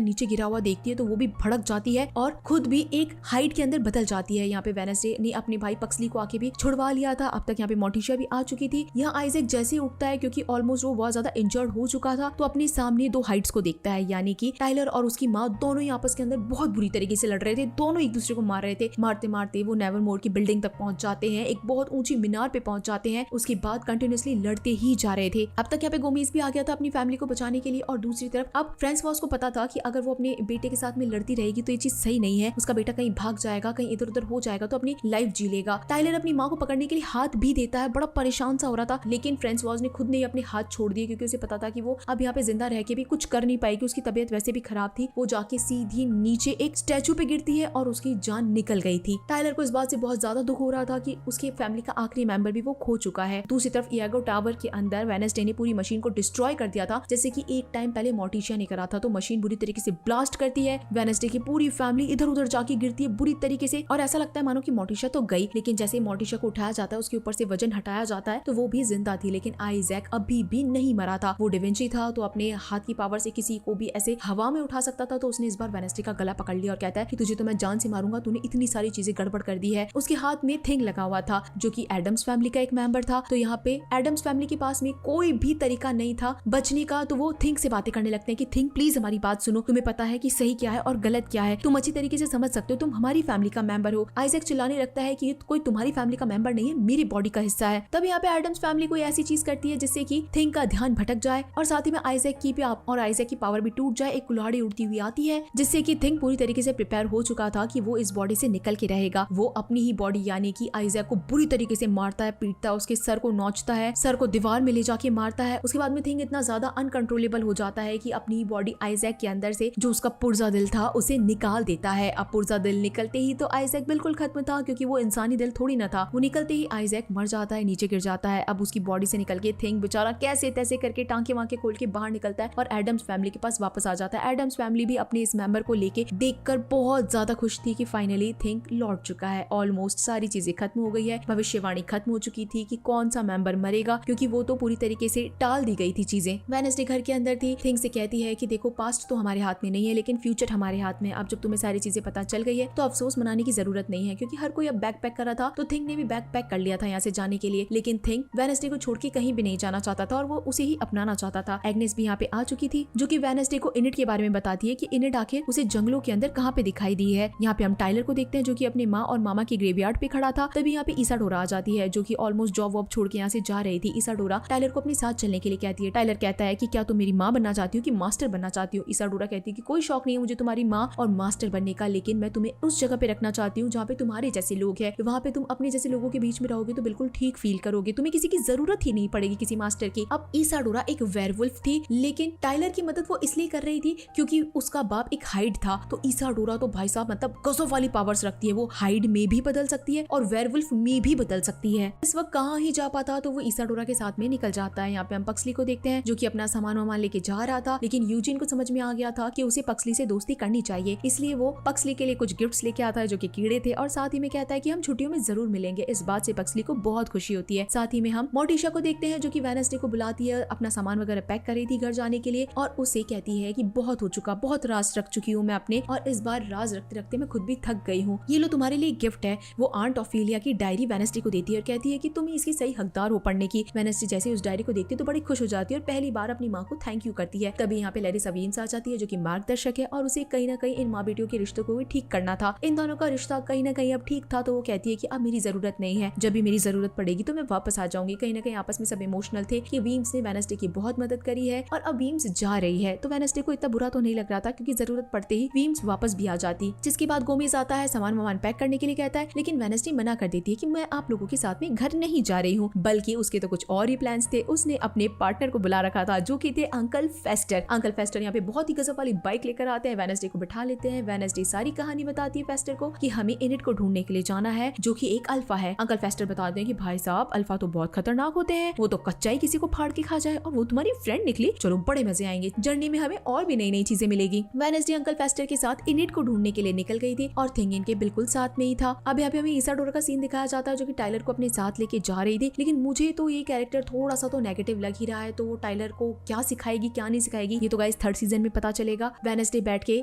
नीचे गिरा हुआ देखती है तो वो भी भड़क जाती है और खुद भी एक हाइड के अंदर बदल जाती है। यहाँ पे वेडनेसडे ने अपने भाई पक्सली को आके भी छुड़वा लिया था। अब तक यहाँ पे मोर्टिशा भी आ चुकी थी। यहाँ आइजैक जैसे ही उठता है क्योंकि ऑलमोस्ट वो बहुत ज्यादा इंजर्ड हो चुका था, तो अपने सामने दो हाइड्स को देखता है, यानी कि टाइलर और उसकी माँ दोनों ही आपस के अंदर बहुत बुरी तरीके से लड़ रहे थे। दोनों एक दूसरे को मार रहे थे। मारते मारते वो नेवरमोर की बिल्डिंग तक पहुंच जाते हैं, एक बहुत ऊंची मीनार पे पहुंच जाते हैं। उसके बाद कंटिन्यूअसली लड़ते ही जा रहे थे। अब तक यहाँ पे गोमेज भी आ गया था अपनी फैमिली को बचाने के लिए और दूसरी तरफ अब फ्रांसवाज़ को पता था कि अगर वो अपने बेटे के साथ में लड़ती रहेगी तो ये चीज सही नहीं है, उसका बेटा कहीं भाग जाएगा, कहीं इधर उधर हो जाएगा तो अपनी लाइफ जी लेगा। टाइलर अपनी माँ को पकड़ने के लिए हाथ भी देता है, बड़ा परेशान सा हो रहा था, लेकिन फ्रांसवाज़ ने खुद ने अपने हाथ छोड़ दिए क्योंकि उसे पता था कि वो अब यहाँ पे जिंदा रह के भी कुछ कर नहीं पाएगी। उसकी तबीयत वैसे भी खराब थी। वो जाके सीधी नीचे एक स्टैचू पे गिरती है और उसकी जान निकल गई थी। टाइलर को इस बात से बहुत ज्यादा दुख हो रहा था कि उसकी फैमिली का आखिरी मेंबर भी वो खो चुका है। दूसरी तरफ इयागो टावर के अंदर वेडनेसडे ने पूरी मशीन को डिस्ट्रॉय कर दिया था, जैसे कि एक टाइम पहले मोर्टिशा ने करा था। तो मशीन बुरी तरीके से ब्लास्ट करती है, वेडनेसडे की पूरी फैमिली इधर उधर जाके गिरती है बुरी तरीके से और ऐसा लगता है मानो कि मोर्टिशा तो गई, लेकिन जैसे मोर्टिशा को उठाया जाता है, उसके ऊपर से वजन हटाया जाता है तो वो भी जिंदा थी। लेकिन आइजैक अभी भी नहीं मरा था। वो डिविंची था तो अपने हाथ की पावर से किसी को भी ऐसे हवा में उठा सकता था। तो उसने इस बार वेडनेसडे का गला पकड़ लिया और कहता है कि तुझे तो मैं जान से मारूंगा, तूने इतनी सारी चीजें गड़बड़ कर दी है। उसके हाथ में थिंग लगा हुआ था जो कि एडम्स फैमिली का एक मेंबर था। तो यहाँ पे एडम्स फैमिली के पास में कोई भी तरीका नहीं था बचने का, तो वो थिंग से बातें करने लगते हैं कि थिंग प्लीज हमारी बात सुनो, तुम्हें पता है कि सही क्या है और गलत क्या है, तुम अच्छी तरीके से समझ सकते हो, तुम हमारी फैमिली का मेंबर हो। आइजैक चिल्लाने लगता है कि कोई तुम्हारी फैमिली का मेंबर नहीं है, मेरी बॉडी का हिस्सा है। तब यहाँ पे एडम्स फैमिली कोई ऐसी चीज करती है जिससे कि थिंग का ध्यान भटक जाए और साथ ही में आइजैक की भी और आइजैक की पावर भी टूट जाए। एक कुल्हाड़ी उड़ती हुई आती है जिससे कि थिंग पूरी तरीके से प्रिपेयर हो चुका था कि वो इस बॉडी से निकल के रहेगा। वो अपनी ही बॉडी यानी कि आइजैक को बुरी तरीके से मारता है, पीटता है, उसके सर को नोचता है, सर को दीवार में ले जाके मारता है। उसके बाद में थिंग इतना ज्यादा अनकंट्रोलेबल हो जाता है कि अपनी बॉडी आइजैक के अंदर से जो उसका पुर्जा दिल था उसे निकाल देता है। अब पुर्जा दिल निकलते ही तो आइजैक बिल्कुल खत्म था क्योंकि वो इंसानी दिल थोड़ी ना था। वो निकलते ही आइजैक मर जाता है, नीचे गिर जाता है। अब उसकी बॉडी से निकल के थिंग बेचारा कैसे तैसे करके टांके वांके खोल के बाहर निकलता है और एडम्स फैमिली के पास वापस आ जाता है। एडम्स फैमिली भी अपने इस मेंबर को लेके देखकर बहुत ज्यादा खुश थी कि फाइनली थिंग लौट चुका है। ऑलमोस्ट सारी चीजें खत्म हो गई है, भविष्यवाणी खत्म हो चुकी थी कि कौन सा मेंबर मरेगा क्योंकि वो तो पूरी तरीके से टाल दी गई थी चीजें। वेडनेसडे घर के अंदर थी, थिंग से कहती है कि देखो पास्ट तो हमारे हाथ में नहीं है लेकिन फ्यूचर हमारे हाथ में। अब जब तुम्हें सारी चीजें पता चल गई है तो अफसोस मनाने की जरूरत नहीं है क्योंकि हर कोई अब बैग पैक कर रहा था। तो थिंग ने भी बैग पैक कर लिया था यहाँ से जाने के लिए, लेकिन थिंग वेडनेसडे को छोड़ के कहीं भी नहीं जाना चाहता था और वो उसे ही अपनाना चाहता था। एग्नेस भी यहाँ पे आ चुकी थी जो कि वेडनेसडे को इनिट के बारे में बताती है कि इनिट आखिर उसे जंगलों के अंदर कहाँ पे दिखाई दी है। यहाँ पे हम टाइलर को देखते हैं जो कि अपने माँ और मामा के ग्रेवयार्ड पे खड़ा था। तभी यहाँ पे इसाडोरा आ जाती है जो कि ऑलमोस्ट जॉब वॉब छोड़ के यहाँ से जा रही थी। इसाडोरा टाइलर को अपने साथ चलने के लिए कहती है। टाइलर कहता है कि क्या तुम मेरी माँ बनना चाहती हो कि मास्टर बनना चाहती हो। इसाडोरा कहती है कि कोई शौक नहीं है मुझे तुम्हारी माँ और मास्टर बनने का, लेकिन मैं तुम्हें उस जगह पे रखना चाहती हूँ जहाँ पे तुम्हारे जैसे लोग हैं, वहाँ पे तुम अपने जैसे लोगों के बीच में रहोगे तो बिल्कुल ठीक फील करोगे, तुम्हें किसी की जरूरत ही नहीं पड़ेगी किसी मास्टर की। अब इसाडोरा एक वेयरवुल्फ थी, लेकिन टाइलर की मदद वो इसलिए कर रही थी क्योंकि उसका बाप एक हाइड था। तो इसाडोरा तो भाई साहब मतलब गजब वाली पावर्स रखती है, वो हाइड में भी बदल सकती है और वेयरवुल्फ में भी बदल सकती है। इस वक्त कहाँ ही जा पाता तो वो इसाडोरा के साथ में निकल जाता है। यहाँ पे हम पक्सली को देखते हैं जो कि अपना सामान वामान लेके जा रहा था, लेकिन यूजिन को समझ में आ गया था कि उसे पक्सली से दोस्ती करनी चाहिए, इसलिए वो पक्सली के लिए कुछ गिफ्ट्स लेके आता है जो कि कीड़े थे और साथ ही में कहता है कि हम छुट्टियों में जरूर मिलेंगे। इस बात से पक्सली को बहुत खुशी होती है। साथ ही में हम मोर्टिशा को देखते हैं जो कि वेडनेसडे को बुलाती है, अपना सामान वगैरह पैक कर रही थी घर जाने के लिए और उसे कहती है कि बहुत हो चुका, बहुत राज रख चुकी हूँ मैं अपने, और इस बार राज रखते रखते मैं खुद भी थक गई हूँ। ये लो तुम्हारे लिए गिफ्ट है। वो आंट ऑफेलिया की डायरी वेडनेसडे को देती है और कहती है कि तुम इसकी सही हकदार हो पढ़ने की। वेडनेसडे जैसे उस डायरी को देखती है तो बड़ी खुश हो जाती है और पहली बार अपनी माँ को थैंक यू करती है। तभी यहाँ पे लेरिसा वीम्स आ जाती है जो कि मार्गदर्शक है और उसे कहीं ना कहीं इन माँ बेटियों के रिश्तों को भी ठीक करना था। इन दोनों का रिश्ता कहीं ना कहीं अब ठीक था, तो वो कहती है कि अब मेरी जरूरत नहीं है, जब भी मेरी जरूरत पड़ेगी तो मैं वापस आ जाऊंगी। कहीं ना कहीं आपस में सब इमोशनल थे कि वीम्स ने वेडनेसडे की बहुत मदद करी है और अब वीम्स जा रही है, तो वेडनेसडे को इतना बुरा तो नहीं लग रहा था क्योंकि जरूरत पड़ते ही वीम्स वापस भी आ जाती। जिसके बाद गोमेज आता है, सामान वामान पैक करने के लिए कहता है, लेकिन वेडनेसडे मना कर देती है कि मैं आप लोगों के साथ में घर नहीं जा रही हूँ, बल्कि उसके तो कुछ और ही प्लान्स थे। उसने अपने पार्टनर को बुला रखा था जो कि थे अंकल फेस्टर। अंकल फेस्टर यहाँ पे बहुत ही गजब वाली बाइक लेकर आते हैं, वेडनेसडे को बिठा लेते हैं। वेडनेसडे सारी कहानी बताती है फेस्टर को कि हमें इनिट को ढूंढने के लिए जाना है जो कि एक अल्फा है। अंकल फेस्टर बताते हैं कि भाई साहब अल्फा तो बहुत खतरनाक होते हैं, वो तो कच्चा ही किसी को फाड़ के खा जाए और वो तुम्हारी फ्रेंड निकली, चलो बड़े मजे आएंगे, जर्नी में हमें और भी नई नई चीजें मिलेगी। वेडनेसडे अंकल फेस्टर के साथ इनिट को ढूंढने के लिए निकल गई थी और थिंग इनके बिल्कुल साथ में ही था। अब यहाँ पे हमें इसाडोरा का सीन दिखाया जाता है जो कि टाइलर को अपने साथ लेके जा रही थी, लेकिन मुझे तो ये कैरेक्टर थोड़ा सा तो नेगेटिव लग ही रहा है, तो वो टाइलर को क्या सिखाएगी क्या नहीं सिखाएगी ये तो गाइस थर्ड सीजन में पता चलेगा। वेडनेसडे बैठ के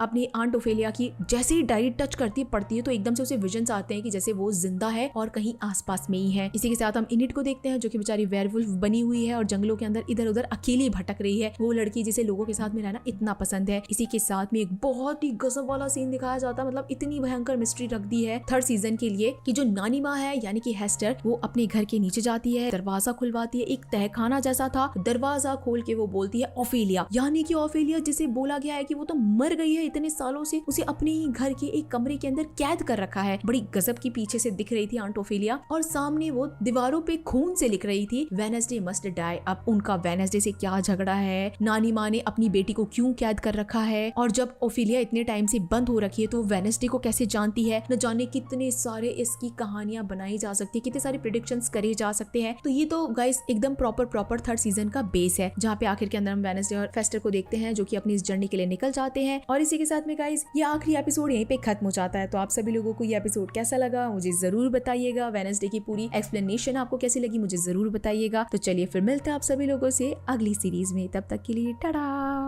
अपनी आंट ओफेलिया की जैसे ही डायरी टच करती पड़ती है तो एकदम से उसे विजन्स आते हैं कि जैसे वो जिंदा है और कहीं आसपास में ही है। इसी के साथ हम इनिट को देखते हैं जो कि बेचारी वेयरवुल्फ बनी हुई है और जंगलों के अंदर इधर उधर अकेली भटक रही है। वो लड़की जिसे लोगों के साथ में रहना इतना पसंद है। इसी के साथ में एक बहुत ही गजब वाला सीन दिखाया जाता है, मतलब इतनी भयंकर मिस्ट्री रख दी है थर्ड सीजन के लिए कि जो नानी माँ है यानी कि हेस्टर वो अपने घर के नीचे जाती है, दरवाजा खुलवाती है, एक तहखाना जैसा था, दरवाजा खोल के वो बोलती है ओफेलिया, यानी कि ओफेलिया जिसे बोला गया है कि वो तो मर गई है इतने सालों से, उसे अपने ही घर के एक कमरे के अंदर कैद कर रखा है। बड़ी गजब की पीछे से दिख रही थी आंट ओफेलिया और सामने वो दीवारों पे खून से लिख रही थी वेडनेसडे मस्ट डाई। अब उनका वेडनेसडे से क्या झगड़ा है, नानी माँ ने अपनी बेटी को क्यों कैद कर रखा है, और जब ओफेलिया इतने टाइम से बंद हो रखी है तो वेडनेसडे को कैसे जानती है, न जाने कितने सारे इसकी कहानियां बनाई जा सकती है, कितने सारे प्रेडिक्शंस करे जा सकते हैं। तो ये तो गाइस एकदम प्रॉपर थर्ड सीजन का बेस है जहाँ पे आखिर के अंदर हम वेडनेसडे और फेस्टर को देखते हैं जो कि अपनी इस जर्नी के लिए निकल जाते हैं। और इसी के साथ में गाइस ये आखिरी एपिसोड यहीं पे खत्म हो जाता है। तो आप सभी लोगों को ये एपिसोड कैसा लगा मुझे जरूर बताइएगा। वेडनेसडे की पूरी एक्सप्लेनेशन आपको कैसी लगी मुझे जरूर बताइएगा। तो चलिए फिर मिलते हैं आप सभी लोगों से अगली सीरीज में, तब तक के लिए टाटा।